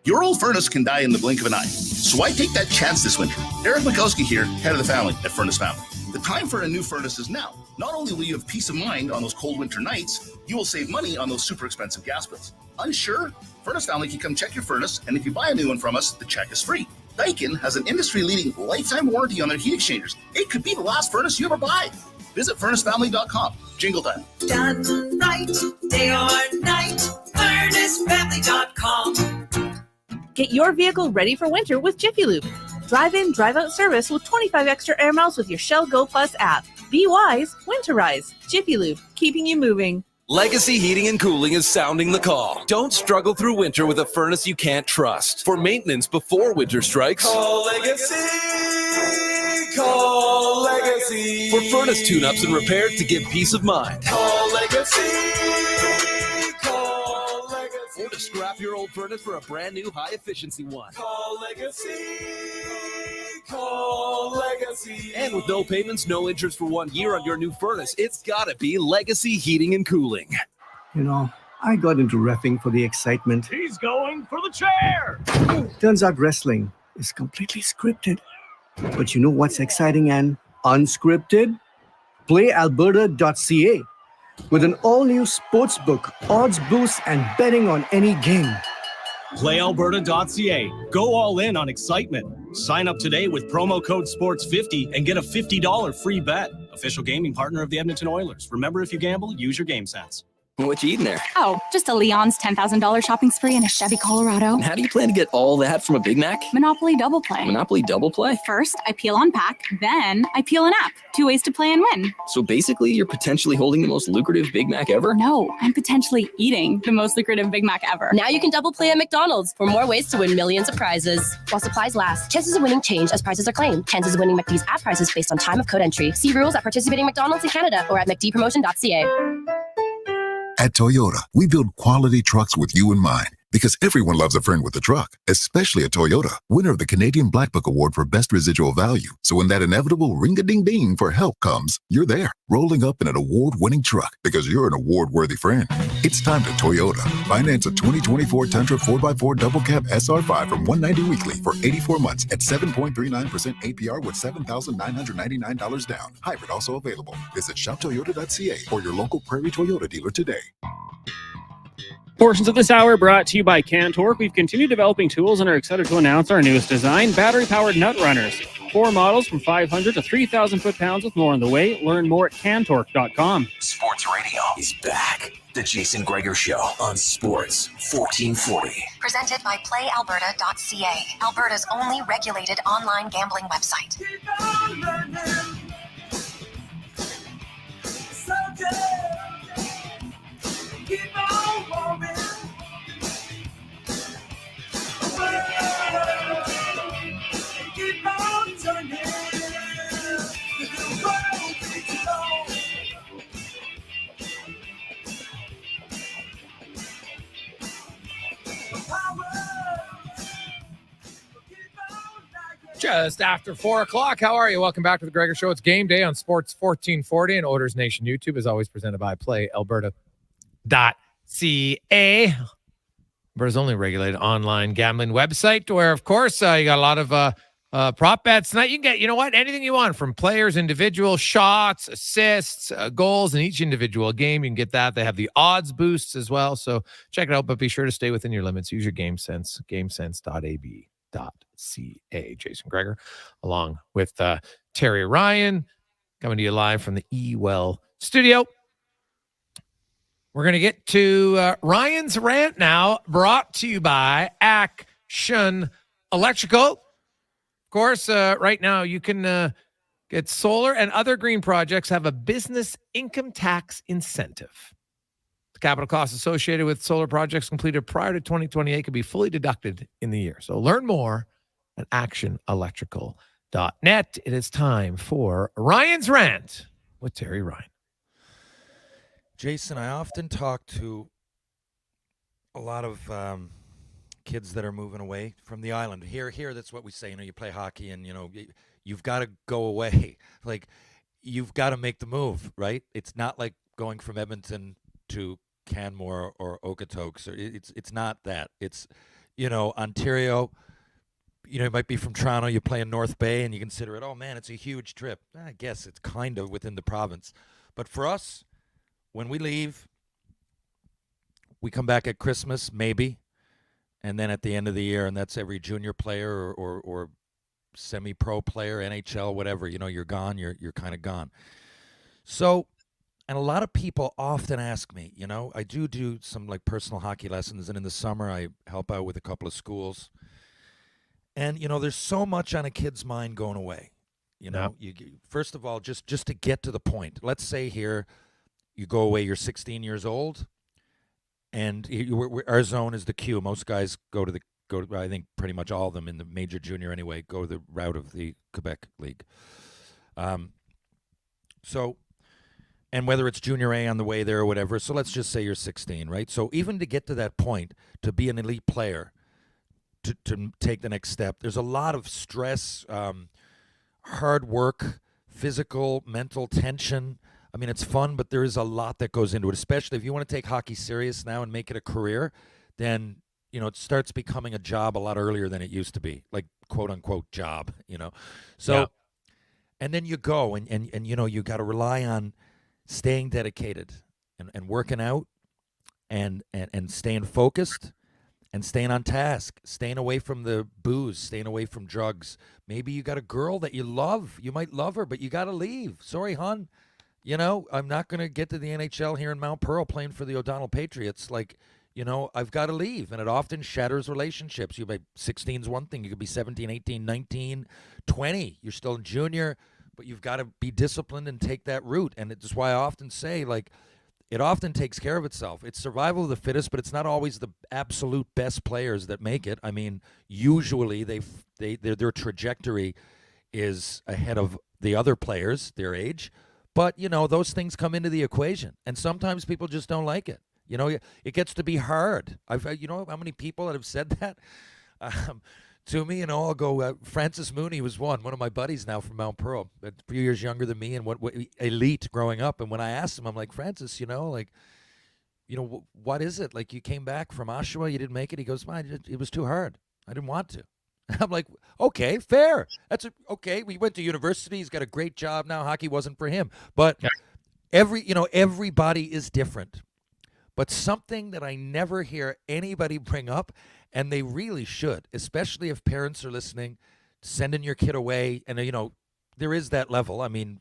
Your old furnace can die in the blink of an eye, so why take that chance this winter? Eric Mikowski here, head of the family at Furnace Family. The time for a new furnace is now. Not only will you have peace of mind on those cold winter nights, you will save money on those super expensive gas bills. Unsure? Furnace Family can come check your furnace, and if you buy a new one from us, the check is free. Daikin has an industry-leading lifetime warranty on their heat exchangers. It could be the last furnace you ever buy. Visit furnacefamily.com. Jingle time. Done right, day or night, furnacefamily.com. Get your vehicle ready for winter with Jiffy Lube. Drive-in, drive-out service with 25 extra air miles with your Shell Go Plus app. Be wise, winterize. Jiffy Lube, keeping you moving. Legacy Heating and Cooling is sounding the call. Don't struggle through winter with a furnace you can't trust. For maintenance before winter strikes, Call Legacy. Call Legacy. for furnace tune-ups and repairs to give peace of mind. Call Legacy. Call Legacy. Or to scrap your old furnace for a brand new high-efficiency one. Call Legacy. Call Legacy. And with no payments, no interest for 1 year on your new furnace, it's gotta be Legacy Heating and Cooling. You know, I got into reffing for the excitement. He's going for the chair. Turns out wrestling is completely scripted. But you know what's exciting and unscripted? PlayAlberta.ca. With an all-new sportsbook, odds boosts, and betting on any game. PlayAlberta.ca. Go all in on excitement. Sign up today with promo code SPORTS50 and get a $50 free bet. Official gaming partner of the Edmonton Oilers. Remember, if you gamble, use your game sense. What you eating there? Oh, just a Leon's $10,000 shopping spree in a Chevy Colorado. How do you plan to get all that from a Big Mac? Monopoly Double Play. Monopoly Double Play? First, I peel on pack, then I peel an app. 2 ways to play and win. So basically, you're potentially holding the most lucrative Big Mac ever? No, I'm potentially eating the most lucrative Big Mac ever. Now you can double play at McDonald's for more ways to win millions of prizes. While supplies last, chances of winning change as prizes are claimed. Chances of winning McD's app prizes based on time of code entry. See rules at participating McDonald's in Canada or at mcdpromotion.ca. At Toyota, we build quality trucks with you in mind because everyone loves a friend with a truck, especially a Toyota, winner of the Canadian Black Book Award for Best Residual Value. So when that inevitable ring-a-ding-ding for help comes, you're there, rolling up in an award-winning truck because you're an award-worthy friend. It's time to Toyota. Finance a 2024 Tundra 4x4 Double Cab SR5 from $190 weekly for 84 months at 7.39% APR with $7,999 down. Hybrid also available. Visit shoptoyota.ca or your local Prairie Toyota dealer today. Portions of this hour brought to you by Cantork. We've continued developing tools and are excited to announce our newest design, battery-powered nut runners. 4 models from 500 to 3,000 foot-pounds with more on the way. Learn more at cantork.com. Sports Radio is back. The Jason Gregor Show on Sports 1440. Presented by PlayAlberta.ca, Alberta's only regulated online gambling website. Keep on moving. Keep on turning. Just after 4 o'clock. How are you? Welcome back to the Gregor Show. It's game day on Sports 1440 and Oilers Nation YouTube, as always presented by PlayAlberta.ca. Alberta's only regulated online gambling website, where, of course, you got a lot of prop bets tonight. You can get, you know what, anything you want from players, individual shots, assists, goals in each individual game. You can get that. They have the odds boosts as well. So check it out, but be sure to stay within your limits. Use your game sense, gamesense.ab.ca. Jason Gregor, along with Terry Ryan, coming to you live from the eWell studio. We're going to get to Ryan's rant now, brought to you by Action Electrical. Of course, right now you can get solar and other green projects have a business income tax incentive. The capital costs associated with solar projects completed prior to 2028 can be fully deducted in the year. So learn more at actionelectrical.net. It is time for Ryan's Rant with Terry Ryan. Jason, I often talk to a lot of kids that are moving away from the island. Here, that's what we say. You play hockey, and you've got to go away. Like, you've got to make the move, right? It's not like going from Edmonton to Canmore or Okotoks. It's not that. It's, Ontario. You might be from Toronto. You play in North Bay, and you consider it. Oh man, it's a huge trip. I guess it's kind of within the province, but for us, when we leave, we come back at Christmas, maybe, and then at the end of the year, and that's every junior player or semi-pro player, NHL, whatever. You're gone. You're kind of gone. So. And a lot of people often ask me, I do some like personal hockey lessons, and in the summer I help out with a couple of schools. And, there's so much on a kid's mind going away. First of all, just to get to the point, let's say here you go away, you're 16 years old, and our zone is the Q. Most guys go to I think pretty much all of them in the major junior anyway, go the route of the Quebec League. And whether it's junior A on the way there or whatever, so let's just say you're 16, right? So even to get to that point, to be an elite player, to take the next step, there's a lot of stress, hard work, physical, mental tension. I mean, it's fun, but there is a lot that goes into it, especially if you want to take hockey serious now and make it a career, then, it starts becoming a job a lot earlier than it used to be, like quote-unquote job, So, yeah. And then you go, and you got to rely on staying dedicated and working out and staying focused and staying on task, staying away from the booze, staying away from drugs. Maybe you got a girl that you love. You might love her, but you got to leave. Sorry, hon. I'm not going to get to the NHL here in Mount Pearl playing for the O'Donnell Patriots. Like, I've got to leave. And it often shatters relationships. You be 16 is one thing. You could be 17, 18, 19, 20. You're still in junior. But you've got to be disciplined and take that route. And it's just why I often say, like, it often takes care of itself. It's survival of the fittest, but it's not always the absolute best players that make it. I mean, usually their trajectory is ahead of the other players, their age. But, those things come into the equation. And sometimes people just don't like it. It gets to be hard. How many people that have said that? To me, I'll go, Francis Mooney was one of my buddies now from Mount Pearl, a few years younger than me and what elite growing up. And when I asked him, I'm like, Francis, what is it? Like, you came back from Oshawa, you didn't make it? He goes, it was too hard. I didn't want to. I'm like, okay, fair. Okay. We went to university. He's got a great job now. Hockey wasn't for him. But everybody is different. But something that I never hear anybody bring up, and they really should, especially if parents are listening, sending your kid away. And, there is that level. I mean,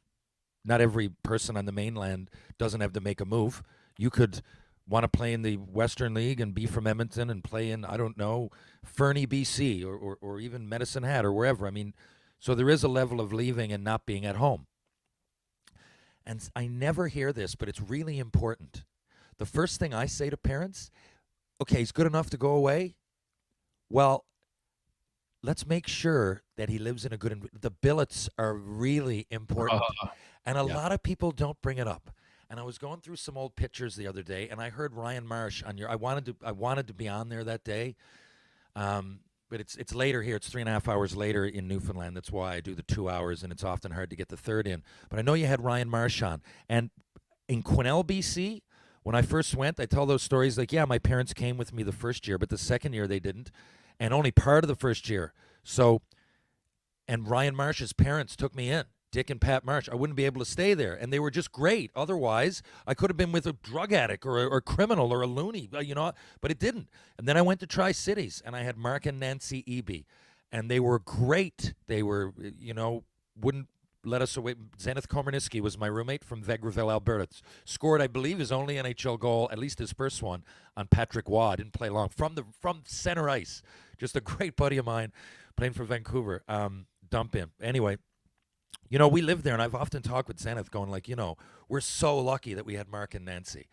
not every person on the mainland doesn't have to make a move. You could want to play in the Western League and be from Edmonton and play in, I don't know, Fernie, BC, or even Medicine Hat or wherever. I mean, so there is a level of leaving and not being at home. And I never hear this, but it's really important. The first thing I say to parents, okay, he's good enough to go away. Well, let's make sure that he lives in a good the billets are really important. And a lot of people don't bring it up. And I was going through some old pictures the other day, and I heard Ryan Marsh on your I wanted to be on there that day. But it's later here. It's 3.5 hours later in Newfoundland. That's why I do the 2 hours, and it's often hard to get the third in. But I know you had Ryan Marsh on. And in Quesnel, BC, when I first went, I tell those stories like, yeah, my parents came with me the first year, but the second year they didn't, and only part of the first year. So, and Ryan Marsh's parents took me in, Dick and Pat Marsh. I wouldn't be able to stay there, and they were just great. Otherwise, I could have been with a drug addict or a criminal or a loony, but it didn't. And then I went to Tri-Cities, and I had Mark and Nancy Eby, and they were great. They were, wouldn't let us away. Zenith Komarniski was my roommate from Vegreville, Alberta. Scored, I believe, his only NHL goal, at least his first one, on Patrick Waugh. Didn't play long. From center ice. Just a great buddy of mine playing for Vancouver. Dump him. Anyway, we lived there, and I've often talked with Zenith going like, we're so lucky that we had Mark and Nancy.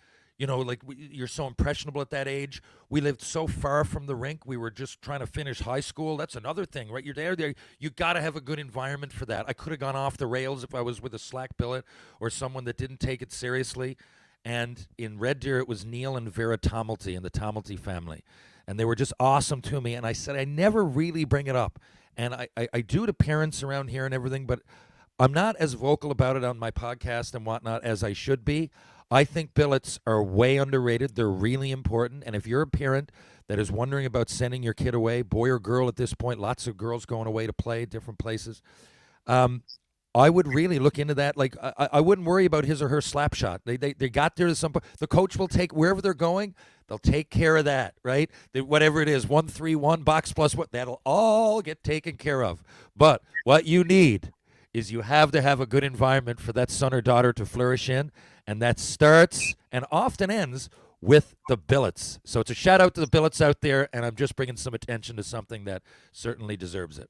like you're so impressionable at that age. We lived so far from the rink. We were just trying to finish high school. That's another thing, right? You're there. You got to have a good environment for that. I could have gone off the rails if I was with a slack billet or someone that didn't take it seriously. And in Red Deer, it was Neil and Vera Tomelty and the Tomelty family. And they were just awesome to me. And I said, I never really bring it up. And I do to parents around here and everything, but I'm not as vocal about it on my podcast and whatnot as I should be. I think billets are way underrated. They're really important. And if you're a parent that is wondering about sending your kid away, boy or girl at this point, lots of girls going away to play at different places, I would really look into that. Like, I wouldn't worry about his or her slap shot. They got there to some point. The coach will take wherever they're going. They'll take care of that, right? Whatever it is, 1-3-1 box plus what, that'll all get taken care of. But what you need is you have to have a good environment for that son or daughter to flourish in, and that starts and often ends with the billets. So it's a shout out to the billets out there, and I'm just bringing some attention to something that certainly deserves it.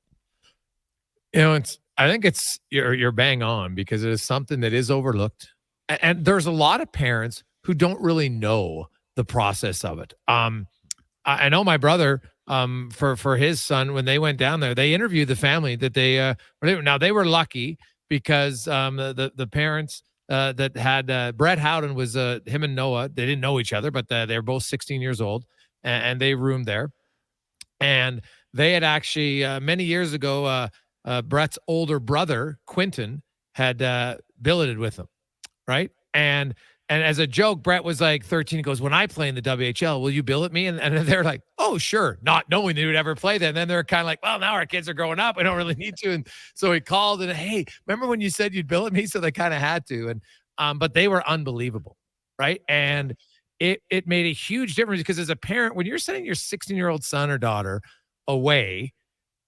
I think you're bang on, because it is something that is overlooked, and there's a lot of parents who don't really know the process of it. I know my brother, for his son, when they went down there, they interviewed the family that they were lucky because the parents that had Brett Howden was him and Noah. They didn't know each other, but they're both 16 years old, and they roomed there. And they had actually many years ago, Brett's older brother Quentin had billeted with him, right? And as a joke, Brett was like 13. He goes, "When I play in the WHL, will you billet me?" And they're like, "Oh, sure," not knowing they would ever play that. And then they're kind of like, "Well, now our kids are growing up. We don't really need to." And so he called and, "Hey, remember when you said you'd billet me?" So they kind of had to. And but they were unbelievable, right? And it made a huge difference, because as a parent, when you're sending your 16-year-old son or daughter away,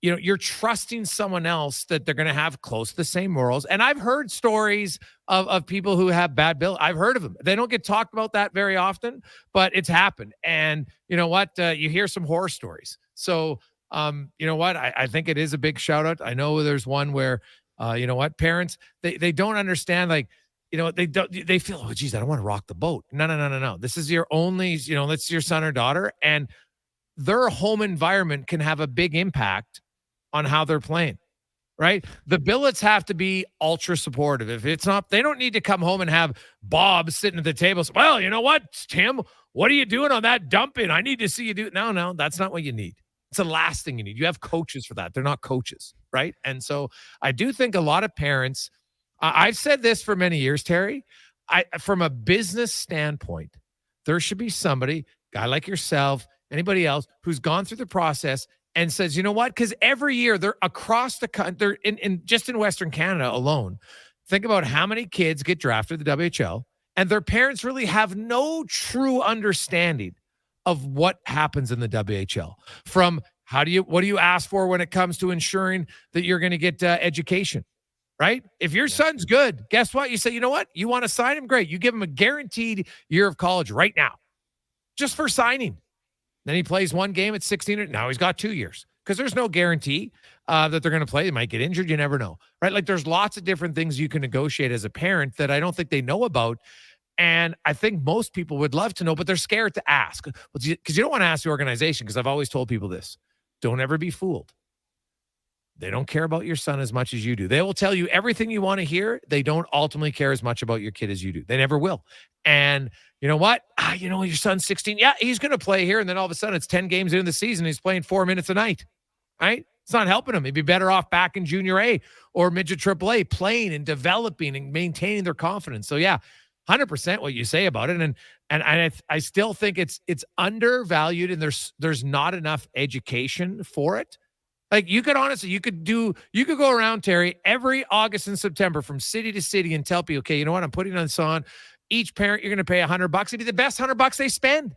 you're trusting someone else that they're going to have close to the same morals. And I've heard stories of people who have bad bill. I've heard of them. They don't get talked about that very often, but it's happened. And you know what? You hear some horror stories. So, you know what? I think it is a big shout out. I know there's one where, parents, they don't understand, like, they feel, oh, geez, I don't want to rock the boat. No. This is your only, that's your son or daughter. And their home environment can have a big impact on how they're playing, right? The billets have to be ultra supportive. If it's not, they don't need to come home and have Bob sitting at the table. Well, you know what, Tim, what are you doing on that dump in? I need to see you do it. No, that's not what you need. It's the last thing you need. You have coaches for that. They're not coaches, right? And so I do think a lot of parents, I've said this for many years, Terry, from a business standpoint, there should be somebody, guy like yourself, anybody else who's gone through the process and says, you know what? Because every year they're across the country, they're just in Western Canada alone. Think about how many kids get drafted to the WHL, and their parents really have no true understanding of what happens in the WHL. From what do you ask for when it comes to ensuring that you're going to get education, right? If your son's good, guess what? You say, you know what? You want to sign him? Great. You give him a guaranteed year of college right now, just for signing. Then he plays one game at 16. Now he's got 2 years, because there's no guarantee that they're going to play. They might get injured. You never know, right? Like, there's lots of different things you can negotiate as a parent that I don't think they know about. And I think most people would love to know, but they're scared to ask, because you don't want to ask the organization. Because I've always told people this: don't ever be fooled. They don't care about your son as much as you do. They will tell you everything you want to hear. They don't ultimately care as much about your kid as you do. They never will. And you know what? Your son's 16. Yeah, he's going to play here. And then all of a sudden it's 10 games into the season. He's playing 4 minutes a night, right? It's not helping him. He'd be better off back in junior A or midget AAA, playing and developing and maintaining their confidence. So yeah, 100% what you say about it. And I still think it's undervalued, and there's not enough education for it. Like, you could go around, Terry, every August and September from city to city and tell people, okay, you know what? I'm putting this on. Each parent, you're going to pay $100. It'd be the best $100 they spend.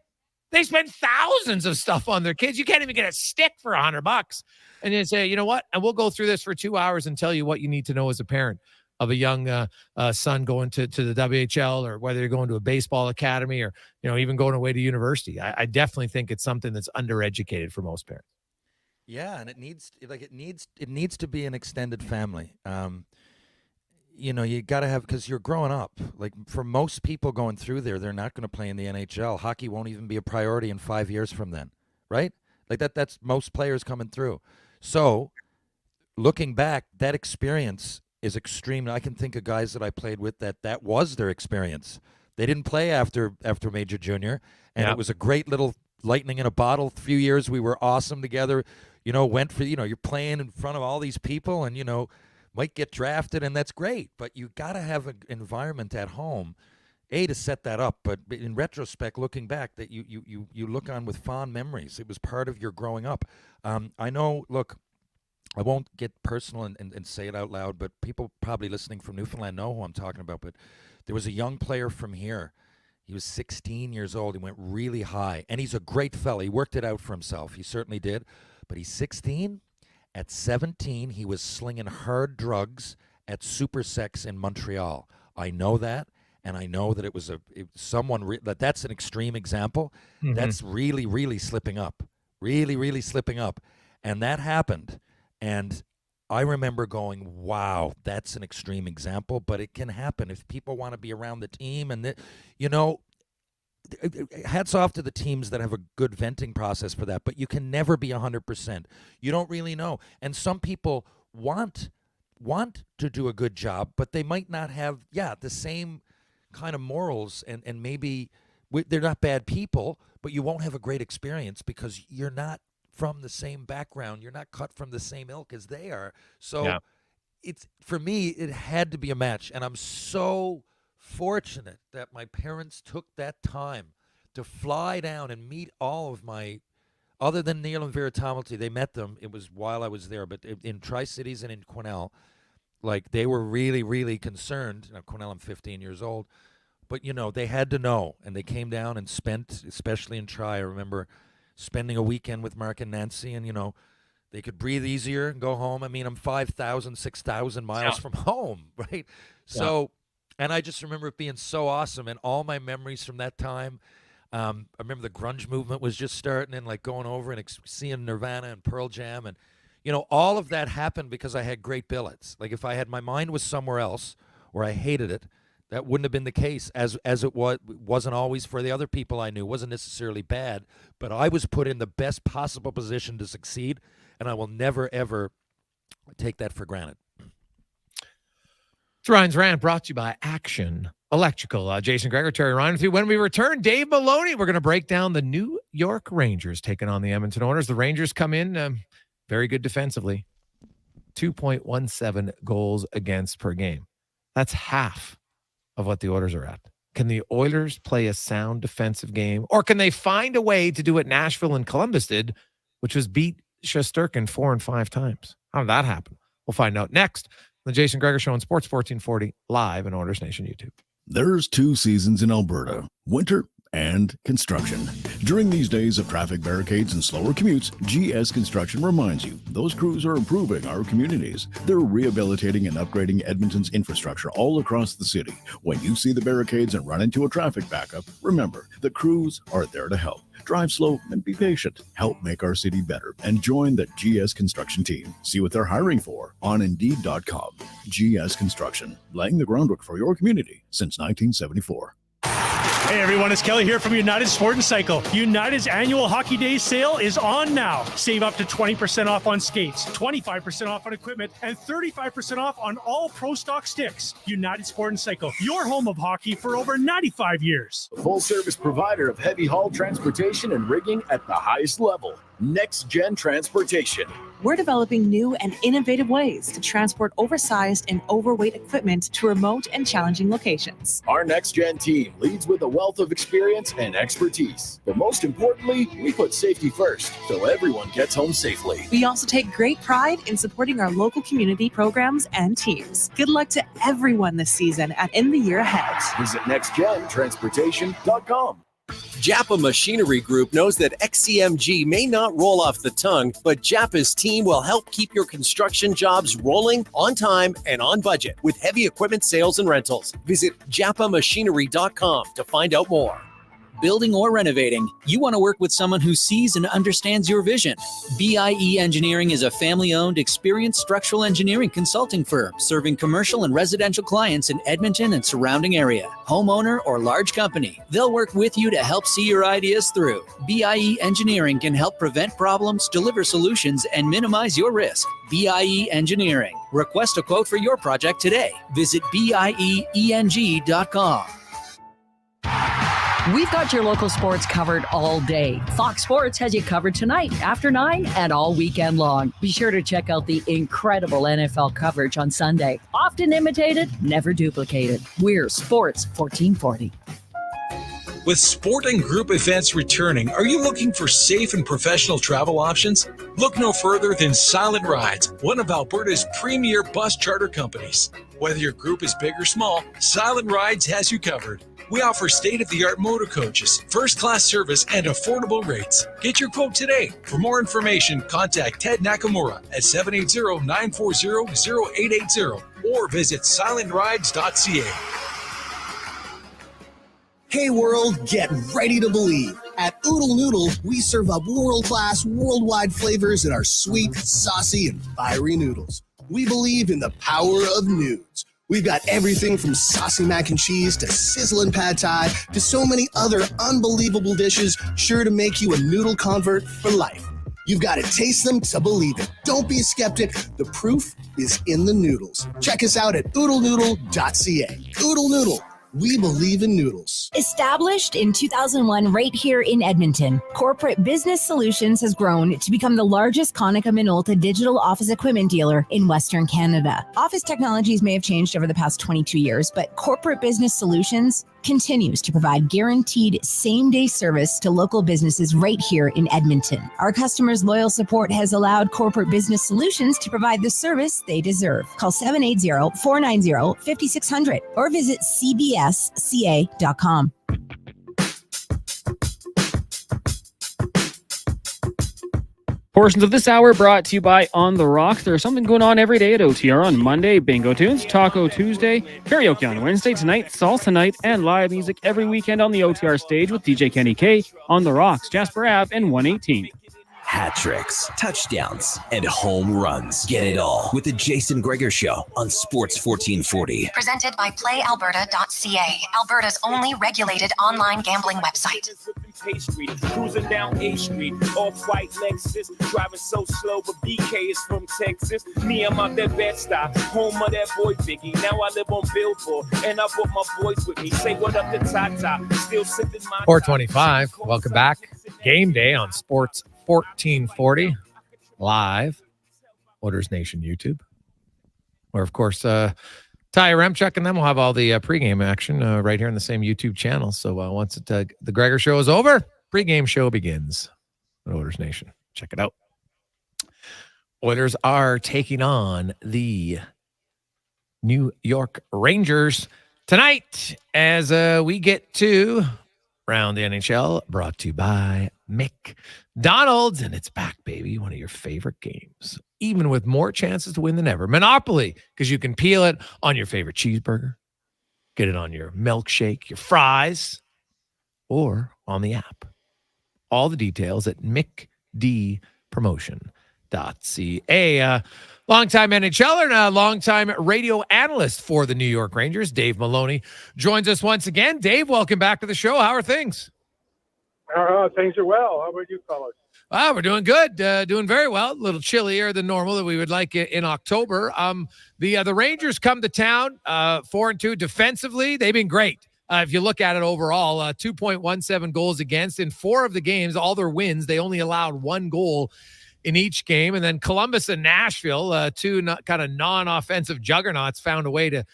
They spend thousands of stuff on their kids. You can't even get a stick for $100. And you say, you know what? And we'll go through this for 2 hours and tell you what you need to know as a parent of a young son going to the WHL, or whether you're going to a baseball academy, or, even going away to university. I definitely think it's something that's undereducated for most parents. Yeah, and it needs to be an extended family. you got to have, because you're growing up. Like for most people going through there, they're not going to play in the NHL. Hockey won't even be a priority in 5 years from then, right? Like that's most players coming through. So looking back, that experience is extreme. I can think of guys that I played with that was their experience. They didn't play after Major Junior, and it was a great little lightning in a bottle. A few years we were awesome together. Went for, you're playing in front of all these people and, might get drafted, and that's great. But you got to have an environment at home, to set that up. But in retrospect, looking back, that you look on with fond memories. It was part of your growing up. I know, look, I won't get personal and say it out loud, but people probably listening from Newfoundland know who I'm talking about. But there was a young player from here. He was 16 years old. He went really high, and he's a great fella. He worked it out for himself. He certainly did. But he's 16. At 17, he was slinging hard drugs at Super Sex in Montreal. I know that, and I know that it was that's an extreme example. Mm-hmm. That's really, really slipping up. Really, really slipping up. And that happened. And I remember going, wow, that's an extreme example, but it can happen if people want to be around the team. And, hats off to the teams that have a good venting process for that, but you can never be 100%. You don't really know. And some people want to do a good job, but they might not have, the same kind of morals, and maybe they're not bad people, but you won't have a great experience because you're not from the same background. You're not cut from the same ilk as they are. So for me, it had to be a match. And I'm so fortunate that my parents took that time to fly down and meet all of my, other than Neil and Vera Tomilty, they met them. It was while I was there, but in Tri-Cities and in Quesnel, like they were really, really concerned. Now, Quesnel, I'm 15 years old, but they had to know, and they came down and spent, especially in Tri, I remember spending a weekend with Mark and Nancy, and they could breathe easier and go home. I mean, I'm 5,000, 6,000 miles from home, right? So, and I just remember it being so awesome, and all my memories from that time. I remember the grunge movement was just starting, and like going over and seeing Nirvana and Pearl Jam, and all of that happened because I had great billets. Like if I had my mind was somewhere else, or I hated it, that wouldn't have been the case. As it wasn't always for the other people I knew. It wasn't necessarily bad, but I was put in the best possible position to succeed, and I will never ever take that for granted. It's Ryan's Rant, brought to you by Action Electrical. Jason Gregor, Terry Ryan with you. When we return, Dave Maloney, we're going to break down the New York Rangers taking on the Edmonton Oilers. The Rangers come in very good defensively, 2.17 goals against per game. That's half of what the Oilers are at. Can the Oilers play a sound defensive game, or can they find a way to do what Nashville and Columbus did, which was beat Shesterkin 4 and 5 times? How did that happen? We'll find out next. The Jason Gregor Show on Sports 1440, live on Oilers Nation YouTube. There's 2 seasons in Alberta, winter and construction. During these days of traffic barricades and slower commutes, GS Construction reminds you those crews are improving our communities. They're rehabilitating and upgrading Edmonton's infrastructure all across the city. When you see the barricades and run into a traffic backup, remember, the crews are there to help. Drive slow and be patient. Help make our city better and join the GS Construction team. See what they're hiring for on Indeed.com. GS Construction, laying the groundwork for your community since 1974. Hey everyone, it's Kelly here from United Sport & Cycle. United's annual Hockey Days sale is on now. Save up to 20% off on skates, 25% off on equipment, and 35% off on all Pro Stock sticks. United Sport & Cycle, your home of hockey for over 95 years. Full-service provider of heavy haul transportation and rigging at the highest level. Next Gen Transportation. We're developing new and innovative ways to transport oversized and overweight equipment to remote and challenging locations. Our Next Gen team leads with a wealth of experience and expertise. But most importantly, we put safety first, so everyone gets home safely. We also take great pride in supporting our local community programs and teams. Good luck to everyone this season and in the year ahead. Visit nextgentransportation.com. Japa Machinery Group knows that XCMG may not roll off the tongue, but Japa's team will help keep your construction jobs rolling on time and on budget with heavy equipment sales and rentals. Visit japamachinery.com to find out more. building or renovating, you want to work with someone who sees and understands your vision. BIE Engineering is a family-owned, experienced structural engineering consulting firm serving commercial and residential clients in Edmonton and surrounding area. Homeowner or large company, they'll work with you to help see your ideas through. BIE Engineering can help prevent problems, deliver solutions, and minimize your risk. BIE Engineering. Request a quote for your project today. Visit bieeng.com. We've got your local sports covered all day. Fox Sports has you covered tonight, after 9, and all weekend long. Be sure to check out the incredible NFL coverage on Sunday. Often imitated, never duplicated. We're Sports 1440. With sport and group events returning, are you looking for safe and professional travel options? Look no further than Silent Rides, one of Alberta's premier bus charter companies. Whether your group is big or small, Silent Rides has you covered. We offer state-of-the-art motor coaches, first-class service, and affordable rates. Get your quote today. For more information, contact Ted Nakamura at 780-940-0880 or visit silentrides.ca. Hey world, get ready to believe. At Oodle Noodle, we serve up world-class, worldwide flavors in our sweet, saucy, and fiery noodles. We believe in the power of nudes. We've got everything from saucy mac and cheese to sizzling pad thai to so many other unbelievable dishes sure to make you a noodle convert for life. You've got to taste them to believe it. Don't be a skeptic. The proof is in the noodles. Check us out at oodlenoodle.ca. Oodle Noodle. We believe in noodles. Established in 2001 right here in Edmonton, Corporate Business Solutions has grown to become the largest Konica Minolta digital office equipment dealer in Western Canada. Office technologies may have changed over the past 22 years, but Corporate Business Solutions continues to provide guaranteed same-day service to local businesses right here in Edmonton. Our customers' loyal support has allowed Corporate Business Solutions to provide the service they deserve. Call 780-490-5600 or visit cbsca.com. Portions of this hour brought to you by On the Rocks. There's something going on every day at OTR. On Monday, Bingo Tunes, Taco Tuesday, karaoke on Wednesday, tonight, Salsa Night, and live music every weekend on the OTR stage with DJ Kenny K, On the Rocks, Jasper Ave, and 118. Hat tricks, touchdowns, and home runs. Get it all with the Jason Gregor Show on Sports 1440. Presented by PlayAlberta.ca, Alberta's only regulated online gambling website. Street, cruising down A Street, off-white Lexus, driving so slow, but BK is from Texas. Me, I'm out there Bed-Stuy, home of that boy Biggie. Now I live on Billboard, and I brought my boys with me. Say what up to Tata, still sipping my 425. Welcome back. Game day on Sports 1440 live, Oilers Nation YouTube, where of course Ty Remchuk and them will have all the pregame action right here on the same YouTube channel. So once the Gregor Show is over, pregame show begins on Oilers Nation. Check it out. Oilers are taking on the New York Rangers tonight as we get to Round the NHL, brought to you by McDonald's, and it's back, baby. One of your favorite games, even with more chances to win than ever. Monopoly, because you can peel it on your favorite cheeseburger, get it on your milkshake, your fries, or on the app. All the details at mcdpromotion.ca. Longtime NHLer and a longtime radio analyst for the New York Rangers, Dave Maloney, joins us once again. Dave, welcome back to the show. How are things? Things are well. How about you fellas? We're doing good. Doing very well. A little chillier than normal that we would like in October. The Rangers come to town 4-2 defensively. They've been great. If you look at it overall, 2.17 goals against in 4 of the games, all their wins. They only allowed 1 goal in each game. And then Columbus and Nashville, 2 kind of non-offensive juggernauts, found a way to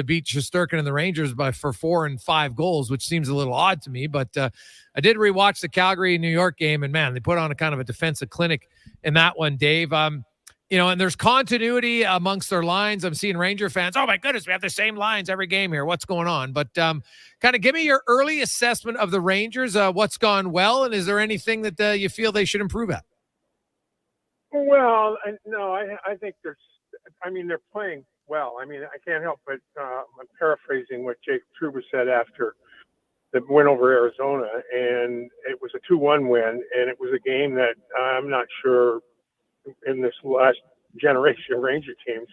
beat Shesterkin and the Rangers for 4 and 5 goals, which seems a little odd to me. But I did rewatch the Calgary-New York game, and man, they put on a kind of a defensive clinic in that one, Dave. And there's continuity amongst their lines. I'm seeing Ranger fans, oh my goodness, we have the same lines every game here. What's going on? But kind of give me your early assessment of the Rangers. What's gone well, and is there anything that you feel they should improve at? Well, I think they're playing well. I can't help but I'm paraphrasing what Jake Trouba said after the win over Arizona, and it was a 2-1 win, and it was a game that I'm not sure in this last generation of Ranger teams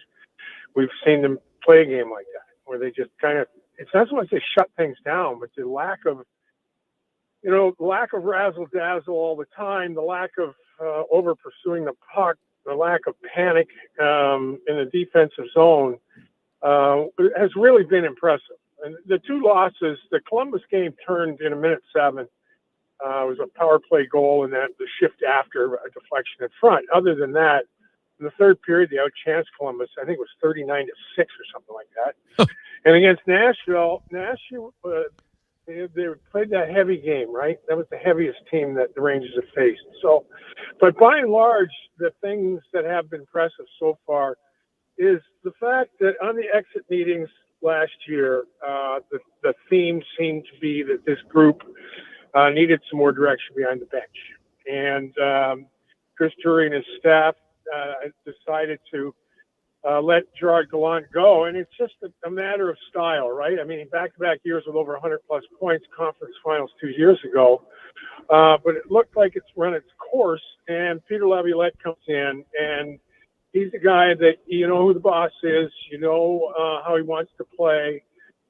we've seen them play a game like that, where they just kind of, it's not so much they shut things down, but the lack of razzle dazzle all the time, the lack of over pursuing the puck, the lack of panic in the defensive zone has really been impressive. And the two losses, the Columbus game turned in a minute 7. It was a power play goal, and then the shift after a deflection in front. Other than that, in the third period, they outchanced Columbus. I think it was 39-6 or something like that. And against Nashville, they played that heavy game, right? That was the heaviest team that the Rangers have faced. So, but by and large, the things that have been impressive so far is the fact that on the exit meetings last year, the theme seemed to be that this group needed some more direction behind the bench. And Chris Drury and his staff decided to let Gerard Gallant go, and it's just a matter of style, right? I mean, back-to-back years with over 100-plus points, conference finals 2 years ago, but it looked like it's run its course, and Peter Laviolette comes in, and he's the guy that you know who the boss is, you know how he wants to play,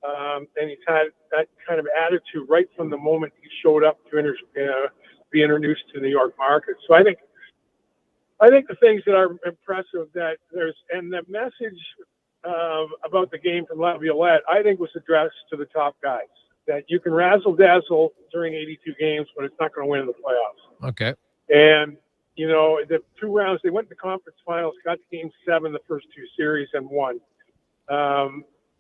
and he's had that kind of attitude right from the moment he showed up to be introduced to the New York market. So I think the things that are impressive that and the message about the game from Laviolette, I think was addressed to the top guys, that you can razzle dazzle during 82 games, but it's not going to win in the playoffs. Okay. And, you know, the 2 rounds, they went to conference finals, got to game 7, the first 2 series, and won.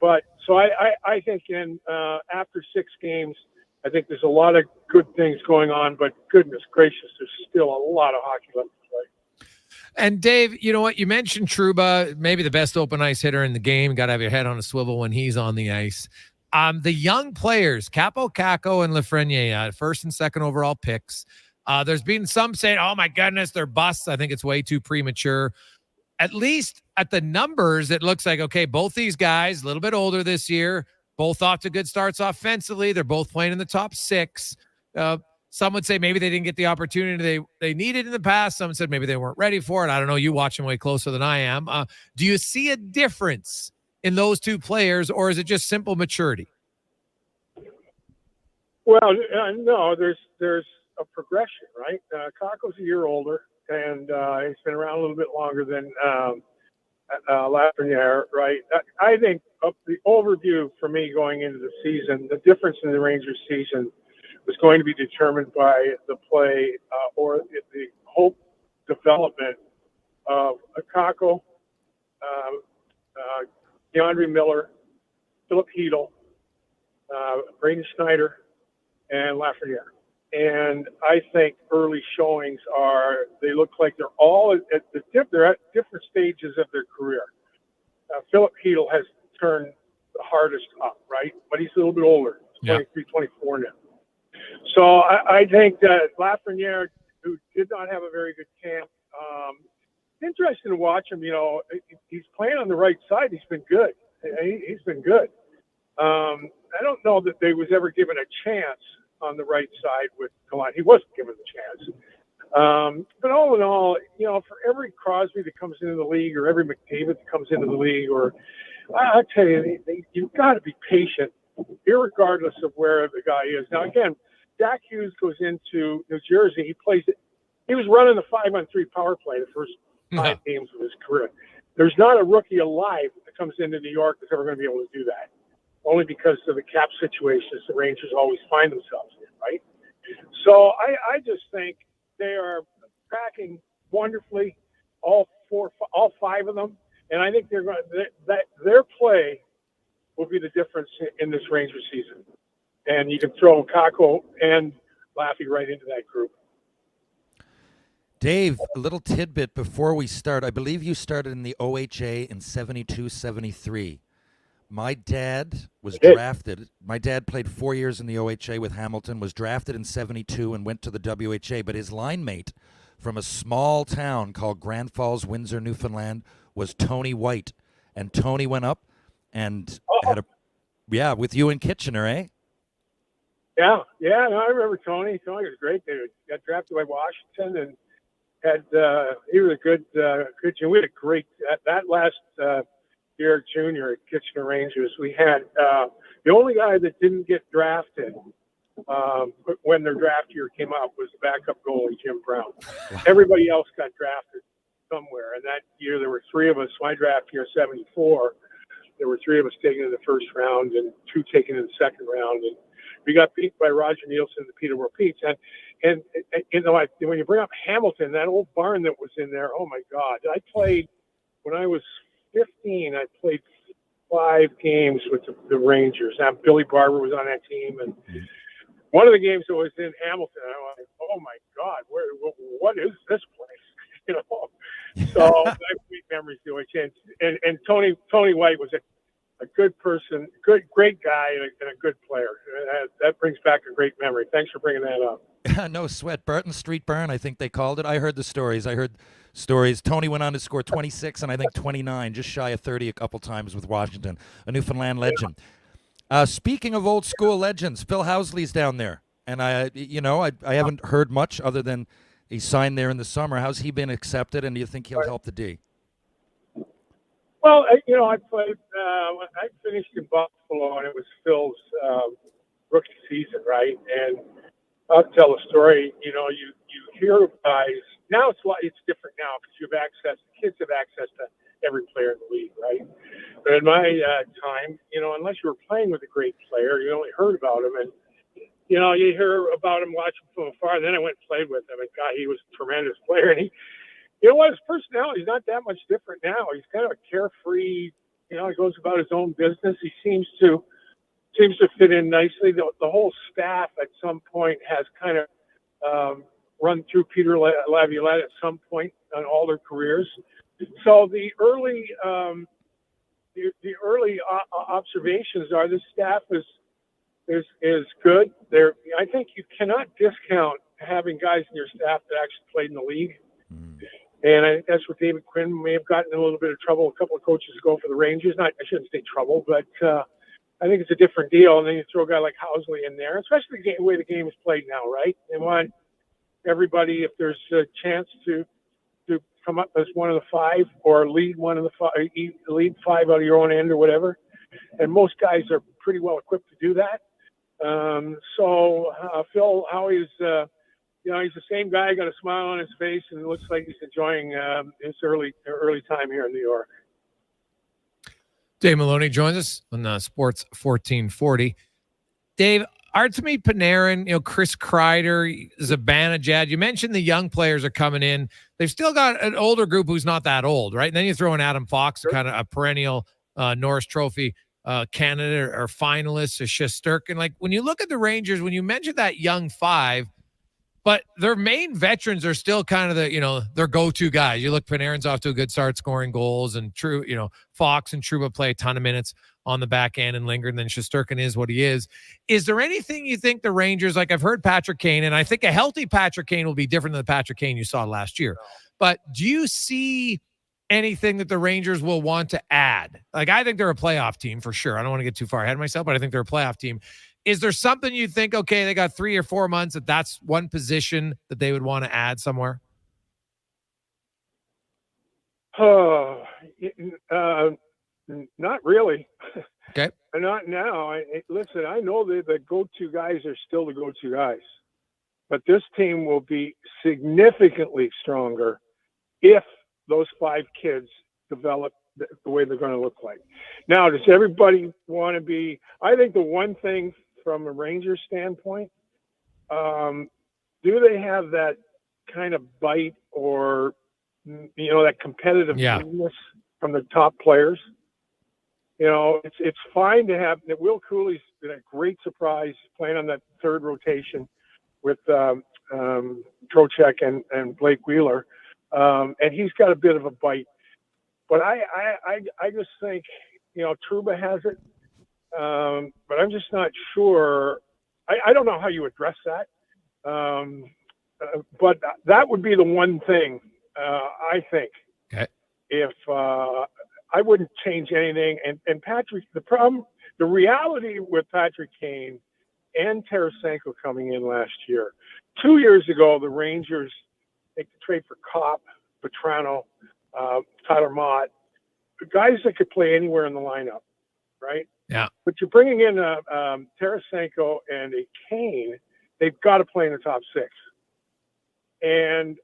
But so I think after 6 games, I think there's a lot of good things going on, but goodness gracious, there's still a lot of hockey left to play. And Dave, you know what? You mentioned Trouba, maybe the best open ice hitter in the game. Got to have your head on a swivel when he's on the ice. The young players, Capo Caco and Lafreniere, first and second overall picks. There's been some saying, oh my goodness, they're busts. I think it's way too premature. At least at the numbers, it looks like, okay, both these guys, a little bit older this year, both off to good starts offensively. They're both playing in the top 6. Some would say maybe they didn't get the opportunity they needed in the past. Some said maybe they weren't ready for it. I don't know. You watch them way closer than I am. Do you see a difference in those two players, or is it just simple maturity? Well, no, there's a progression, right? Caco's a year older, and he's been around a little bit longer than Lafreniere, right? I think the overview for me going into the season, the difference in the Rangers season was going to be determined by the play or the hope development of Caco, DeAndre Miller, Philip Hedl, Braden Schneider, and Lafreniere. And I think early showings they look like they're all they're at different stages of their career. Philip Hedl has turned the hardest up, right? But he's a little bit older, 23, 24 now. So I think that Lafreniere, who did not have a very good camp, interesting to watch him. You know, he's playing on the right side. He's been good. He's been good. I don't know that they was ever given a chance on the right side with Gallant. He wasn't given the chance. But all in all, you know, for every Crosby that comes into the league or every McDavid that comes into the league, or I tell you, you've got to be patient, irregardless of where the guy is. Now, again, Jack Hughes goes into New Jersey. He was running the 5-on-3 power play the first 5 games of his career. There's not a rookie alive that comes into New York that's ever going to be able to do that, only because of the cap situations the Rangers always find themselves in, right? So I just think they are tracking wonderfully, all 5 of them, and I think their play will be the difference in this Rangers season. And you can throw Caco and Laffy right into that group. Dave, a little tidbit before we start. I believe you started in the OHA in 72-73. My dad was drafted. My dad played 4 years in the OHA with Hamilton, was drafted in 72 and went to the WHA. But his line mate from a small town called Grand Falls, Windsor, Newfoundland, was Tony White. And Tony went up and had with you in Kitchener, eh? Yeah. No, I remember Tony. Tony was great. They got drafted by Washington and had he was a good. We had a great that last year junior at Kitchener Rangers. We had the only guy that didn't get drafted when their draft year came out was the backup goalie Jim Brown. Everybody else got drafted somewhere, and that year there were 3 of us. My draft year '74. There were 3 of us taken in the first round and 2 taken in the second round, and we got beat by Roger Nielsen and the Peterborough Petes. And you know, when you bring up Hamilton, that old barn that was in there, oh my God! I played when I was 15. I played 5 games with the Rangers. Now Billy Barber was on that team, and one of the games that was in Hamilton, I was like, oh my God, what is this place? You know. So I have great memories to it. And Tony White was a good person, great guy, and a good player. That brings back a great memory. Thanks for bringing that up. No sweat. Burton Street Burn, I think they called it. I heard the stories. Tony went on to score 26 and I think 29, just shy of 30 a couple times with Washington, a Newfoundland legend. Speaking of old school legends, Phil Housley's down there. And I haven't heard much other than he signed there in the summer. How's he been accepted, and do you think he'll help the D? Well, I played. I finished in Buffalo, and it was Phil's rookie season, right? And I'll tell a story. You hear of guys now. It's different now because you have access. Kids have access to every player in the league, right? But in my time, unless you were playing with a great player, you only heard about him, and you hear about him, watch him from afar. And then I went and played with him, and God, he was a tremendous player. And his personality is not that much different now. He's kind of a carefree. He goes about his own business. He seems to fit in nicely. The whole staff at some point has kind of run through Peter Laviolette at some point on all their careers. So the early observations are this staff is good. I think you cannot discount having guys in your staff that actually played in the league. And I think that's where David Quinn may have gotten in a little bit of trouble a couple of coaches ago for the Rangers. I shouldn't say trouble, but I think it's a different deal. And then you throw a guy like Housley in there, especially the way the game is played now, right? They want everybody, if there's a chance to come up as one of the 5 or lead one of the 5, lead 5 out of your own end or whatever. And most guys are pretty well equipped to do that. Phil Howie's, he's the same guy, got a smile on his face, and it looks like he's enjoying his early time here in New York. Dave Maloney joins us on Sports 1440. Dave, Artemi Panarin, Chris Kreider, Zibanejad. You mentioned the young players are coming in. They've still got an older group who's not that old, right? And then you throw in Adam Fox, kind of a perennial Norris Trophy candidate or finalist, a Shesterkin. Like when you look at the Rangers, when you mention that young 5, but their main veterans are still kind of their go-to guys. You look, Panarin's off to a good start scoring goals, and Fox and Trouba play a ton of minutes on the back end and linger, and then Shesterkin is what he is. Is there anything you think the Rangers, like I've heard Patrick Kane, and I think a healthy Patrick Kane will be different than the Patrick Kane you saw last year, but do you see anything that the Rangers will want to add? Like, I think they're a playoff team for sure. I don't want to get too far ahead of myself, but I think they're a playoff team. Is there something you think, okay, they got 3 or 4 months, that's one position that they would want to add somewhere? Not really. Okay. Not now. Listen, I know that the go-to guys are still the go-to guys, but this team will be significantly stronger if those 5 kids develop the way they're going to look like. Now, does everybody want to be? I think the one thing from a Rangers standpoint, do they have that kind of bite or that competitive genius from the top players? It's fine to have that. Will Cooley's been a great surprise playing on that 3rd rotation with Trocheck and Blake Wheeler, and he's got a bit of a bite. But I just think, Trouba has it, but I'm just not sure. I don't know how you address that, but that would be the one thing, I think. Okay. If I wouldn't change anything. And Patrick, the reality with Patrick Kane and Tarasenko coming in last year. 2 years ago, the Rangers make the trade for Kopp, Petrano, Tyler Mott, guys that could play anywhere in the lineup, right? Yeah. But you're bringing in Tarasenko and a Kane, they've got to play in the top six. And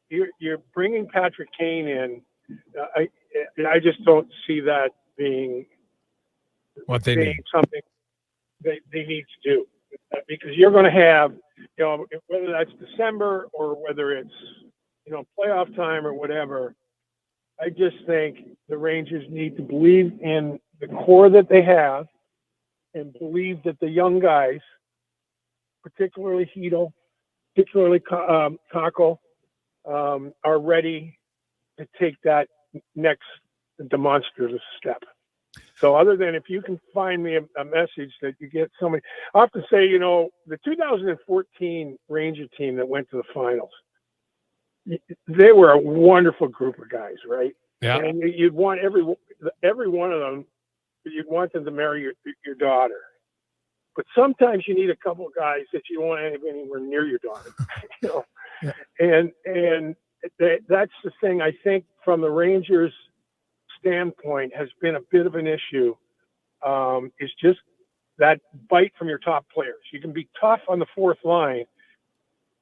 you're bringing Patrick Kane in. I just don't see that being what they need. Something they need to do, because you're going to have, whether that's December or whether it's, playoff time or whatever. I just think the Rangers need to believe in the core that they have and believe that the young guys, particularly Hedo, particularly Kako, are ready to take that next demonstrative step. So other than if you can find me a message that you get somebody, I have to say, the 2014 Ranger team that went to the finals, they were a wonderful group of guys, right? Yeah. And you'd want every one of them, you'd want them to marry your daughter. But sometimes you need a couple of guys that you don't want anywhere near your daughter. Yeah. And that's the thing, I think, from the Rangers' standpoint, has been a bit of an issue, is just that bite from your top players. You can be tough on the fourth line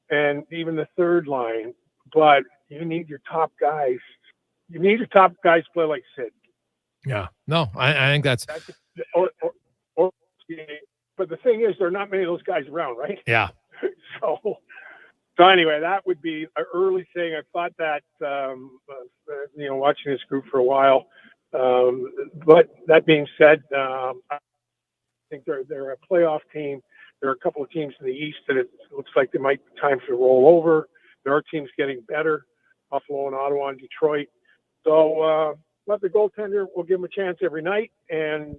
and even the third line, but you need your top guys. You need your top guys to play like Sid. Yeah. No, I think that's but the thing is, there are not many of those guys around, right? Yeah. So anyway, that would be an early thing. I thought that, watching this group for a while. But that being said, I think they're a playoff team. There are a couple of teams in the East that it looks like they might be time to roll over. There are teams getting better, Buffalo and Ottawa and Detroit. So let the goaltender, we'll give them a chance every night. And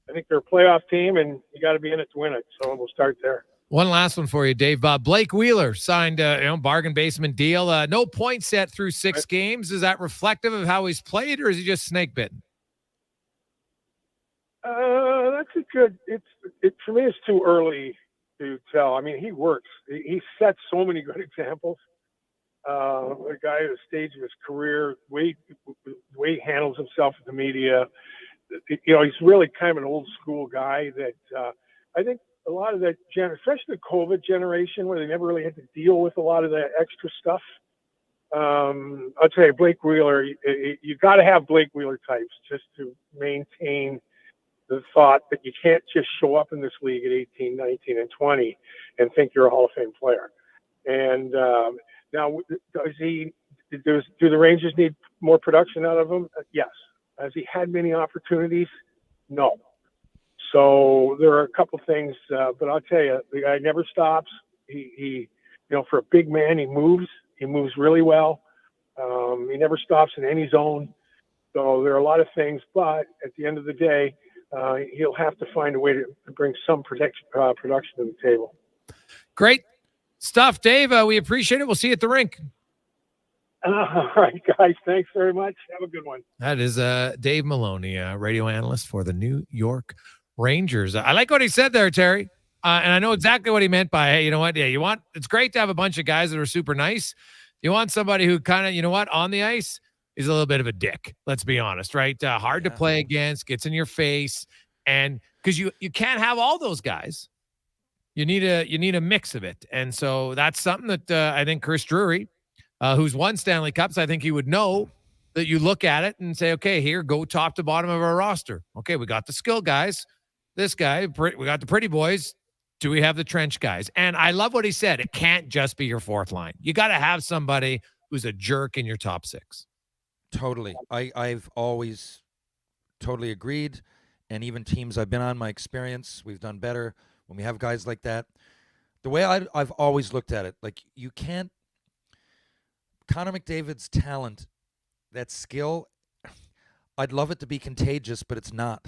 I think they're a playoff team, and you got to be in it to win it. So we'll start there. One last one for you, Dave. Blake Wheeler signed a bargain basement deal. No points set through 6 games. Is that reflective of how he's played, or is he just snake bitten? That's a good. For me, it's too early to tell. I mean, he works. He sets so many good examples. A guy at a stage of his career, the way he handles himself with the media. He's really kind of an old school guy that I think a lot of that, especially the COVID generation, where they never really had to deal with a lot of the extra stuff. I'll tell you, Blake Wheeler, you got to have Blake Wheeler types just to maintain the thought that you can't just show up in this league at 18, 19, and 20 and think you're a Hall of Fame player. And now, do the Rangers need more production out of him? Yes. Has he had many opportunities? No. So there are a couple things, but I'll tell you, the guy never stops. He for a big man, he moves really well. He never stops in any zone. So there are a lot of things, but at the end of the day, he'll have to find a way to bring some production to the table. Great stuff, Dave. We appreciate it. We'll see you at the rink. All right, guys. Thanks very much. Have a good one. That is Dave Maloney, radio analyst for the New York Rangers. I like what he said there, Terry. And I know exactly what he meant by, hey, you know what? Yeah, it's great to have a bunch of guys that are super nice. You want somebody who kind of, on the ice is a little bit of a dick. Let's be honest, right? Hard to play against, gets in your face. And because you can't have all those guys. You need a mix of it. And so that's something that I think Chris Drury, who's won Stanley Cups, I think he would know that you look at it and say, okay, here, go top to bottom of our roster. Okay, we got the skill guys. This guy, we got the pretty boys. Do we have the trench guys? And I love what he said. It can't just be your fourth line. You got to have somebody who's a jerk in your top 6. Totally. I've always totally agreed. And even teams I've been on, my experience, we've done better when we have guys like that. The way I've always looked at it, like you can't, Connor McDavid's talent, that skill, I'd love it to be contagious, but it's not,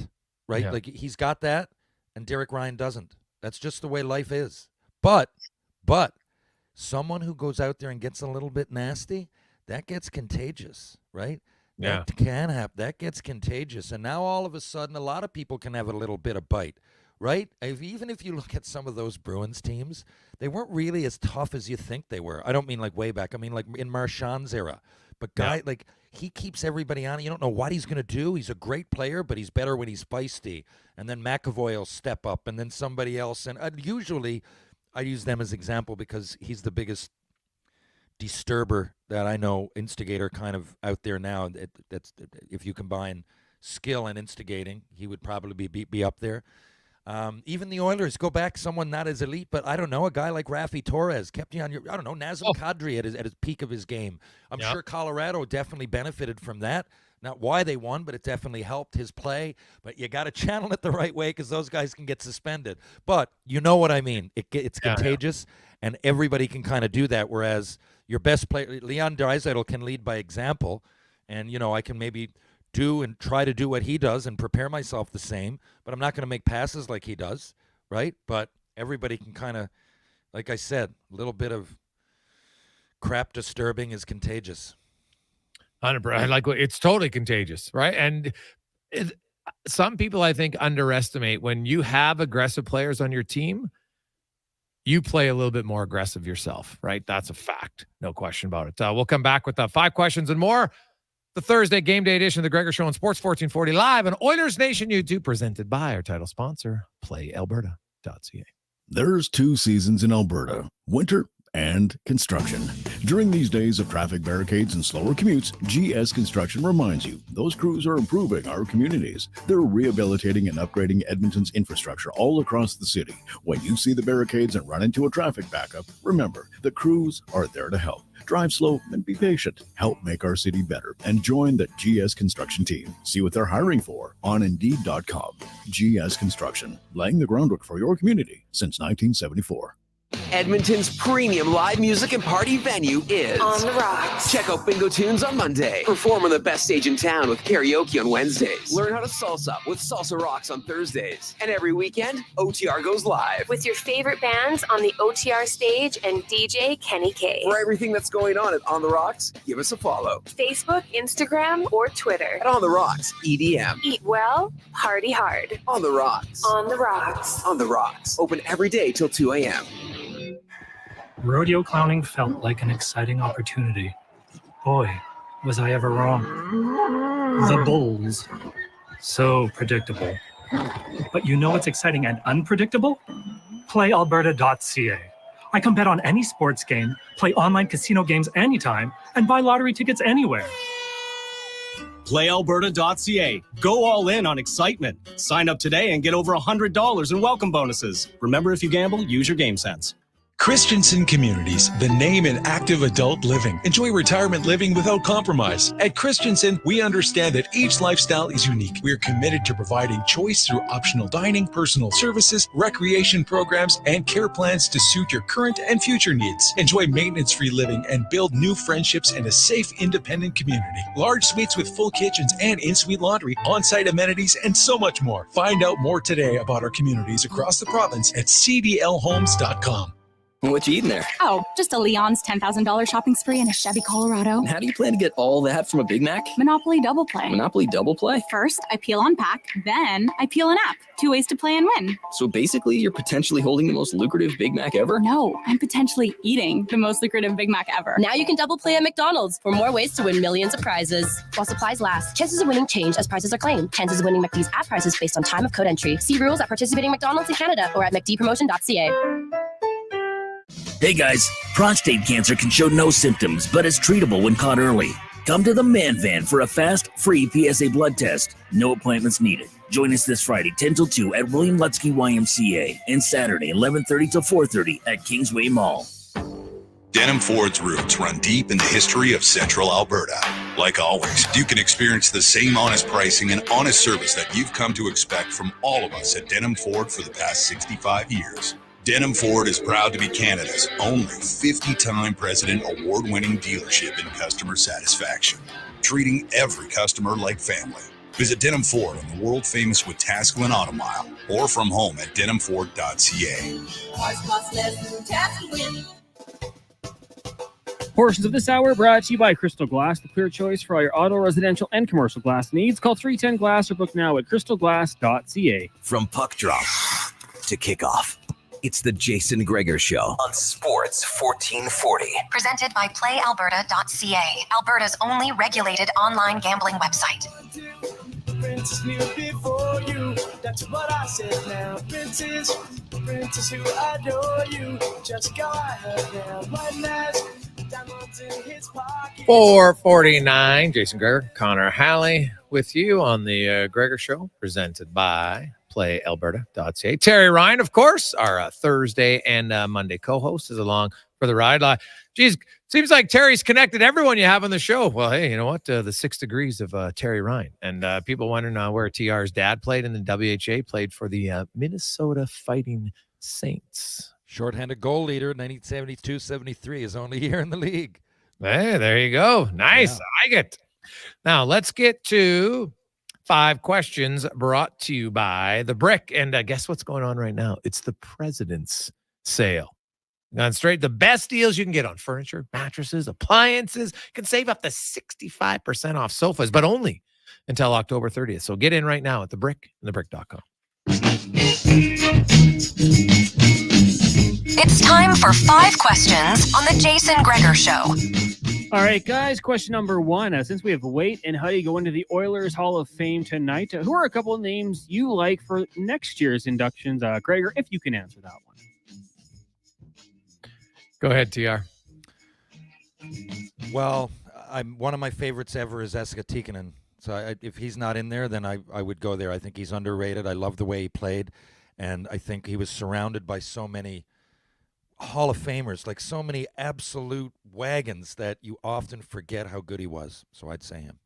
right? Yeah. Like he's got that, and Derek Ryan doesn't. That's just the way life is. But someone who goes out there and gets a little bit nasty, that gets contagious, right? Yeah. That can happen. That gets contagious. And now all of a sudden, a lot of people can have a little bit of bite. right? Even if you look at some of those Bruins teams, they weren't really as tough as you think they were. I don't mean like way back. I mean like in Marchand's era. But like he keeps everybody on. You don't know what he's going to do. He's a great player, but he's better when he's feisty. And then McAvoy will step up, and then somebody else. And usually I use them as example because he's the biggest disturber that I know, instigator kind of out there now. That's if you combine skill and instigating, he would probably be up there. Even the Oilers, go back, someone not as elite, but I don't know, a guy like Rafi Torres kept you on your, I don't know, Nazem Kadri at his peak of his game. I'm sure Colorado definitely benefited from that. Not why they won, but it definitely helped his play. But you got to channel it the right way because those guys can get suspended. But you know what I mean. It's contagious, and everybody can kind of do that, whereas your best player, Leon Draisaitl, can lead by example, and, you know, I can maybe do and try to do what he does and prepare myself the same, but I'm not going to make passes like he does, right? But everybody can kind of, like I said, a little bit of crap disturbing is contagious. 100%. Like, it's totally contagious, right? And some people, I think, underestimate when you have aggressive players on your team, you play a little bit more aggressive yourself, right? That's a fact. No question about it. We'll come back with 5 questions and more. The Thursday game day edition of the Gregor Show on Sports 1440 live on Oilers Nation YouTube, presented by our title sponsor, PlayAlberta.ca. There's 2 seasons in Alberta, winter and construction. During these days of traffic barricades and slower commutes, GS Construction reminds you those crews are improving our communities. They're rehabilitating and upgrading Edmonton's infrastructure all across the city. When you see the barricades and run into a traffic backup, remember, the crews are there to help. Drive slow and be patient. Help make our city better and join the GS Construction team. See what they're hiring for on Indeed.com. GS Construction, laying the groundwork for your community since 1974. Edmonton's premium live music and party venue is On the Rocks. Check out Bingo Tunes on Monday. Perform on the best stage in town with karaoke on Wednesdays. Learn how to salsa with Salsa Rocks on Thursdays. And every weekend, OTR goes live. With your favorite bands on the OTR stage and DJ Kenny K. For everything that's going on at On the Rocks, give us a follow. Facebook, Instagram, or Twitter. At On the Rocks, EDM. Eat well, party hard. On the Rocks. On the Rocks. On the Rocks. Open every day till 2 a.m. Rodeo clowning felt like an exciting opportunity. Boy, was I ever wrong. The bulls. So predictable. But you know what's exciting and unpredictable? PlayAlberta.ca. I can bet on any sports game, play online casino games anytime, and buy lottery tickets anywhere. PlayAlberta.ca. Go all in on excitement. Sign up today and get over $100 in welcome bonuses. Remember, if you gamble, use your game sense. Christensen Communities, the name in active adult living. Enjoy retirement living without compromise. At Christensen, we understand that each lifestyle is unique. We are committed to providing choice through optional dining, personal services, recreation programs, and care plans to suit your current and future needs. Enjoy maintenance-free living and build new friendships in a safe, independent community. Large suites with full kitchens and in-suite laundry, on-site amenities, and so much more. Find out more today about our communities across the province at cdlhomes.com. What you eating there? Oh, just a Leon's $10,000 shopping spree in a Chevy Colorado. And how do you plan to get all that from a Big Mac? Monopoly Double Play. Monopoly Double Play? First, I peel on pack, then I peel an app. 2 ways to play and win. So basically, you're potentially holding the most lucrative Big Mac ever? No, I'm potentially eating the most lucrative Big Mac ever. Now you can double play at McDonald's for more ways to win millions of prizes. While supplies last, chances of winning change as prizes are claimed. Chances of winning McD's app prizes based on time of code entry. See rules at participating McDonald's in Canada or at McDpromotion.ca. Hey guys, prostate cancer can show no symptoms, but is treatable when caught early. Come to the Man Van for a fast, free PSA blood test. No appointments needed. Join us this Friday, 10 till 2 at William Lutsky YMCA and Saturday, 11:30 till 4:30 at Kingsway Mall. Denim Ford's roots run deep in the history of Central Alberta. Like always, you can experience the same honest pricing and honest service that you've come to expect from all of us at Denim Ford for the past 65 years. Denim Ford is proud to be Canada's only 50-time President Award-winning dealership in customer satisfaction, treating every customer like family. Visit Denim Ford on the world-famous Wetaskiwin Auto Mile or from home at denimford.ca. Portions of this hour brought to you by Crystal Glass, the clear choice for all your auto, residential, and commercial glass needs. Call 310 Glass or book now at crystalglass.ca. From puck drop to kick off. It's the Jason Gregor Show on Sports 1440. Presented by PlayAlberta.ca, Alberta's only regulated online gambling website. Princess knew before you. That's what I said now. Princess who adore you. Just go ahead now. One last diamonds in his pocket. 449. Jason Gregor, Connor Halley with you on the Gregor Show, presented by PlayAlberta.ca. Terry Ryan, of course, our Thursday and Monday co-host, is along for the ride. Geez, seems like Terry's connected everyone you have on the show. Well, hey, you know what? The 6 degrees of Terry Ryan. And people wondering where TR's dad played in the WHA, played for the Minnesota Fighting Saints. Shorthanded goal leader, 1972-73, his only year in the league. Hey, there you go. Nice. Yeah. I like it. Now, let's get to 5 questions brought to you by The Brick. And guess what's going on right now? It's the President's Sale. Gone straight. The best deals you can get on furniture, mattresses, appliances. You can save up to 65% off sofas, but only until October 30th. So get in right now at The Brick and thebrick.com. It's time for 5 questions on the Jason Gregor Show. All right, guys, question number 1. Since we have Wait and Huddy go into the Oilers Hall of Fame tonight, who are a couple of names you like for next year's inductions? Gregor, if you can answer that one. Go ahead, TR. Well, one of my favorites ever is Esa Tikkanen. So if he's not in there, then I would go there. I think he's underrated. I love the way he played, and I think he was surrounded by so many Hall of Famers, like so many absolute wagons that you often forget how good he was. So I'd say him.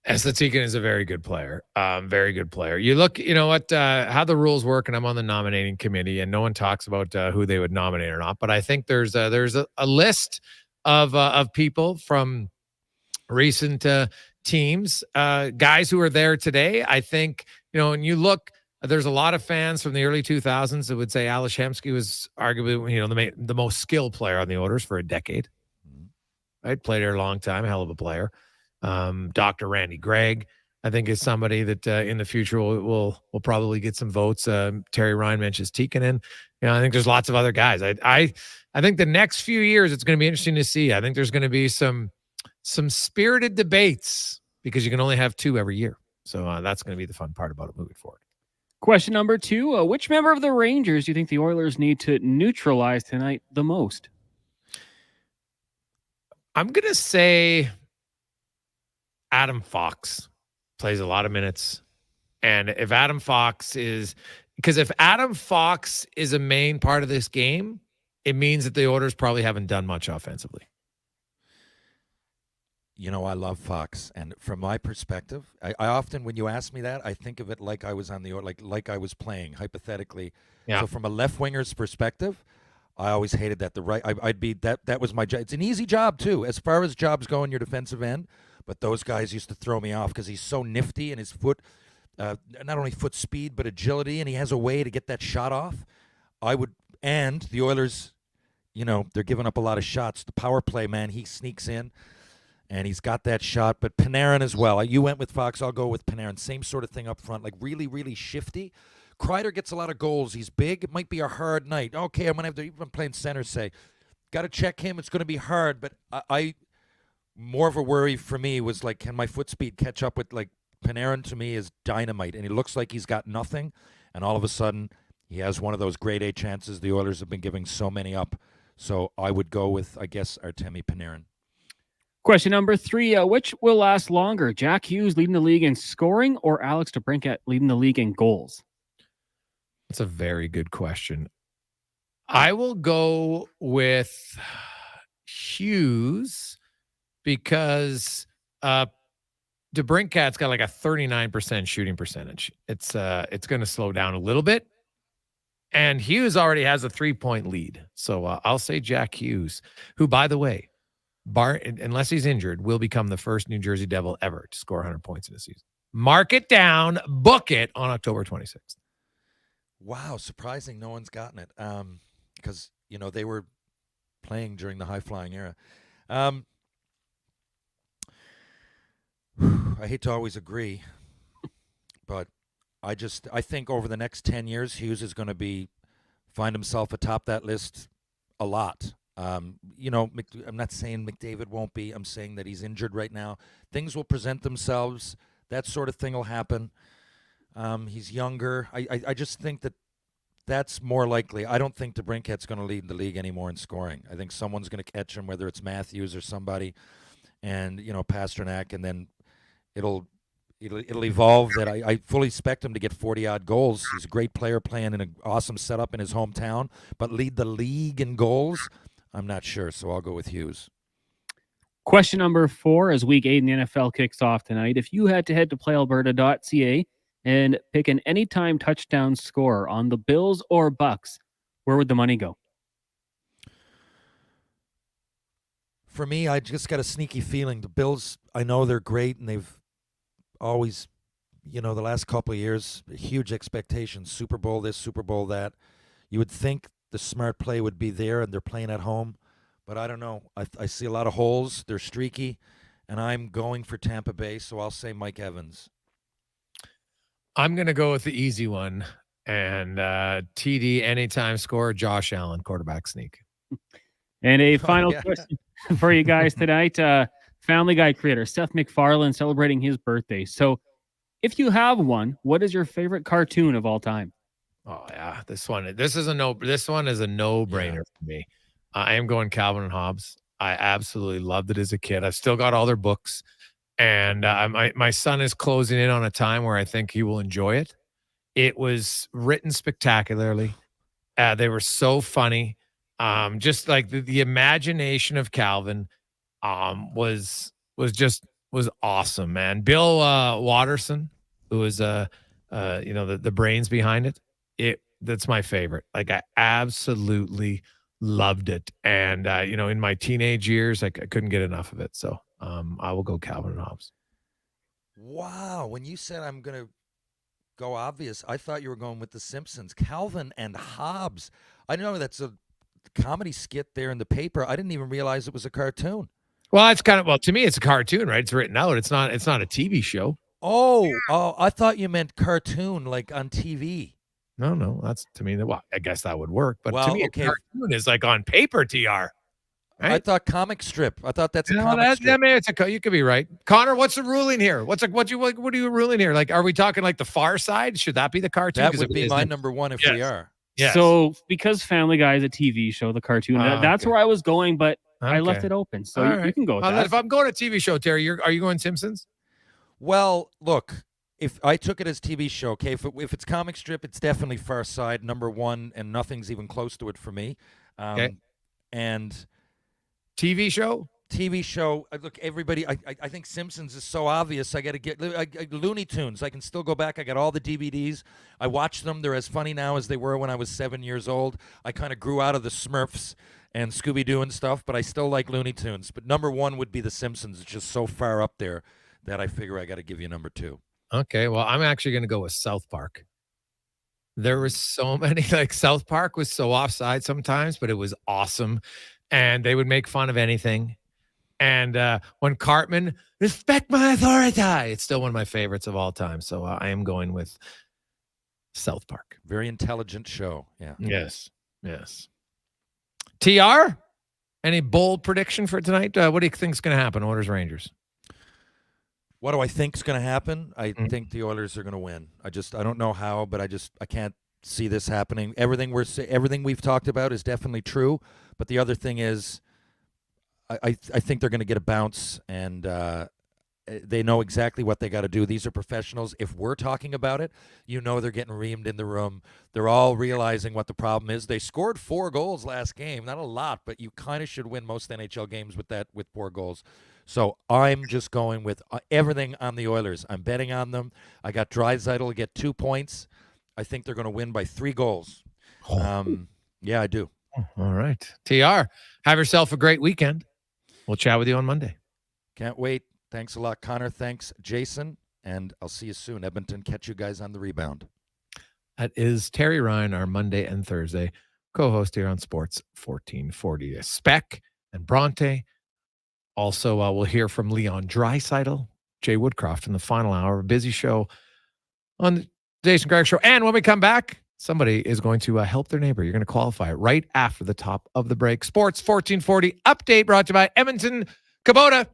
Esa Tikkanen is a very good player. Very good player. You look, you know what, how the rules work, and I'm on the nominating committee, and no one talks about who they would nominate or not. But I think there's a list of people from recent teams, guys who are there today. I think, you know, and you look, there's a lot of fans from the early 2000s that would say Ales Hemsky was arguably, you know, the most skilled player on the Oilers for a decade. Right? Played there a long time, a hell of a player. Dr. Randy Gregg, I think, is somebody that in the future will probably get some votes. Terry Ryan mentions Tikkanen. You know, I think there's lots of other guys. I think the next few years it's going to be interesting to see. I think there's going to be some spirited debates because you can only have 2 every year. So that's going to be the fun part about it moving forward. Question number 2. Which member of the Rangers do you think the Oilers need to neutralize tonight the most? I'm going to say Adam Fox. Plays a lot of minutes. And if Adam Fox is a main part of this game, it means that the Oilers probably haven't done much offensively. You know, I love Fox, and from my perspective, I often, when you ask me that, I think of it like I was on the like I was playing hypothetically. Yeah. So from a left winger's perspective, I always hated that. The right, I'd be that was my job. It's an easy job too, as far as jobs go in your defensive end. But those guys used to throw me off because he's so nifty and his foot, not only foot speed but agility, and he has a way to get that shot off. And the Oilers, you know, they're giving up a lot of shots. The power play, man, he sneaks in. And he's got that shot, but Panarin as well. You went with Fox, I'll go with Panarin. Same sort of thing up front, like really, really shifty. Kreider gets a lot of goals. He's big. It might be a hard night. Okay, I'm going to have to, even playing center, say, got to check him. It's going to be hard, but I more of a worry for me was like, can my foot speed catch up with, like, Panarin to me is dynamite, and he looks like he's got nothing, and all of a sudden he has one of those grade A chances the Oilers have been giving so many up. So I would go with, I guess, Artemi Panarin. Question number 3. Which will last longer? Jack Hughes leading the league in scoring or Alex DeBrincat leading the league in goals? That's a very good question. I will go with Hughes because DeBrincat's got like a 39% shooting percentage. It's going to slow down a little bit. And Hughes already has a 3-point lead. So I'll say Jack Hughes, who, by the way, unless he's injured, will become the first New Jersey Devil ever to score 100 points in a season. Mark it down, book it on October 26th. Wow, surprising no one's gotten it. Because, you know, they were playing during the high-flying era. I hate to always agree, but I think over the next 10 years, Hughes is going to find himself atop that list a lot. I'm not saying McDavid won't be. I'm saying that he's injured right now. Things will present themselves. That sort of thing will happen. He's younger. I just think that's more likely. I don't think DeBrincat's going to lead the league anymore in scoring. I think someone's going to catch him, whether it's Matthews or somebody, and Pasternak, and then it'll evolve. That I fully expect him to get 40-odd goals. He's a great player playing in an awesome setup in his hometown, but lead the league in goals, I'm not sure, so I'll go with Hughes. Question number 4 as Week 8 in the NFL kicks off tonight. If you had to head to playalberta.ca and pick an anytime touchdown scorer on the Bills or Bucks, where would the money go? For me, I just got a sneaky feeling. The Bills, I know they're great, and they've always, the last couple of years, huge expectations. Super Bowl this, Super Bowl that. You would think the smart play would be there, and they're playing at home. But I don't know. I see a lot of holes. They're streaky, and I'm going for Tampa Bay, so I'll say Mike Evans. I'm going to go with the easy one, and TD anytime scorer, Josh Allen, quarterback sneak. And a final question for you guys tonight. Family Guy creator Seth MacFarlane celebrating his birthday. So if you have one, what is your favorite cartoon of all time? Oh, yeah. This one is a no-brainer for me. I am going Calvin and Hobbes. I absolutely loved it as a kid. I've still got all their books. And my son is closing in on a time where I think he will enjoy it. It was written spectacularly. They were so funny. Just like the imagination of Calvin was awesome, man. Bill Watterson, who was the brains behind it. That's my favorite. Like, I absolutely loved it. And in my teenage years, I couldn't get enough of it. So I will go Calvin and Hobbes. Wow. When you said I'm going to go obvious, I thought you were going with The Simpsons. Calvin and Hobbes. I know that's a comedy skit there in the paper. I didn't even realize it was a cartoon. Well, to me, it's a cartoon, right? It's written out. It's not a TV show. Oh, I thought you meant cartoon, like on TV. No, that's to me. Well, I guess that would work. But to me, okay. A cartoon is like on paper, TR. Right? I thought comic strip. I thought that's a comic strip. You could be right. Connor, what's the ruling here? What are you ruling here? Like, are we talking like the Far Side? Should that be the cartoon? That would be my number one if we are. Yes. So because Family Guy is a TV show, the cartoon, that's where I was going, but I left it open. So you can go with that. If I'm going to TV show, Terry, are you going Simpsons? Well, look, if I took it as TV show, okay, if it's comic strip, it's definitely Far Side, number one, and nothing's even close to it for me. Okay. And TV show? TV show. Look, everybody, I think Simpsons is so obvious. I got to get Looney Tunes. I can still go back. I got all the DVDs. I watch them. They're as funny now as they were when I was 7 years old. I kind of grew out of the Smurfs and Scooby-Doo and stuff, but I still like Looney Tunes. But number one would be The Simpsons. It's just so far up there that I figure I got to give you number two. Okay, well, I'm actually going to go with South Park. There was so many, like South Park was so offside sometimes, but it was awesome. And they would make fun of anything. And when Cartman, respect my authority, it's still one of my favorites of all time. So I am going with South Park. Very intelligent show. Yeah. Yes. TR, any bold prediction for tonight? What do you think is going to happen, Oilers Rangers? What do I think is going to happen? I think the Oilers are going to win. I don't know how, but I can't see this happening. Everything we've talked about is definitely true, but the other thing is I think they're going to get a bounce, and they know exactly what they got to do. These are professionals. If we're talking about it, they're getting reamed in the room. They're all realizing what the problem is. They scored 4 goals last game. Not a lot, but you kind of should win most NHL games with 4 goals. So I'm just going with everything on the Oilers. I'm betting on them. I got Draisaitl to get 2 points. I think they're going to win by 3 goals. Yeah, I do. All right. TR, have yourself a great weekend. We'll chat with you on Monday. Can't wait. Thanks a lot, Connor. Thanks, Jason. And I'll see you soon. Edmonton, catch you guys on the rebound. That is Terry Ryan, our Monday and Thursday co-host here on Sports 1440. Speck and Bronte. Also, we'll hear from Leon Draisaitl, Jay Woodcroft in the final hour. A busy show on Jason Gregor Show. And when we come back, somebody is going to help their neighbor. You're going to qualify right after the top of the break. Sports 1440 update brought to you by Edmonton Kubota.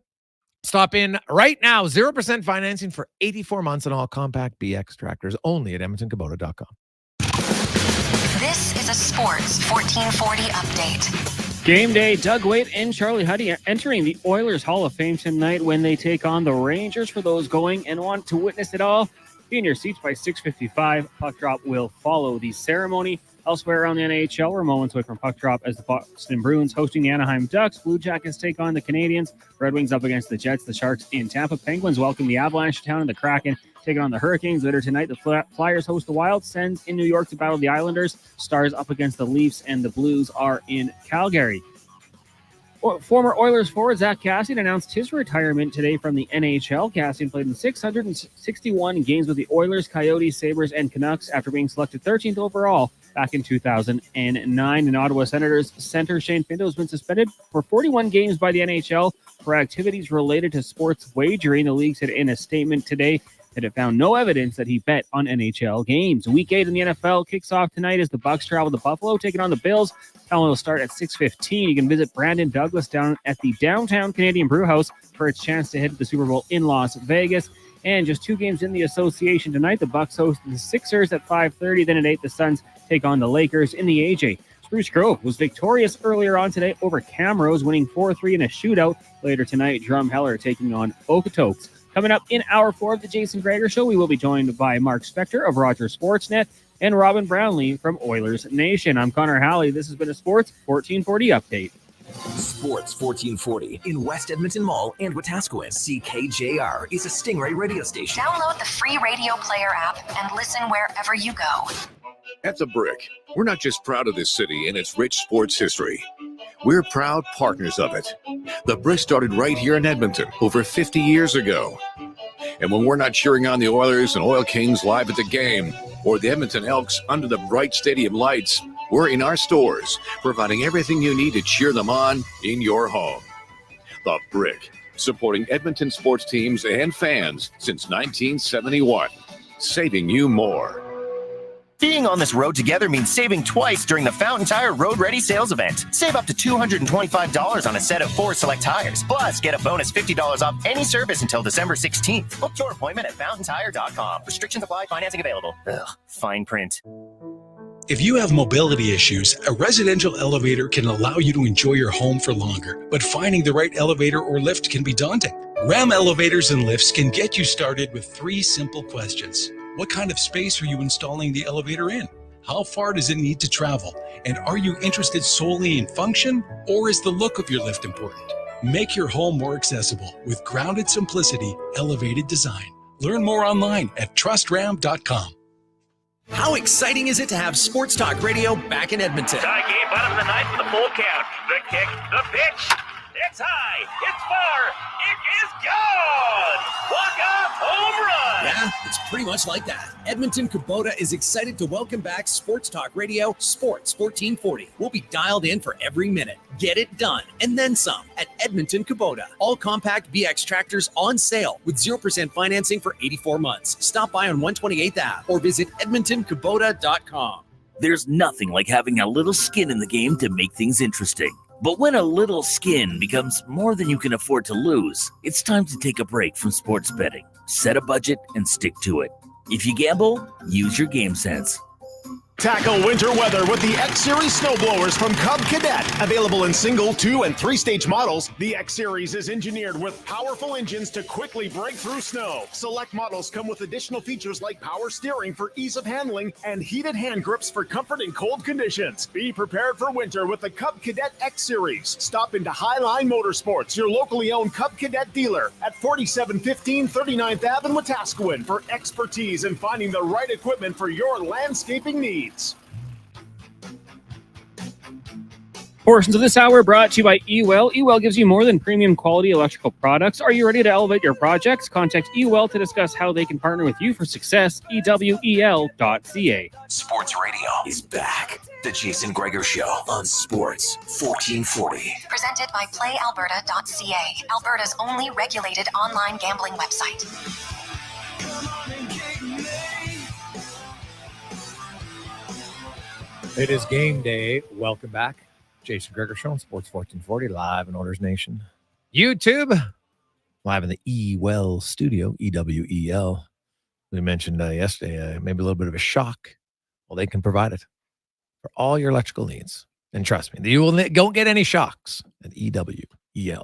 Stop in right now. 0% financing for 84 months on all compact BX tractors only at edmontonkubota.com. This is a Sports 1440 update. Game day, Doug Waite and Charlie Huddy entering the Oilers Hall of Fame tonight when they take on the Rangers. For those going and want to witness it all, be in your seats by 6:55. Puck drop will follow the ceremony. Elsewhere around the NHL, we're moments away from puck drop as the Boston Bruins hosting the Anaheim Ducks. Blue Jackets take on the Canadiens. Red Wings up against the Jets. The Sharks in Tampa. Penguins welcome the Avalanche to town, and the Kraken taking on the Hurricanes. Later tonight, the Flyers host the Wild. Sens in New York to battle the Islanders. Stars up against the Leafs, and the Blues are in Calgary. Former Oilers forward Zach Kassian announced his retirement today from the NHL. Kassian played in 661 games with the Oilers, Coyotes, Sabres, and Canucks after being selected 13th overall back in 2009. And Ottawa Senators center Shane Pinto has been suspended for 41 games by the NHL for activities related to sports wagering. The league said in a statement today that it found no evidence that he bet on NHL games. Week 8 in the NFL kicks off tonight as the Bucs travel to Buffalo, taking on the Bills. That one will start at 6:15. You can visit Brandon Douglas down at the Downtown Canadian Brewhouse for its chance to hit the Super Bowl in Las Vegas. And just 2 games in the association tonight. The Bucs host the Sixers at 5:30. Then at 8, the Suns take on the Lakers in the AJ. Spruce Grove was victorious earlier on today over Camrose, winning 4-3 in a shootout. Later tonight, Drumheller taking on Okotoks. Coming up in Hour 4 of the Jason Gregor Show, we will be joined by Mark Spector of Rogers Sportsnet and Robin Brownlee from Oilers Nation. I'm Connor Halley. This has been a Sports 1440 update. Sports 1440 in West Edmonton Mall and Wetaskiwin. CKJR is a Stingray radio station. Download the free radio player app and listen wherever you go. At The Brick, we're not just proud of this city and its rich sports history. We're proud partners of it. The Brick started right here in Edmonton over 50 years ago. And when we're not cheering on the Oilers and Oil Kings live at the game, or the Edmonton Elks under the bright stadium lights, we're in our stores, providing everything you need to cheer them on in your home. The Brick, supporting Edmonton sports teams and fans since 1971, saving you more. Being on this road together means saving twice during the Fountain Tire Road Ready sales event. Save up to $225 on a set of 4 select tires. Plus, get a bonus $50 off any service until December 16th. Book your appointment at fountaintire.com. Restrictions apply. Financing available. Ugh, fine print. If you have mobility issues, a residential elevator can allow you to enjoy your home for longer, but finding the right elevator or lift can be daunting. RAM Elevators and Lifts can get you started with 3 simple questions. What kind of space are you installing the elevator in? How far does it need to travel? And are you interested solely in function, or is the look of your lift important? Make your home more accessible with grounded simplicity, elevated design. Learn more online at trustram.com. How exciting is it to have Sports Talk Radio back in Edmonton? Tie game, bottom of the ninth with a full count. The kick, the pitch. It's high, it's far, it is gone! Walk-off home run! Yeah, it's pretty much like that. Edmonton Kubota is excited to welcome back Sports Talk Radio, Sports 1440. We'll be dialed in for every minute. Get it done, and then some, at Edmonton Kubota. All compact BX tractors on sale with 0% financing for 84 months. Stop by on 128th Ave or visit edmontonkubota.com. There's nothing like having a little skin in the game to make things interesting. But when a little skin becomes more than you can afford to lose, it's time to take a break from sports betting. Set a budget and stick to it. If you gamble, use your game sense. Tackle winter weather with the X-Series snowblowers from Cub Cadet. Available in single, 2, and 3-stage models, the X-Series is engineered with powerful engines to quickly break through snow. Select models come with additional features like power steering for ease of handling and heated hand grips for comfort in cold conditions. Be prepared for winter with the Cub Cadet X-Series. Stop into Highline Motorsports, your locally owned Cub Cadet dealer at 4715 39th Ave in Wetaskiwin for expertise in finding the right equipment for your landscaping needs. Portions of this hour brought to you by eWell. eWell gives you more than premium quality electrical products. Are you ready to elevate your projects? Contact eWell to discuss how they can partner with you for success. ewel.ca. Sports Radio is back. The Jason Gregor Show on Sports 1440. Presented by PlayAlberta.ca, Alberta's only regulated online gambling website. It is game day. Welcome back. Jason Gregor Show on Sports 1440, live in Oilers Nation. YouTube, live in the E-Well studio, E-W-E-L. We mentioned yesterday, maybe a little bit of a shock. Well, they can provide it for all your electrical needs. And trust me, you don't get any shocks at EWEL.c.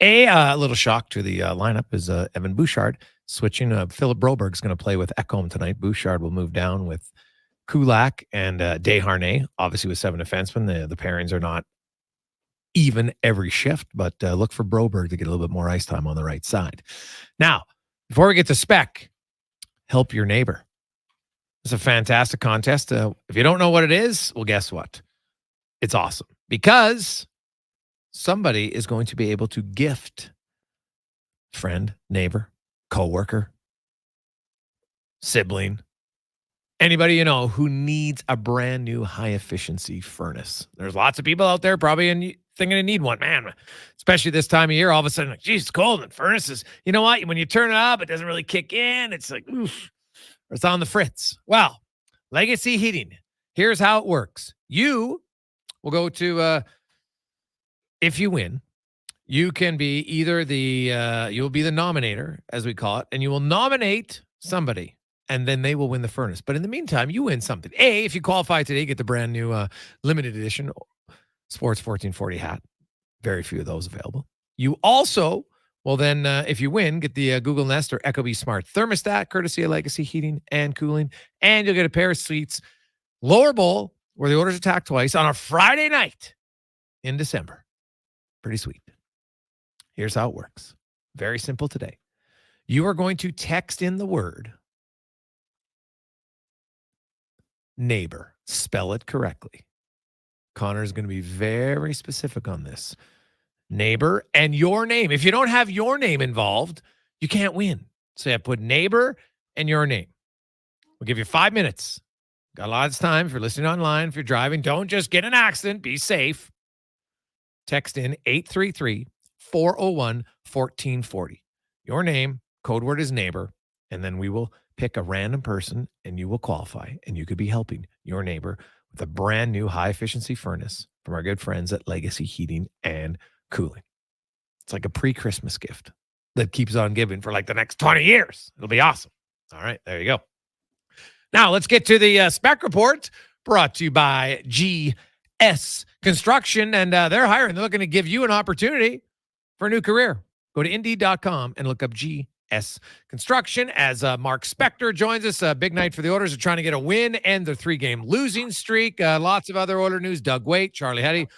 A little shock to the lineup is Evan Bouchard switching. Philip Broberg's going to play with Ekholm tonight. Bouchard will move down with Kulak and Desharnais, obviously with 7 defensemen. The pairings are not even every shift, but look for Broberg to get a little bit more ice time on the right side. Now, before we get to spec, help your neighbor. It's a fantastic contest. If you don't know what it is, well, guess what? It's awesome because somebody is going to be able to gift friend, neighbor, coworker, sibling, anybody you know who needs a brand new high-efficiency furnace. There's lots of people out there probably thinking they need one, man. Especially this time of year, all of a sudden, like, geez, it's cold and furnaces. You know what? When you turn it up, it doesn't really kick in. It's like, oof, or it's on the fritz. Well, Legacy Heating. Here's how it works. You will go to, if you win, you can be either you'll be the nominator, as we call it, and you will nominate somebody. And then they will win the furnace. But in the meantime, you win something. If you qualify today, get the brand new limited edition Sports 1440 hat. Very few of those available. You also will then, if you win, get the Google Nest or Ecobee Smart thermostat, courtesy of Legacy Heating and Cooling. And you'll get a pair of seats, lower bowl, where the Oilers attack twice on a Friday night in December. Pretty sweet. Here's how it works. Very simple today. You are going to text in the word neighbor. Spell it correctly. Connor is going to be very specific on this. Neighbor and your name. If you don't have your name involved, you can't win. So you have to put neighbor and your name. We'll give you 5 minutes. Got a lot of time if you're listening online, if you're driving. Don't just get in an accident. Be safe. Text in 833-401-1440. Your name, code word is neighbor, and then we will pick a random person and you will qualify, and you could be helping your neighbor with a brand new high-efficiency furnace from our good friends at Legacy Heating and Cooling. It's like a pre-Christmas gift that keeps on giving for like the next 20 years. It'll be awesome. All right, there you go. Now, let's get to the spec report brought to you by GS Construction, and they're hiring. They're looking to give you an opportunity for a new career. Go to Indeed.com and look up GS Construction as Mark Spector joins us. A big night for the Oilers. They're trying to get a win and their 3-game losing streak. Lots of other Oiler news. Doug Waite, Charlie Heddy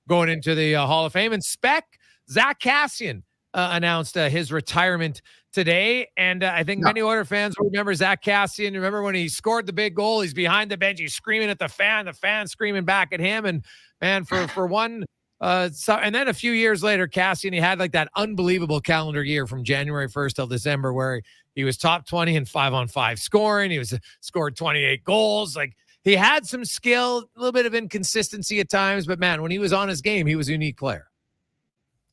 going into the Hall of Fame. And Spec, Zach Kassian announced his retirement today. And I think many Oiler fans will remember Zach Kassian. Remember when he scored the big goal? He's behind the bench. He's screaming at the fan screaming back at him. And man, for one, and then a few years later, Kassian, he had like that unbelievable calendar year from January 1st till December where he was top 20 in 5-on-5 scoring. He scored 28 goals. Like, he had some skill, a little bit of inconsistency at times, but man, when he was on his game, he was a unique player.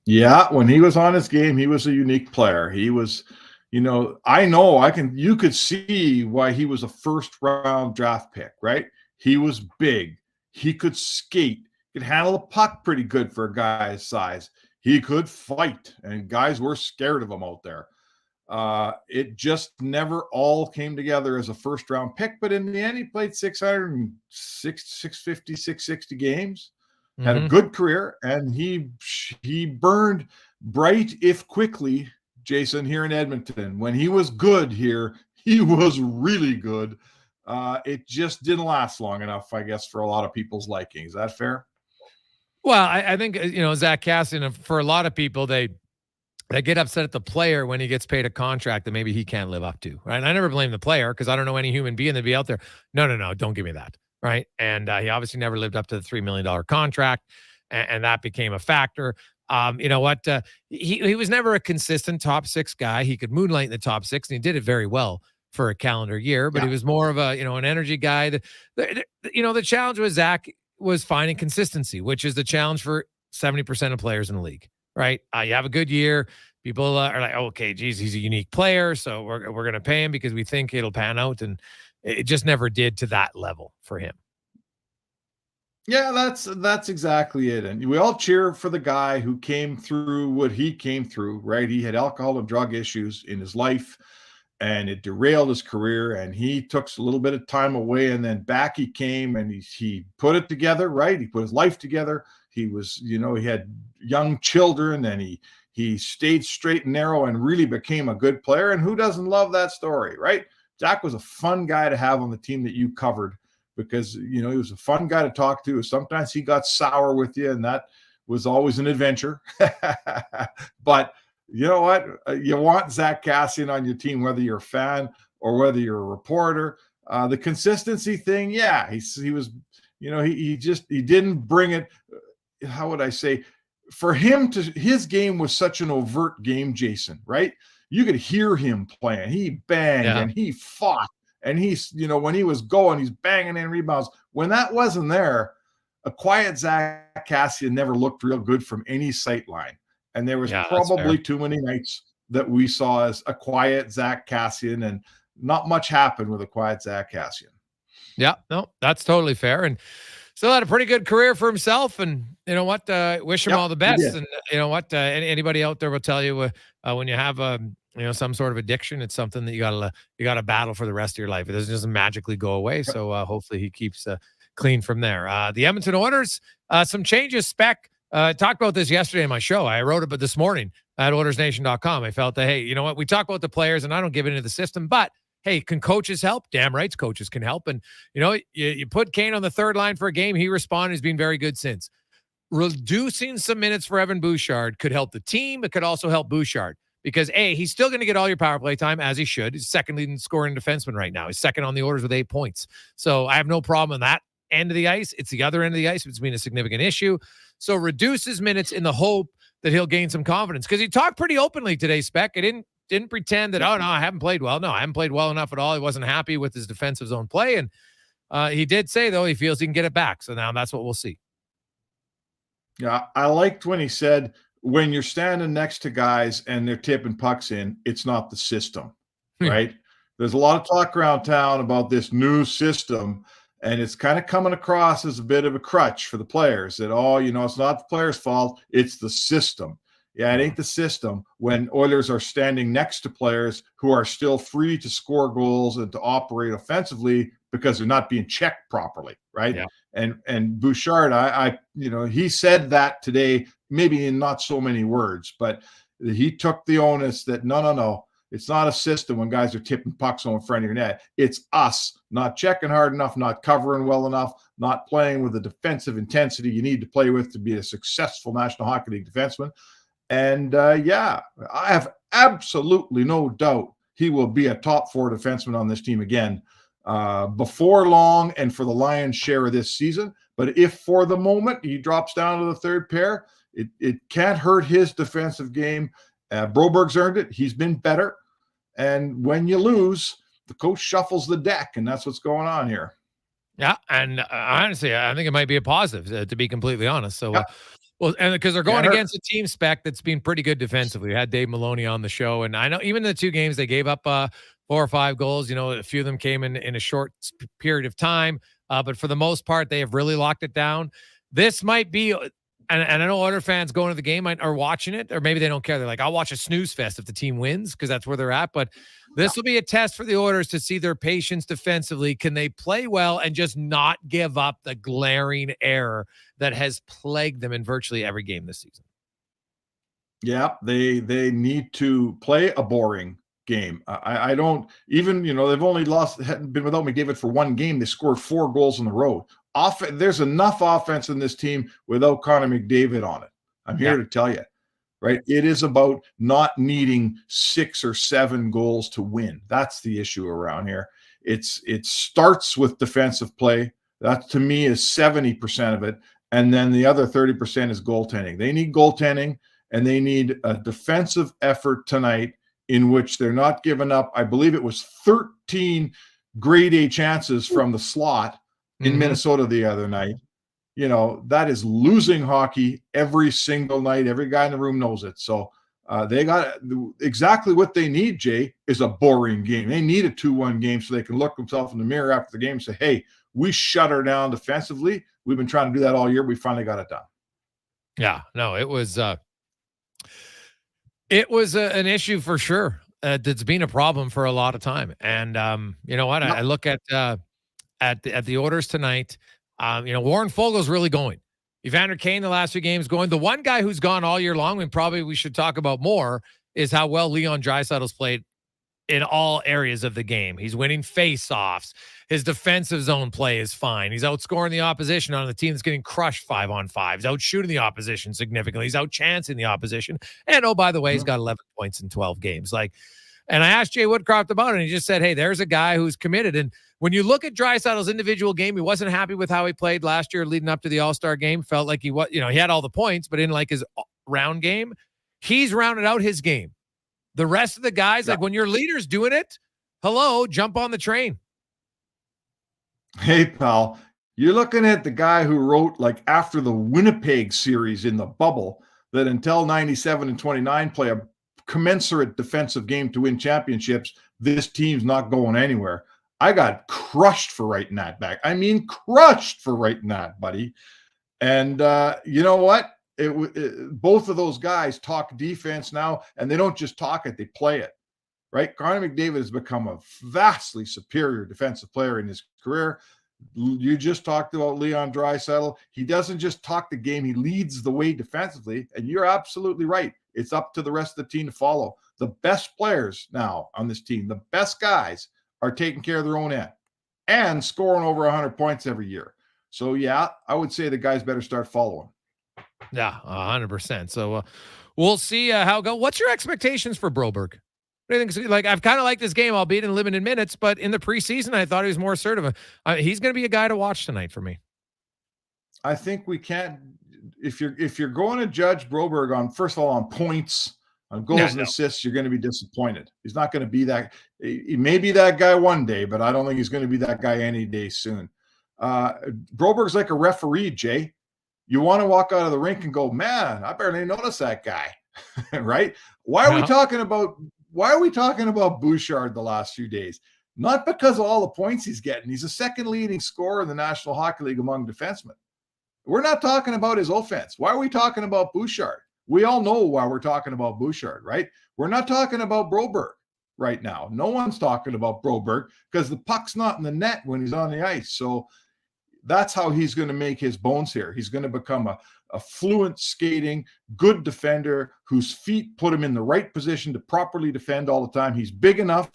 Yeah, when he was on his game, he was a unique player. He was, you could see why he was a first-round draft pick, right? He was big. He could skate. Could handle a puck pretty good for a guy his size. He could fight, and guys were scared of him out there. It just never all came together as a first-round pick, but in the end, he played 660 games, had a good career, and he burned bright, if quickly, Jason, here in Edmonton. When he was good here, he was really good. It just didn't last long enough, I guess, for a lot of people's liking. Is that fair? Well, I think, Zach Kassian, for a lot of people, they get upset at the player when he gets paid a contract that maybe he can't live up to, right? And I never blame the player because I don't know any human being that'd be out there. No, don't give me that, right? And he obviously never lived up to the $3 million contract, and that became a factor. You know what? He was never a consistent top 6 guy. He could moonlight in the top 6, and he did it very well for a calendar year, but he was more of a, an energy guy. The challenge with Zach was finding consistency, which is the challenge for 70% of players in the league, right? You have a good year. People are like, oh, okay, geez, he's a unique player, so we're going to pay him because we think it'll pan out. And it just never did to that level for him. Yeah, that's exactly it. And we all cheer for the guy who came through what he came through, right? He had alcohol and drug issues in his life, and it derailed his career. And he took a little bit of time away, and then back he came, and he put it together, right? He put his life together. He was, he had young children, and he stayed straight and narrow and really became a good player. And who doesn't love that story, right? Jack was a fun guy to have on the team that you covered, because he was a fun guy to talk to. Sometimes he got sour with you, and that was always an adventure. But you know what? You want Zach Kassian on your team, whether you're a fan or whether you're a reporter. The consistency thing, yeah, he was, he didn't bring it. How would I say? For him his game was such an overt game, Jason, right? You could hear him playing. He banged and he fought. And he's, when he was going, he's banging in rebounds. When that wasn't there, a quiet Zach Kassian never looked real good from any sight line. And there was probably too many nights that we saw as a quiet Zach Kassian, and not much happened with a quiet Zach Kassian. Yeah, no, that's totally fair. And still had a pretty good career for himself. And you know what? Wish him all the best. And you know what? Anybody out there will tell you when you have some sort of addiction, it's something that you gotta battle for the rest of your life. It doesn't magically go away. So hopefully he keeps clean from there. The Edmonton Oilers, some changes. Spec talked about this yesterday in my show. I wrote about this morning at OilersNation.com. I felt that, hey, you know what? We talk about the players, and I don't give into the system, but hey, can coaches help? Damn right, coaches can help. And you put Kane on the third line for a game. He responded. He's been very good since. Reducing some minutes for Evan Bouchard could help the team. It could also help Bouchard. Because he's still going to get all your power play time, as he should. He's second leading scoring defenseman right now. He's second on the Oilers with 8 points. So I have no problem on that end of the ice. It's the other end of the ice. It's been a significant issue. So reduce his minutes in the hope that he'll gain some confidence. Because he talked pretty openly today, Spec. He didn't pretend that, oh, no, I haven't played well. No, I haven't played well enough at all. He wasn't happy with his defensive zone play. And he did say, though, he feels he can get it back. So now that's what we'll see. Yeah, I liked when he said, when you're standing next to guys and they're tipping pucks in, it's not the system, right? There's a lot of talk around town about this new system, and it's kind of coming across as a bit of a crutch for the players that, it's not the players' fault, it's the system. Yeah, it ain't the system when Oilers are standing next to players who are still free to score goals and to operate offensively because they're not being checked properly, right? Yeah. And Bouchard, he said that today, maybe in not so many words, but he took the onus that no, it's not a system when guys are tipping pucks on in front of your net. It's us not checking hard enough, not covering well enough, not playing with the defensive intensity you need to play with to be a successful National Hockey League defenseman. And I have absolutely no doubt he will be a top 4 defenseman on this team again before long and for the lion's share of this season. But if for the moment he drops down to the third pair, it can't hurt his defensive game. Broberg's earned it. He's been better. And when you lose, the coach shuffles the deck, and that's what's going on here. Yeah, and honestly, I think it might be a positive, to be completely honest. So, and because they're going against a team, Spec, that's been pretty good defensively. We had Dave Maloney on the show, and I know even the 2 games they gave up 4 or 5 goals. A few of them came in a short period of time, but for the most part, they have really locked it down. This might be, and I know other fans going to the game are watching it, or maybe they don't care. They're like, I'll watch a snooze fest if the team wins, because that's where they're at. But this will be a test for the Oilers to see their patience defensively. Can they play well and just not give up the glaring error that has plagued them in virtually every game this season? Yeah, they need to play a boring game. I don't even, they've only been without McDavid for 1 game. They scored 4 goals on the road. There's enough offense in this team without Connor McDavid on it. I'm here to tell you, right? It is about not needing 6 or 7 goals to win. That's the issue around here. It starts with defensive play. That to me is 70% of it. And then the other 30% is goaltending. They need goaltending, and they need a defensive effort tonight in which they're not giving up. I believe it was 13 grade A chances from the slot in Minnesota the other night. That is losing hockey every single night. Every guy in the room knows it. So they got exactly what they need, Jay, is a boring game. They need a 2-1 game so they can look themselves in the mirror after the game and say, hey, we shut her down defensively. We've been trying to do that all year. We finally got it done. Yeah, no, it was an issue for sure. That's been a problem for a lot of time. And you know what? I look at the orders tonight. Warren Fogel's really going. Evander Kane the last 2 games going. The one guy who's gone all year long, and probably we should talk about more, is how well Leon Draisaitl's played in all areas of the game. He's winning face-offs. His defensive zone play is fine. He's outscoring the opposition on the team that's getting crushed 5-on-5. He's outshooting the opposition significantly. He's outchancing the opposition. And, oh, by the way, he's got 11 points in 12 games. And I asked Jay Woodcroft about it, and he just said, hey, there's a guy who's committed. And when you look at Draisaitl's individual game, he wasn't happy with how he played last year leading up to the All-Star game. Felt like he had all the points, but didn't like his round game. He's rounded out his game. The rest of the guys, like when your leader's doing it, jump on the train. Hey, pal, you're looking at the guy who wrote, after the Winnipeg series in the bubble, that until 97 and 29 play a commensurate defensive game to win championships, this team's not going anywhere. I got crushed for writing that back. I mean, crushed for writing that, buddy. And you know what? Both of those guys talk defense now, and they don't just talk it, they play it, right? Connor McDavid has become a vastly superior defensive player in his career. You just talked about Leon Draisaitl. He doesn't just talk the game, he leads the way defensively, and you're absolutely right. It's up to the rest of the team to follow. The best players now on this team, the best guys, are taking care of their own end and scoring over 100 points every year. So, yeah, I would say the guys better start following. Yeah, 100%. So we'll see how it goes. What's your expectations for Broberg? What do you think? I've kind of liked this game, albeit in limited minutes, but in the preseason, I thought he was more assertive. He's going to be a guy to watch tonight for me. I think we can't. If you're going to judge Broberg on, first of all, on points, on goals and assists, you're going to be disappointed. He's not going to be that. He may be that guy one day, but I don't think he's going to be that guy any day soon. Broberg's like a referee, Jay. You want to walk out of the rink and go, man, I barely noticed that guy, right? Why are we talking about Bouchard the last few days? Not because of all the points he's getting. He's the second leading scorer in the National Hockey League among defensemen. We're not talking about his offense. Why are we talking about Bouchard? We all know why we're talking about Bouchard, right? We're not talking about Broberg right now. No one's talking about Broberg because the puck's not in the net when he's on the ice. So that's how he's going to make his bones here. He's going to become a fluent skating, good defender whose feet put him in the right position to properly defend all the time. He's big enough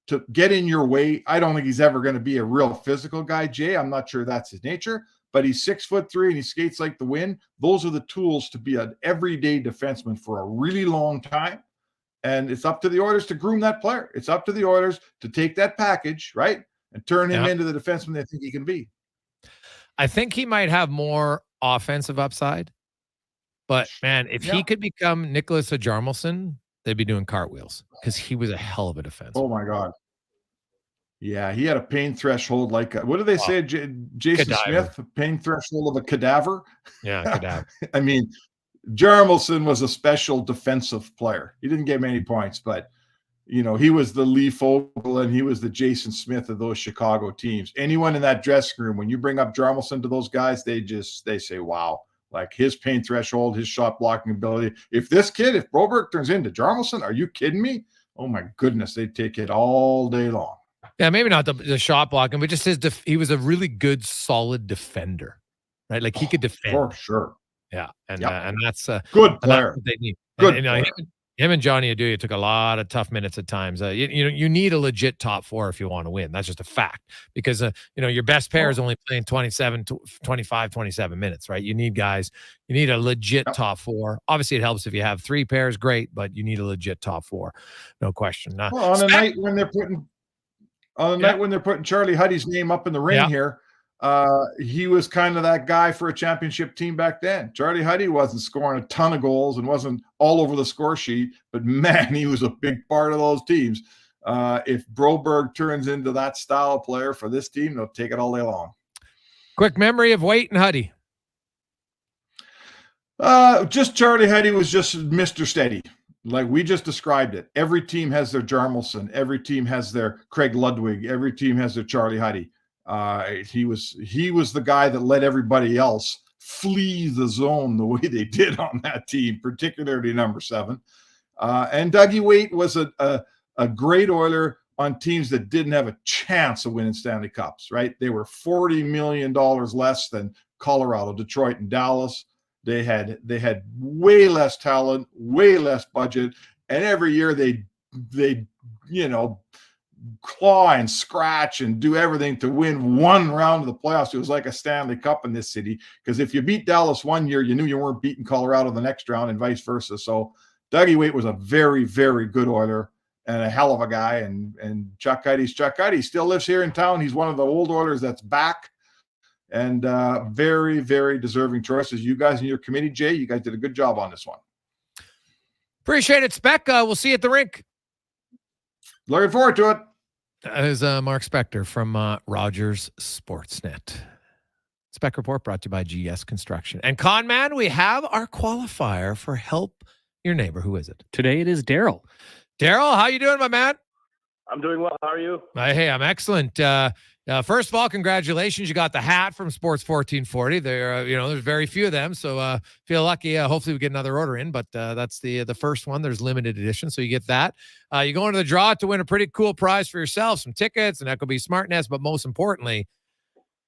to get in your way. I don't think he's ever going to be a real physical guy, Jay. I'm not sure that's his nature, but he's 6'3" and he skates like the wind. Those are the tools to be an everyday defenseman for a really long time. And it's up to the Oilers to groom that player. It's up to the Oilers to take that package, right, and turn him into the defenseman they think he can be. I think he might have more offensive upside, but man, if he could become Nicholas Jarmelson, they'd be doing cartwheels because he was a hell of a defense. Oh my God. Yeah, he had a pain threshold what do they say, Jason Smith? A pain threshold of a cadaver? Yeah, cadaver. I mean, Jarmelson was a special defensive player. He didn't get many points, but he was the Lee Fogel and he was the Jason Smith of those Chicago teams. Anyone in that dressing room, when you bring up Jarmelson to those guys, they say, wow, like his pain threshold, his shot blocking ability. If Broberg turns into Jarmelson, are you kidding me? Oh my goodness, they take it all day long. Yeah, maybe not the shot blocking, but just he was a really good, solid defender, right? Like he could defend. For sure. Yeah, and that's good player. That's what they need. Good player. player. Him and Johnny Aduya took a lot of tough minutes at times. You need a legit top four if you want to win. That's just a fact because, your best pair is only playing 27 minutes, right? You need guys, you need a legit top four. Obviously, it helps if you have three pairs, great, but you need a legit top four. No question. On a night when they're putting Charlie Huddy's name up in the ring here, he was kind of that guy for a championship team back then. Charlie Huddy wasn't scoring a ton of goals and wasn't all over the score sheet, but man, he was a big part of those teams. If Broberg turns into that style player for this team, they'll take it all day long. Quick memory of Waite and Huddy. Just Charlie Huddy was just Mr. Steady. Like we just described it. Every team has their Jarmelson. Every team has their Craig Ludwig. Every team has their Charlie Huddy. He was the guy that let everybody else flee the zone the way they did on that team, particularly number 7. And Dougie Waite was a great Oiler on teams that didn't have a chance of winning Stanley Cups, right? They were $40 million less than Colorado, Detroit, and Dallas. They had way less talent, way less budget, and every year they claw and scratch and do everything to win one round of the playoffs. It was like a Stanley Cup in this city, because if you beat Dallas one year, you knew you weren't beating Colorado the next round, and vice versa. So Dougie Waite was a very, very good Oiler and a hell of a guy. And Chuck Heidy still lives here in town. He's one of the old Oilers that's back, and very, very deserving choices. You guys in your committee, Jay, you guys did a good job on this one. Appreciate it, Spec. We'll see you at the rink. Looking forward to it. That is Mark Spector from Rogers Sportsnet. Spec Report brought to you by GS Construction. And Conman, we have our qualifier for Help Your Neighbor. Who is it? Today it is Daryl. Daryl, how you doing, my man? I'm doing well. How are you? Hey, I'm excellent. First of all, congratulations. You got the hat from Sports 1440. There, there's very few of them, so feel lucky. Hopefully we get another order in, but that's the first one. There's limited edition, so you get that. You go into the draw to win a pretty cool prize for yourself, some tickets, and that could be SmartNets, but most importantly,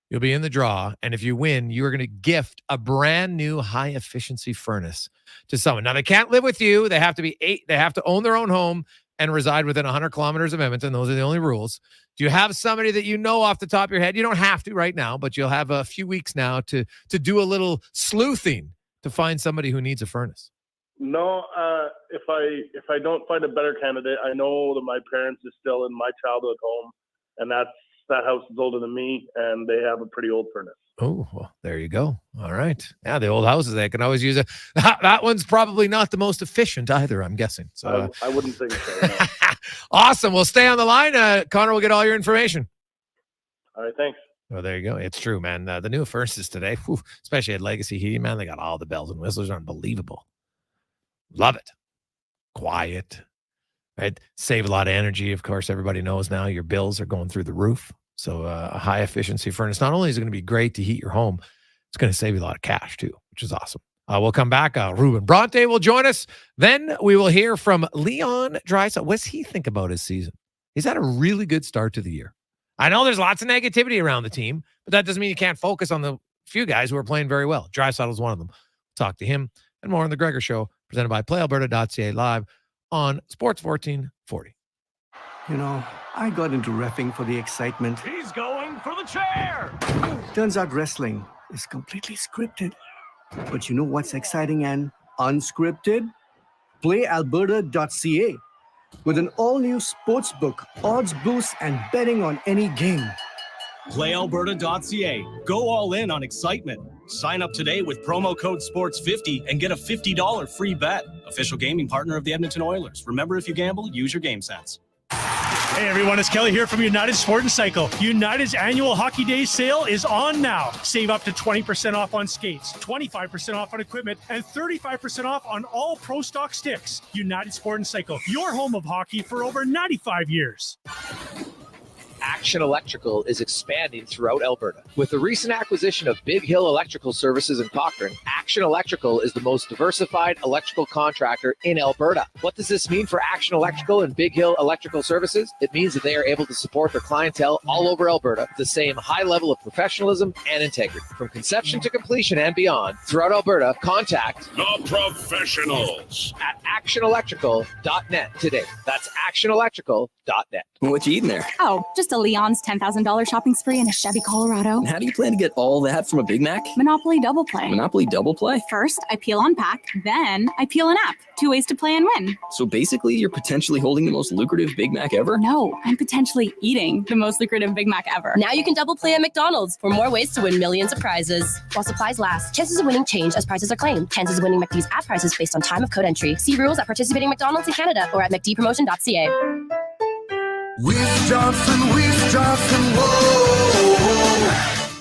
you'll be in the draw, and if you win, you are going to gift a brand new high-efficiency furnace to someone. Now, they can't live with you. They have to own their own home and reside within 100 kilometers of Edmonton. Those are the only rules. Do you have somebody that you know off the top of your head? You don't have to right now, but you'll have a few weeks now to do a little sleuthing to find somebody who needs a furnace. No, if I don't find a better candidate, I know that my parents are still in my childhood home, and that house is older than me, and they have a pretty old furnace. Oh, well, there you go. All right. Yeah, the old houses, they can always use it. That one's probably not the most efficient either, I'm guessing. So I wouldn't think so. No. Awesome. Well, stay on the line. Connor will get all your information. All right, thanks. Well, there you go. It's true, man. The new furnaces today, especially at Legacy Heating, man, they got all the bells and whistles. Are unbelievable. Love it. Quiet. Right? Save a lot of energy. Of course, everybody knows now your bills are going through the roof. So a high efficiency furnace, not only is it going to be great to heat your home, it's going to save you a lot of cash too, which is awesome. We'll come back. Ruben Bronte will join us. Then we will hear from Leon Draisaitl. What does he think about his season? He's had a really good start to the year. I know there's lots of negativity around the team, but that doesn't mean you can't focus on the few guys who are playing very well. Draisaitl is one of them. Talk to him and more on the Gregor Show, presented by PlayAlberta.ca, live on Sports 1440. I got into reffing for the excitement. He's going for the chair. Turns out wrestling is completely scripted. But you know what's exciting and unscripted? PlayAlberta.ca. With an all-new sports book, odds boosts, and betting on any game. PlayAlberta.ca. Go all in on excitement. Sign up today with promo code SPORTS50 and get a $50 free bet. Official gaming partner of the Edmonton Oilers. Remember, if you gamble, use your game sense. Hey everyone, it's Kelly here from United Sport and Cycle. United's annual Hockey Days sale is on now. Save up to 20% off on skates, 25% off on equipment, and 35% off on all Pro Stock sticks. United Sport and Cycle, your home of hockey for over 95 years. Action Electrical is expanding throughout Alberta. With the recent acquisition of Big Hill Electrical Services in Cochrane, Action Electrical is the most diversified electrical contractor in Alberta. What does this mean for Action Electrical and Big Hill Electrical Services? It means that they are able to support their clientele all over Alberta with the same high level of professionalism and integrity. From conception to completion and beyond, throughout Alberta, contact The Professionals at actionelectrical.net today. That's actionelectrical.net. What you eating there? Oh, just a Leon's $10,000 shopping spree in a Chevy Colorado. How do you plan to get all that from a Big Mac? Monopoly Double Play. Monopoly Double Play? First, I peel on pack, then I peel an app. 2 ways to play and win. So basically, you're potentially holding the most lucrative Big Mac ever? No, I'm potentially eating the most lucrative Big Mac ever. Now you can double play at McDonald's for more ways to win millions of prizes. While supplies last, chances of winning change as prices are claimed. Chances of winning McD's app prices based on time of code entry. See rules at participating McDonald's in Canada or at McDpromotion.ca. Weiss Johnson, whoa!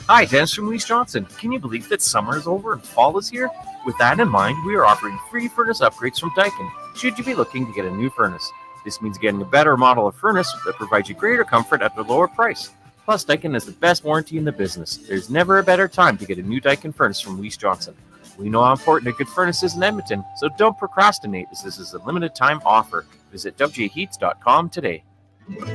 Hi, Dennis from Weiss Johnson. Can you believe that summer is over and fall is here? With that in mind, we are offering free furnace upgrades from Daikin, should you be looking to get a new furnace. This means getting a better model of furnace that provides you greater comfort at a lower price. Plus, Daikin has the best warranty in the business. There's never a better time to get a new Daikin furnace from Weiss Johnson. We know how important a good furnace is in Edmonton, so don't procrastinate as this is a limited time offer. Visit wjheats.com today.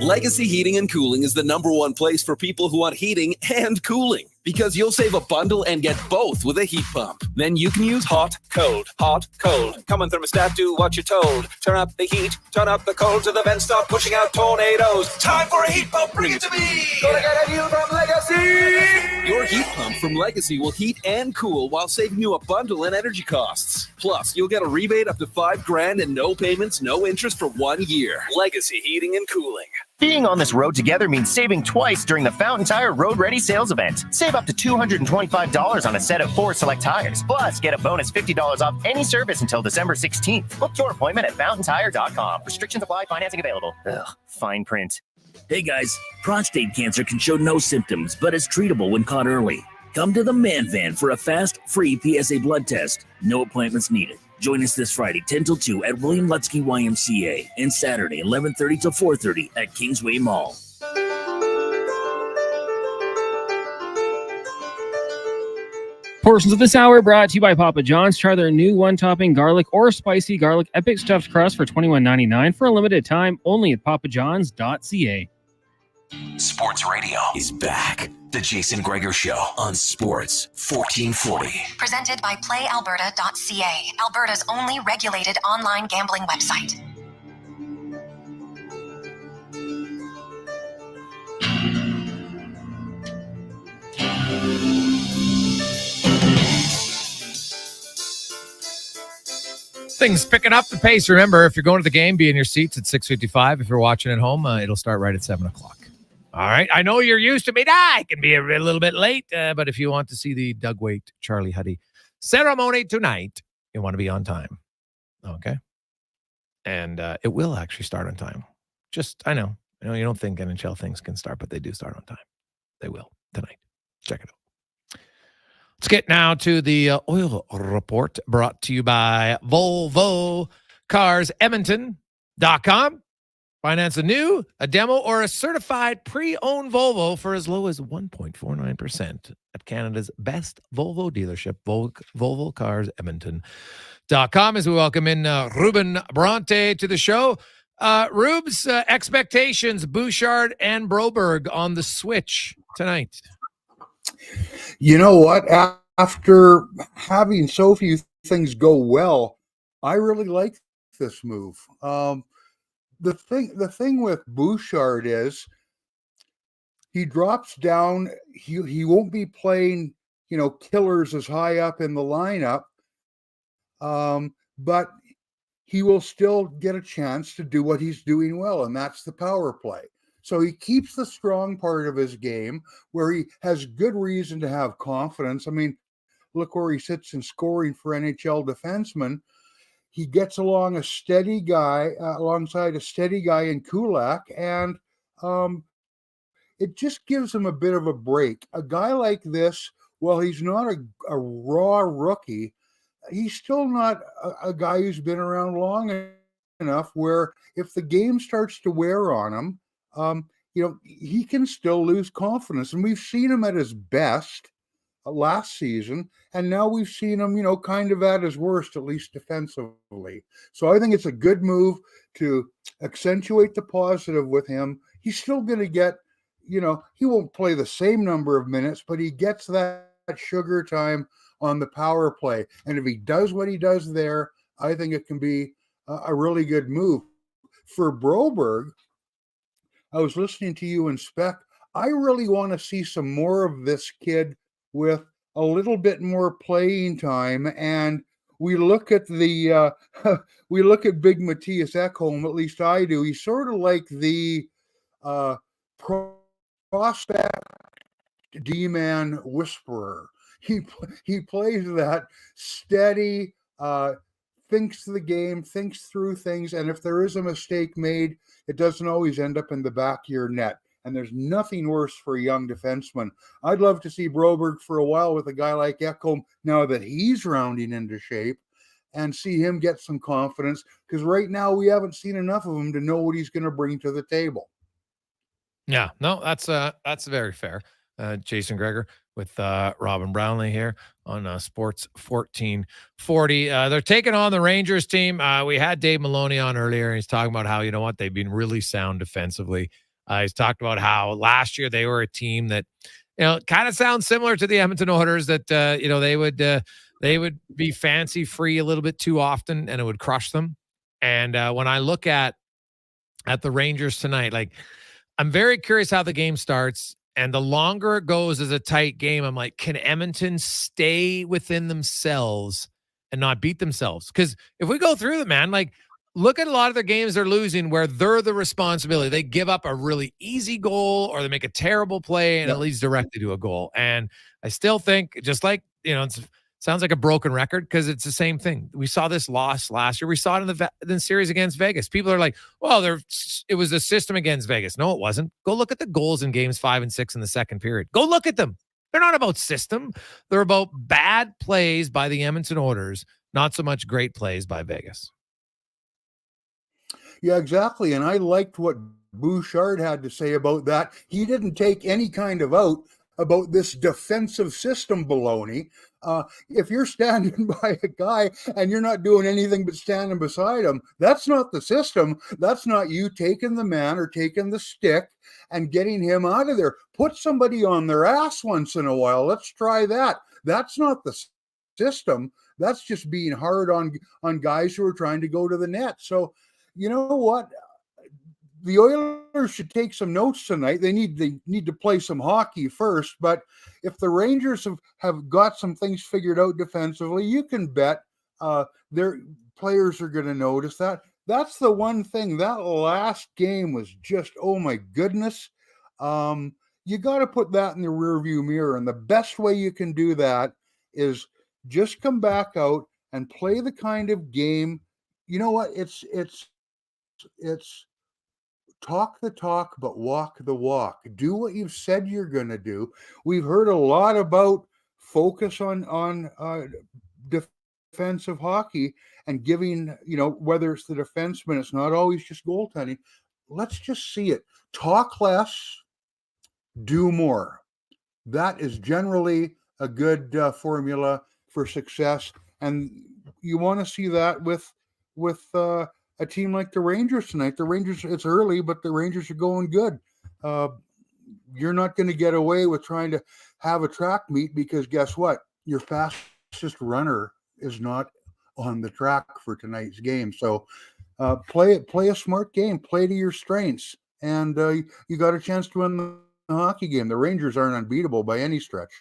Legacy Heating and Cooling is the #1 place for people who want heating and cooling, because you'll save a bundle and get both with a heat pump. Then you can use hot, cold, Come on, thermostat, do what you're told. Turn up the heat, turn up the cold, so the vents stop pushing out tornadoes. Time for a heat pump, bring it to me! Gonna get a deal from Legacy! Your heat pump from Legacy will heat and cool while saving you a bundle in energy costs. Plus, you'll get a rebate up to $5,000 and no payments, no interest for 1 year. Legacy Heating and Cooling. Being on this road together means saving twice during the Fountain Tire Road Ready sales event. Save up to $225 on a set of 4 select tires. Plus, get a bonus $50 off any service until December 16th. Book your appointment at fountaintire.com. Restrictions apply. Financing available. Ugh, fine print. Hey guys, prostate cancer can show no symptoms, but is treatable when caught early. Come to the Man Van for a fast, free PSA blood test. No appointments needed. Join us this Friday, 10 till 2 at William Lutsky YMCA and Saturday, 11:30 to 4:30 at Kingsway Mall. Portions of this hour brought to you by Papa John's. Try their new one-topping garlic or spicy garlic epic stuffed crust for $21.99 for a limited time only at papajohns.ca. Sports Radio is back. The Jason Gregor Show on Sports 1440. Presented by PlayAlberta.ca, Alberta's only regulated online gambling website. Things picking up the pace. Remember, if you're going to the game, be in your seats at 6:55. If you're watching at home, it'll start right at 7 o'clock. All right. I know you're used to me. I can be a little bit late, but if you want to see the Doug Waite, Charlie Huddy ceremony tonight, you want to be on time. Okay. And it will actually start on time. I know you don't think NHL things can start, but they do start on time. They will tonight. Check it out. Let's get now to the oil report brought to you by Volvo Cars Edmonton.com. Finance a new, a demo, or a certified pre-owned Volvo for as low as 1.49% at Canada's best Volvo dealership, Volvo Cars Edmonton.com. As we welcome in Ruben Bronte to the show. Rubes, expectations, Bouchard and Broberg on the switch tonight. You know what? After having so few things go well, I really like this move. The thing with Bouchard is he drops down. He won't be playing, killers as high up in the lineup, but he will still get a chance to do what he's doing well, and that's the power play. So he keeps the strong part of his game where he has good reason to have confidence. I mean, look where he sits in scoring for NHL defensemen. He gets alongside a steady guy in Kulak, and it just gives him a bit of a break. A guy like this, while he's not a raw rookie, he's still not a guy who's been around long enough where if the game starts to wear on him, he can still lose confidence. And we've seen him at his best last season, and now we've seen him, kind of at his worst, at least defensively. So I think it's a good move to accentuate the positive with him. He's still going to get, he won't play the same number of minutes, but he gets that sugar time on the power play. And if he does what he does there, I think it can be a really good move. For Broberg, I was listening to you in spec. I really want to see some more of this kid with a little bit more playing time. And we look at Big Matthias Ekholm, at least I do. He's sort of like the prospect D-man whisperer. He plays that steady, thinks the game, thinks through things, and if there is a mistake made, it doesn't always end up in the back of your net. And there's nothing worse for a young defenseman. I'd love to see Broberg for a while with a guy like Ekholm now that he's rounding into shape, and see him get some confidence, because right now we haven't seen enough of him to know what he's going to bring to the table. Yeah, no, that's very fair. Jason Gregor with Robin Brownlee here on Sports 1440. They're taking on the Rangers team. We had Dave Maloney on earlier, and he's talking about how, you know what, they've been really sound defensively. He's talked about how last year they were a team that, you know, kind of sounds similar to the Edmonton Oilers, that you know, they would be fancy free a little bit too often, and it would crush them. And when I look at the Rangers tonight, like, I'm very curious how the game starts. And the longer it goes as a tight game, I'm like, can Edmonton stay within themselves and not beat themselves? Because if we go through them, man, like, look at a lot of their games they're losing where they're the responsibility. They give up a really easy goal, or they make a terrible play and it leads directly to a goal. And I still think, just like, you know, it sounds like a broken record because it's the same thing. We saw this loss last year. We saw it in the series against Vegas. People are like, well, it was a system against Vegas. No, it wasn't. Go look at the goals in games 5 and 6 in the second period. Go look at them. They're not about system. They're about bad plays by the Edmonton Oilers, not so much great plays by Vegas. Yeah, exactly. And I liked what Bouchard had to say about that. He didn't take any kind of out about this defensive system baloney. If you're standing by a guy and you're not doing anything but standing beside him, that's not the system. That's not you taking the man or taking the stick and getting him out of there. Put somebody on their ass once in a while. Let's try that. That's not the system. That's just being hard on guys who are trying to go to the net. So, you know what? The Oilers should take some notes tonight. They need to play some hockey first. But if the Rangers have got some things figured out defensively, you can bet their players are going to notice that. That's the one thing. That last game was just, oh my goodness. You got to put that in the rearview mirror. And the best way you can do that is just come back out and play the kind of game. You know what? It's talk the talk, but walk the walk. Do what you've said you're going to do. We've heard a lot about focus on defensive hockey and giving, you know, whether it's the defenseman, it's not always just goaltending. Let's just see it. Talk less, do more. That is generally a good formula for success. And you want to see that with a team like the Rangers tonight. The Rangers, it's early, but the Rangers are going good. You're not going to get away with trying to have a track meet, because guess what? Your fastest runner is not on the track for tonight's game. So play a smart game, play to your strengths, and you got a chance to win the hockey game. The Rangers aren't unbeatable by any stretch.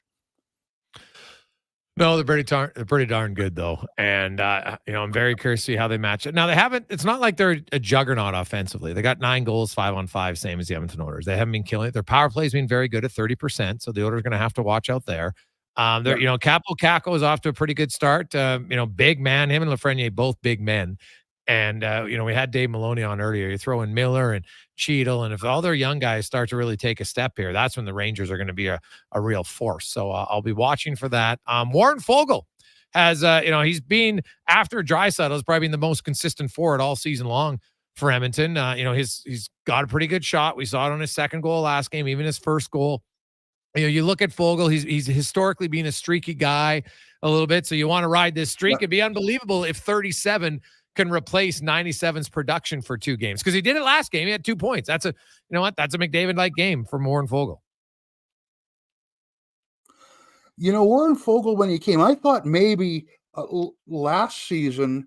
No, they're pretty darn good though, and you know, I'm very curious to see how they match it. Now, it's not like they're a juggernaut offensively. They got 9 goals, 5 on 5, same as the Edmonton Oilers. They haven't been killing it. Their power play has been very good at 30%, so the Oilers are going to have to watch out there. You know, Capo Caco is off to a pretty good start. You know, big man, him and Lafreniere, both big men. And, you know, we had Dave Maloney on earlier. You throw in Miller and Cheadle, and if all their young guys start to really take a step here, that's when the Rangers are going to be a real force. So I'll be watching for that. Warren Foegele has, you know, he's been, after Draisaitl, has probably been the most consistent forward all season long for Edmonton. You know, he's got a pretty good shot. We saw it on his second goal last game, even his first goal. You know, you look at Foegele, he's historically been a streaky guy a little bit. So you want to ride this streak. It'd be unbelievable if 37 can replace 97's production for 2 games, because he did it last game. He had 2 points. That's a McDavid-like game for Warren Foegele. You know, Warren Foegele, when he came, I thought maybe last season,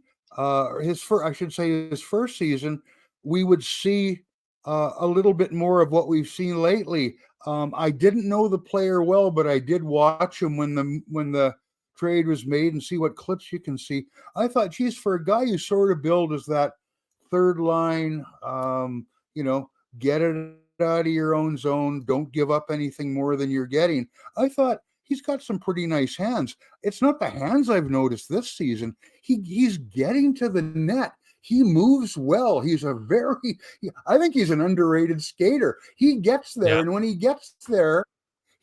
his first season, we would see a little bit more of what we've seen lately. I didn't know the player well, but I did watch him when the trade was made and see what clips you can see. I thought, geez, for a guy you sort of build as that third line, you know, get it out of your own zone, don't give up anything more than you're getting. I thought he's got some pretty nice hands. It's not the hands I've noticed this season. He's getting to the net. He moves well. I think he's an underrated skater. He gets there, and when he gets there,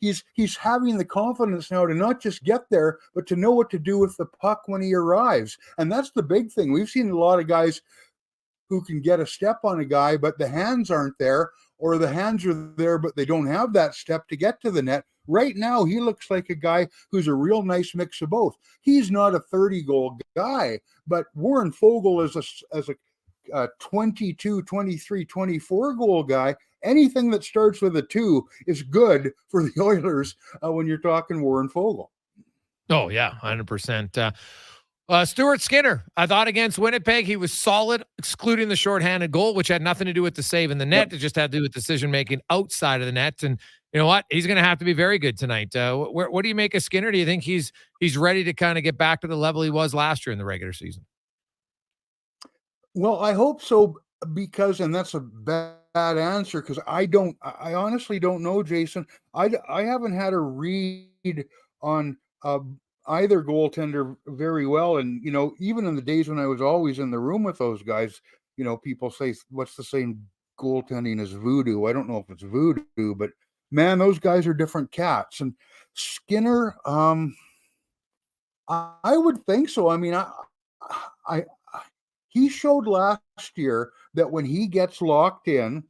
he's having the confidence now to not just get there, but to know what to do with the puck when he arrives. And that's the big thing. We've seen a lot of guys who can get a step on a guy, but the hands aren't there, or the hands are there, but they don't have that step to get to the net. Right now, he looks like a guy who's a real nice mix of both. He's not a 30-goal guy, but Warren Foegele is a 22, 23, 24-goal guy. Anything that starts with a 2 is good for the Oilers when you're talking Warren Foegele. Oh, yeah, 100%. Stuart Skinner, I thought against Winnipeg, he was solid, excluding the shorthanded goal, which had nothing to do with the save in the net. It just had to do with decision-making outside of the net. And you know what? He's going to have to be very good tonight. What do you make of Skinner? Do you think he's ready to kind of get back to the level he was last year in the regular season? Well, I hope so, because, and that's a bad answer, because I honestly don't know, Jason. I haven't had a read on either goaltender very well. And, you know, even in the days when I was always in the room with those guys, you know, people say, what's the same goaltending as voodoo? I don't know if it's voodoo, but man, those guys are different cats. And Skinner, I would think so. I mean, he showed last year that when he gets locked in,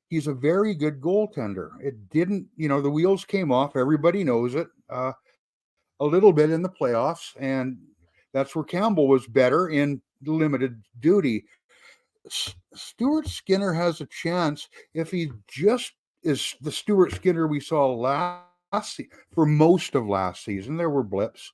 he's a very good goaltender. It didn't, you know, the wheels came off. Everybody knows it. A little bit in the playoffs, and that's where Campbell was better in limited duty. Stuart Skinner has a chance if he just is the Stuart Skinner we saw last for most of last season. There were blips.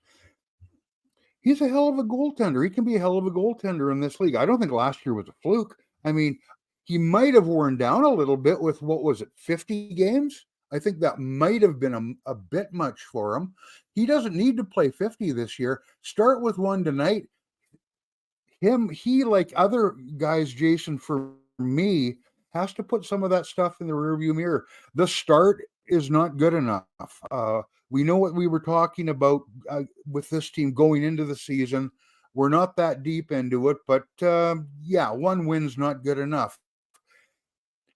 He's a hell of a goaltender. He can be a hell of a goaltender in this league. I don't think last year was a fluke. I mean, he might have worn down a little bit with, what was it, 50 games? I think that might have been a bit much for him. He doesn't need to play 50 this year. Start with one tonight. He, like other guys, Jason, for me, has to put some of that stuff in the rearview mirror. The start is not good enough. We know what we were talking about with this team going into the season. We're not that deep into it, but yeah, one win's not good enough.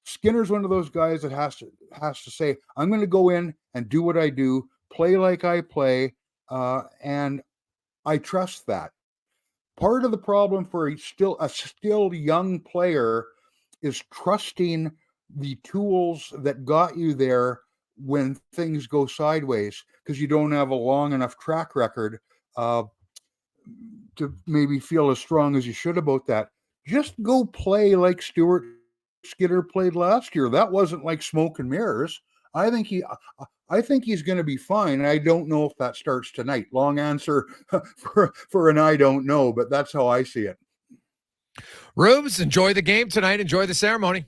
Skinner's one of those guys that has to say, I'm going to go in and do what I do, play like I play, and I trust that. Part of the problem for a still young player is trusting the tools that got you there when things go sideways, because you don't have a long enough track record to maybe feel as strong as you should about that. Just go play like Stuart Skinner played last year. That wasn't like smoke and mirrors. I think he's going to be fine. I don't know if that starts tonight. Long answer for an I don't know, but that's how I see it. Rubes, enjoy the game tonight. Enjoy the ceremony.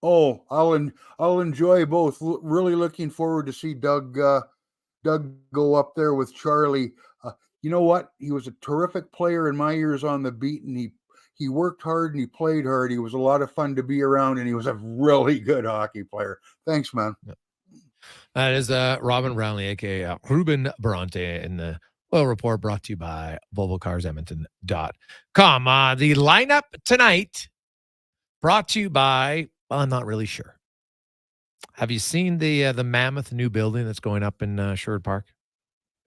Oh, I'll enjoy both. Really looking forward to see Doug go up there with Charlie. You know what? He was a terrific player in my years on the beat, and he worked hard and he played hard. He was a lot of fun to be around, and he was a really good hockey player. Thanks, man. That is Robin Brownlee, aka Ruben Bronte, in the Oil Report, brought to you by VolvoCarsEdmonton.com. The lineup tonight brought to you by, well, I'm not really sure. Have you seen the mammoth new building that's going up in Sherwood Park?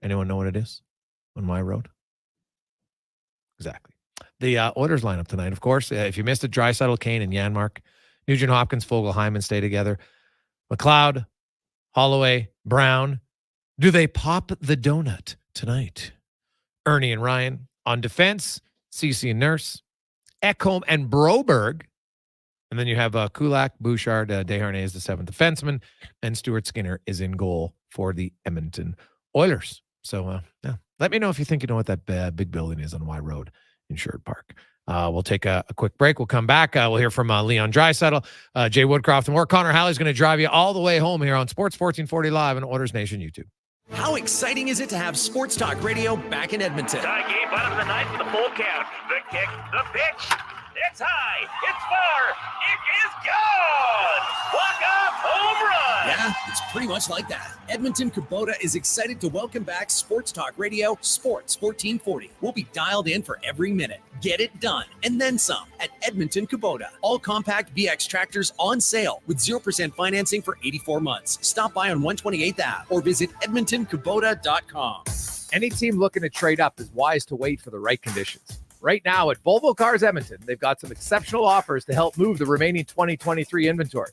Anyone know what it is on my road? Exactly. The Oilers lineup tonight, of course. If you missed it, Draisaitl, Kane, and Janmark. Nugent Hopkins, Foegele, Hyman stay together. McLeod, Holloway, Brown. Do they pop the donut tonight? Ernie and Ryan. On defense, Ceci and Nurse. Ekholm and Broberg. And then you have Kulak, Bouchard, Desharnais is the seventh defenseman, and Stuart Skinner is in goal for the Edmonton Oilers. So, yeah, let me know if you think you know what that big building is on Y Road in Sherwood Park. We'll take a quick break. We'll come back. We'll hear from Leon Draisaitl, Jay Woodcroft, and more. Connor Halley is going to drive you all the way home here on Sports 1440 Live on Oilers Nation YouTube. How exciting is it to have Sports Talk Radio back in Edmonton? Tie game, bottom of the ninth with a full count. The kick, the pitch. It's high, it's far, it is gone! Walk-off home run! Yeah, it's pretty much like that. Edmonton Kubota is excited to welcome back Sports Talk Radio, Sports 1440. We'll be dialed in for every minute. Get it done, and then some, at Edmonton Kubota. All compact BX tractors on sale with 0% financing for 84 months. Stop by on 128th Ave or visit EdmontonKubota.com. Any team looking to trade up is wise to wait for the right conditions. Right now at Volvo Cars Edmonton, they've got some exceptional offers to help move the remaining 2023 inventory.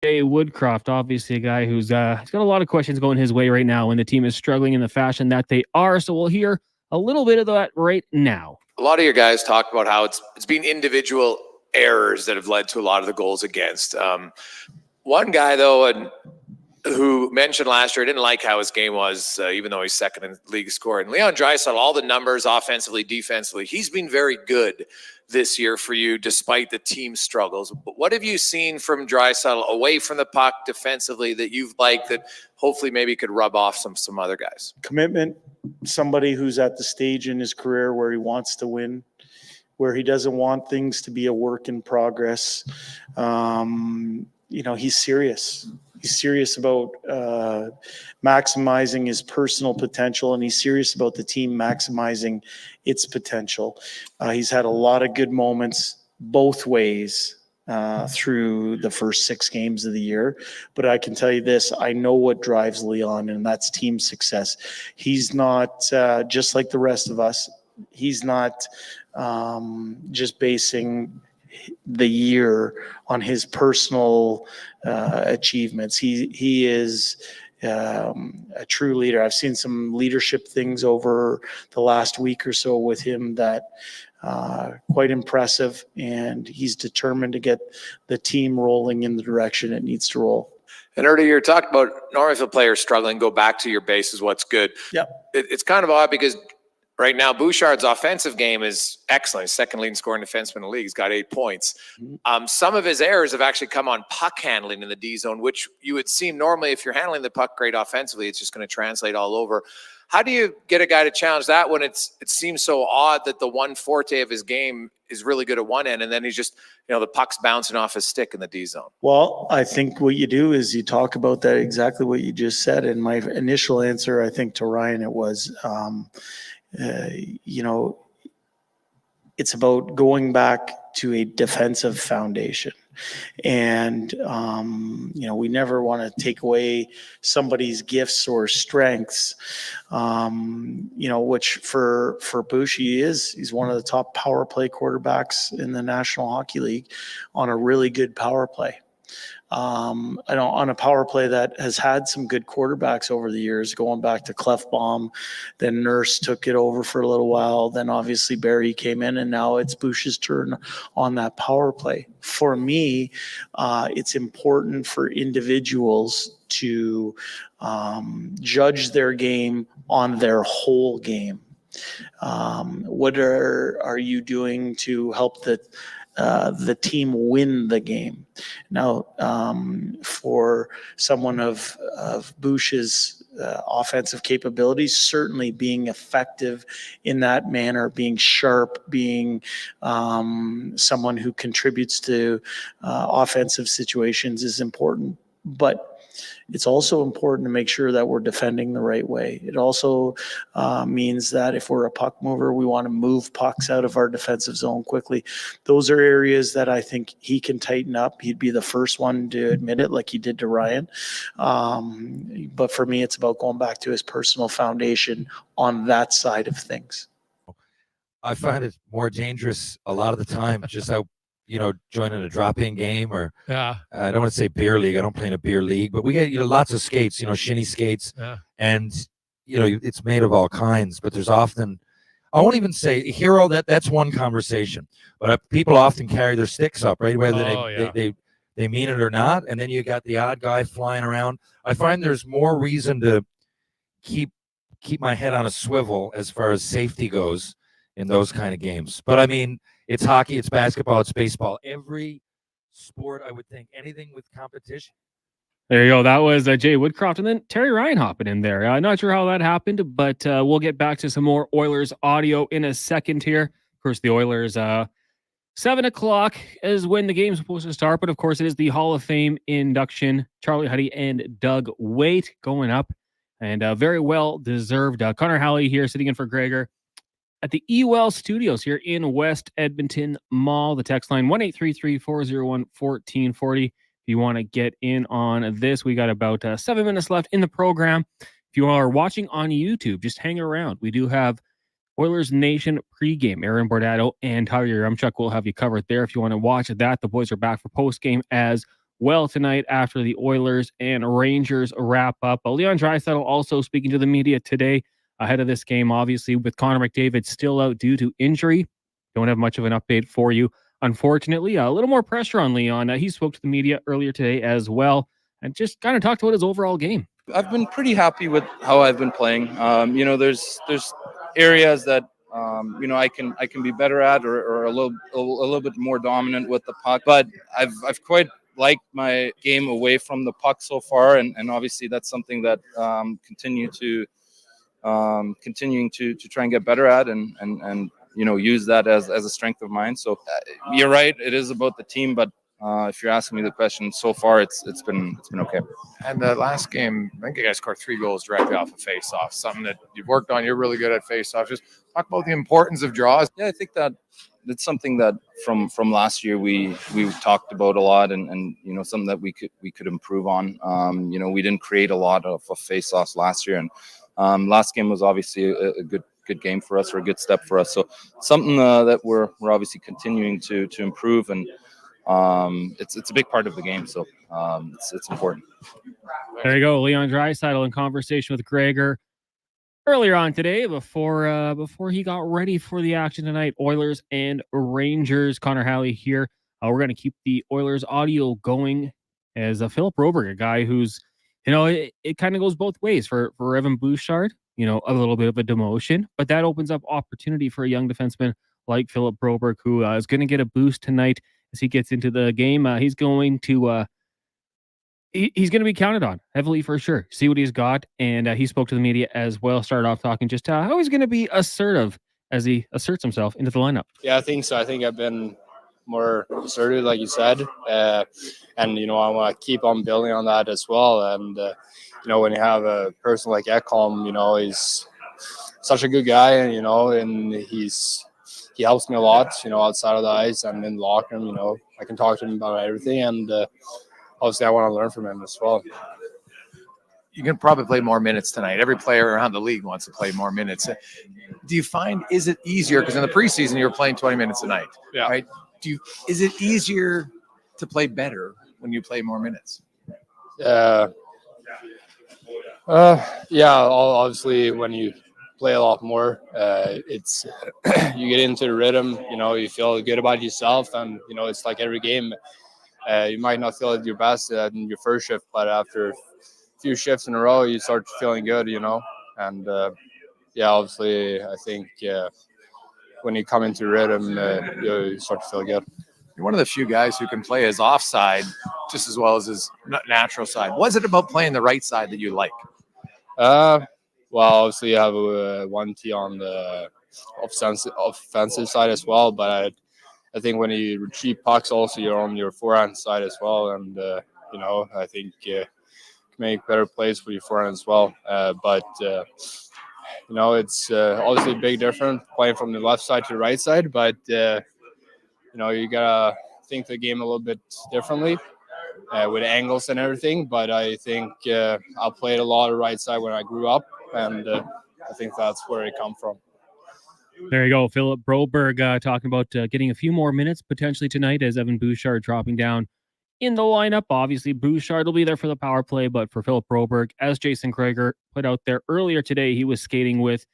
Jay Woodcroft, obviously a guy who's he's got a lot of questions going his way right now when the team is struggling in the fashion that they are. So we'll hear a little bit of that right now. A lot of your guys talked about how it's been individual errors that have led to a lot of the goals against. One guy, though, who mentioned last year, didn't like how his game was, even though he's second in league scoring. Leon Draisaitl, all the numbers, offensively, defensively, he's been very good this year for you, despite the team struggles. But what have you seen from Draisaitl away from the puck defensively that you've liked that hopefully maybe could rub off some other guys? Commitment, somebody who's at the stage in his career where he wants to win, where he doesn't want things to be a work in progress. He's serious. He's serious about maximizing his personal potential, and he's serious about the team maximizing its potential. He's had a lot of good moments both ways through the first 6 games of the year. But I can tell you this, I know what drives Leon, and that's team success. He's not just like the rest of us. He's not just basing the year on his personal achievements. He is a true leader. I've seen some leadership things over the last week or so with him that quite impressive, and he's determined to get the team rolling in the direction it needs to roll. And earlier you talked about normally if a player's struggling, go back to your base is what's good. Yeah. It's kind of odd because right now, Bouchard's offensive game is excellent. He's second leading scoring defenseman in the league. He's got 8 points. Some of his errors have actually come on puck handling in the D zone, which you would seem normally if you're handling the puck great offensively, it's just going to translate all over. How do you get a guy to challenge that when it seems so odd that the one forte of his game is really good at one end and then he's just, the puck's bouncing off his stick in the D zone? Well, I think what you do is you talk about that exactly what you just said. And my initial answer, I think to Ryan, it was, it's about going back to a defensive foundation. And, we never want to take away somebody's gifts or strengths, which for Bouchie he's one of the top power play quarterbacks in the National Hockey League on a really good power play. On a power play that has had some good quarterbacks over the years, going back to Clefbaum, then Nurse took it over for a little while, then obviously Barry came in, and now it's Bouch's turn on that power play. For me, it's important for individuals to judge their game on their whole game. What are you doing to help the team win the game? Now, for someone of Bouch's offensive capabilities, certainly being effective in that manner, being sharp, being someone who contributes to offensive situations is important. But it's also important to make sure that we're defending the right way. It also means that if we're a puck mover, we want to move pucks out of our defensive zone quickly. Those are areas that I think he can tighten up. He'd be the first one to admit it, like he did to Ryan. But for me, it's about going back to his personal foundation on that side of things. I find it more dangerous a lot of the time, just how joining a drop-in game or I don't want to say beer league. I don't play in a beer league, but we get lots of skates, shinny skates, and it's made of all kinds. But there's often, I won't even say hero. That's one conversation. But people often carry their sticks up, right, whether they mean it or not. And then you got the odd guy flying around. I find there's more reason to keep my head on a swivel as far as safety goes in those kind of games. But I mean, it's hockey, it's basketball, it's baseball. Every sport, I would think, anything with competition. There you go. That was Jay Woodcroft, and then Terry Ryan hopping in there. I'm not sure how that happened, but we'll get back to some more Oilers audio in a second here. Of course, the Oilers, 7 o'clock is when the game's supposed to start, but of course it is the Hall of Fame induction. Charlie Huddy and Doug Waite going up, and very well deserved. Connor Halley here sitting in for Gregor at the Ewell Studios here in West Edmonton Mall. The text line 1-833-401-1440. If you want to get in on this, we got about 7 minutes left in the program. If you are watching on YouTube, just hang around. We do have Oilers Nation pregame. Aaron Bordato and Tyler Yaremchuk will have you covered there if you want to watch that. The boys are back for postgame as well tonight after the Oilers and Rangers wrap up. Leon Draisaitl also speaking to the media today ahead of this game, obviously with Connor McDavid still out due to injury. Don't have much of an update for you. Unfortunately, a little more pressure on Leon. He spoke to the media earlier today as well and just kind of talked about his overall game. I've been pretty happy with how I've been playing. There's areas that I can be better at, or a little bit more dominant with the puck. But I've quite liked my game away from the puck so far, and obviously that's something that continuing to try and get better at, and use that as a strength of mine. So you're right, it is about the team, but if you're asking me the question, so far it's been okay. And the last game, I think you guys scored 3 goals directly off of face-off. Something that you've worked on. You're really good at face-off. Just talk about the importance of draws. Yeah, I think that it's something that from last year we talked about a lot, and something that we could improve on. We didn't create a lot of face-offs last year, and last game was obviously a good game for us, or a good step for us. So something that we're obviously continuing to improve, and it's a big part of the game. So it's important. There you go, Leon Draisaitl in conversation with Gregor earlier on today before he got ready for the action tonight. Oilers and Rangers. Connor Halley here. We're going to keep the Oilers audio going as Philip Broberg, a guy who's, it kind of goes both ways for Evan Bouchard, a little bit of a demotion, but that opens up opportunity for a young defenseman like Philip Broberg, who is going to get a boost tonight as he gets into the game. He's going to be counted on heavily for sure. See what he's got. And he spoke to the media as well. Started off talking just how he's going to be assertive as he asserts himself into the lineup. Yeah, I think so. I think I've been more assertive, like you said. And, I want to keep on building on that as well. And, when you have a person like Ekholm, he's such a good guy, and he helps me a lot, outside of the ice and in the locker room. I can talk to him about everything, and obviously I want to learn from him as well. You can probably play more minutes tonight. Every player around the league wants to play more minutes. Do you find, is it easier, because in the preseason you were playing 20 minutes a night, yeah, right? Is it easier to play better when you play more minutes? Yeah, obviously when you play a lot more, it's you get into the rhythm, you feel good about yourself, and it's like every game, you might not feel at your best in your first shift, but after a few shifts in a row you start feeling good, and obviously I think when you come into rhythm, you start to feel good. You're one of the few guys who can play his offside just as well as his natural side. What's it about playing the right side that you like? Well, obviously you have a 1T on the offensive side as well, but I think when you retrieve pucks, also you're on your forehand side as well, and I think you can make better plays for your forehand as well. But it's obviously a big difference playing from the left side to the right side, but you gotta think the game a little bit differently with angles and everything. But I think I played a lot of right side when I grew up, and I think that's where it come from. There you go, Philip Broberg talking about getting a few more minutes potentially tonight as Evan Bouchard dropping down in the lineup. Obviously, Bouchard will be there for the power play, but for Philip Broberg, as Jason Gregor put out there earlier today, he was skating with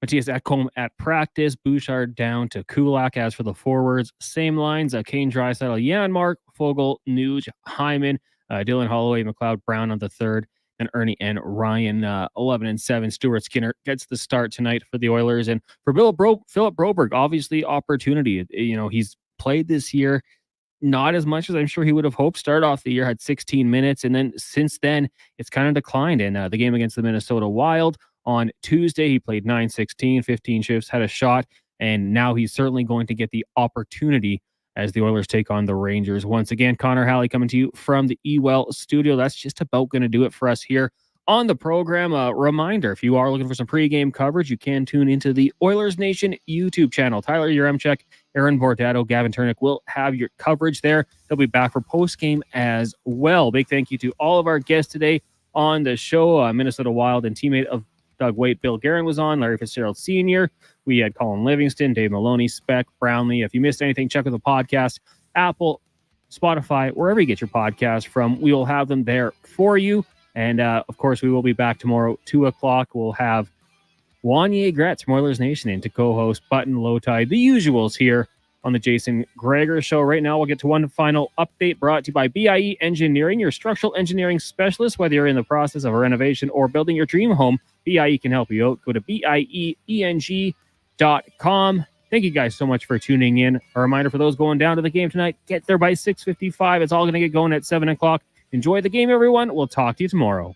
Matthias Ekholm at practice. Bouchard down to Kulak. As for the forwards, same lines: Kane, Draisaitl, Janmark, Fogle, Nuge, Hyman, Dylan Holloway, McLeod, Brown on the third, and Ernie and Ryan 11 and 7. Stuart Skinner gets the start tonight for the Oilers. And for Philip Broberg, obviously opportunity. He's played this year not as much as I'm sure he would have hoped. Started off the year, had 16 minutes, and then since then it's kind of declined. In the game against the Minnesota Wild on Tuesday, he played 9-16, 15 shifts, had a shot, and now he's certainly going to get the opportunity as the Oilers take on the Rangers. Once again, Connor Halley coming to you from the eWell studio. That's just about going to do it for us here on the program. A reminder, if you are looking for some pregame coverage, you can tune into the Oilers Nation YouTube channel. Tyler Yaremchuk, Aaron Bordato, Gavin Turnick will have your coverage there. They'll be back for postgame as well. Big thank you to all of our guests today on the show. Minnesota Wild and teammate of Doug Waite, Bill Guerin was on. Larry Fitzgerald Sr. We had Colin Livingston, Dave Maloney, Speck, Brownlee. If you missed anything, check out the podcast, Apple, Spotify, wherever you get your podcast from. We will have them there for you. And, of course, we will be back tomorrow, 2 o'clock. We'll have Wanye Gretz from Oilers Nation in to co-host Button, Low Tide, the usuals here on the Jason Gregor Show. Right now, we'll get to one final update brought to you by BIE Engineering, your structural engineering specialist. Whether you're in the process of a renovation or building your dream home, BIE can help you out. Go to BIEENG.com. Thank you guys so much for tuning in. A reminder for those going down to the game tonight, get there by 6:55. It's all going to get going at 7 o'clock. Enjoy the game, everyone. We'll talk to you tomorrow.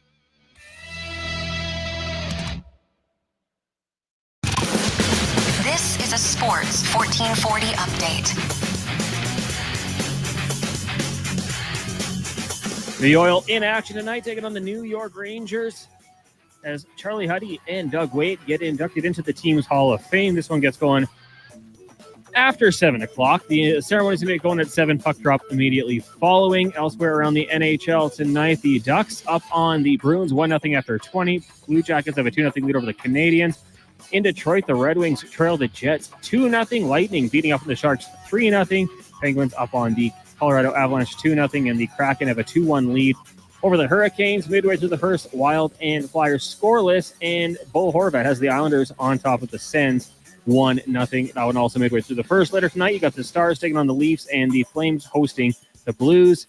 This is a Sports 1440 update. The Oil in action tonight, taking on the New York Rangers as Charlie Huddy and Doug Waite get inducted into the team's Hall of Fame. This one gets going after 7 o'clock. The ceremony's going to get going at 7. Puck drop immediately following. Elsewhere around the NHL tonight, the Ducks up on the Bruins 1-0 after 20. Blue Jackets have a 2-0 lead over the Canadiens. In Detroit, the Red Wings trail the Jets 2-0. Lightning beating up on the Sharks 3-0. Penguins up on the Colorado Avalanche 2-0. And the Kraken have a 2-1 lead over the Hurricanes. Midway through the first, Wild and Flyers scoreless. And Bo Horvat has the Islanders on top of the Sens 1-0. That one also midway through the first. Later tonight, you got the Stars taking on the Leafs and the Flames hosting the Blues.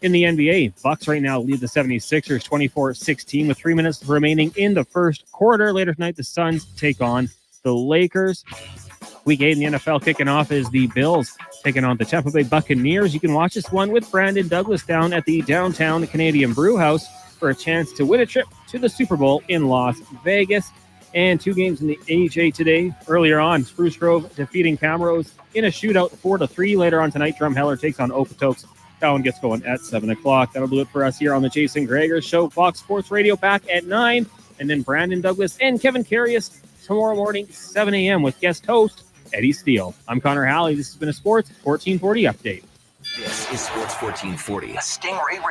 In the NBA, Bucks right now lead the 76ers 24-16 with 3 minutes remaining in the first quarter. Later tonight, the Suns take on the Lakers. Week 8 in the NFL kicking off is the Bills taking on the Tampa Bay Buccaneers. You can watch this one with Brandon Douglas down at the downtown Canadian Brew House for a chance to win a trip to the Super Bowl in Las Vegas. And 2 games in the AJ today. Earlier on, Spruce Grove defeating Camrose in a shootout 4-3. Later on tonight, Drumheller takes on Okotoks. That one gets going at 7 o'clock. That'll do it for us here on the Jason Gregor Show. Fox Sports Radio back at 9. And then Brandon Douglas and Kevin Carius tomorrow morning, 7 a.m. with guest host Eddie Steele. I'm Connor Halley. This has been a Sports 1440 update. This is Sports 1440, a Stingray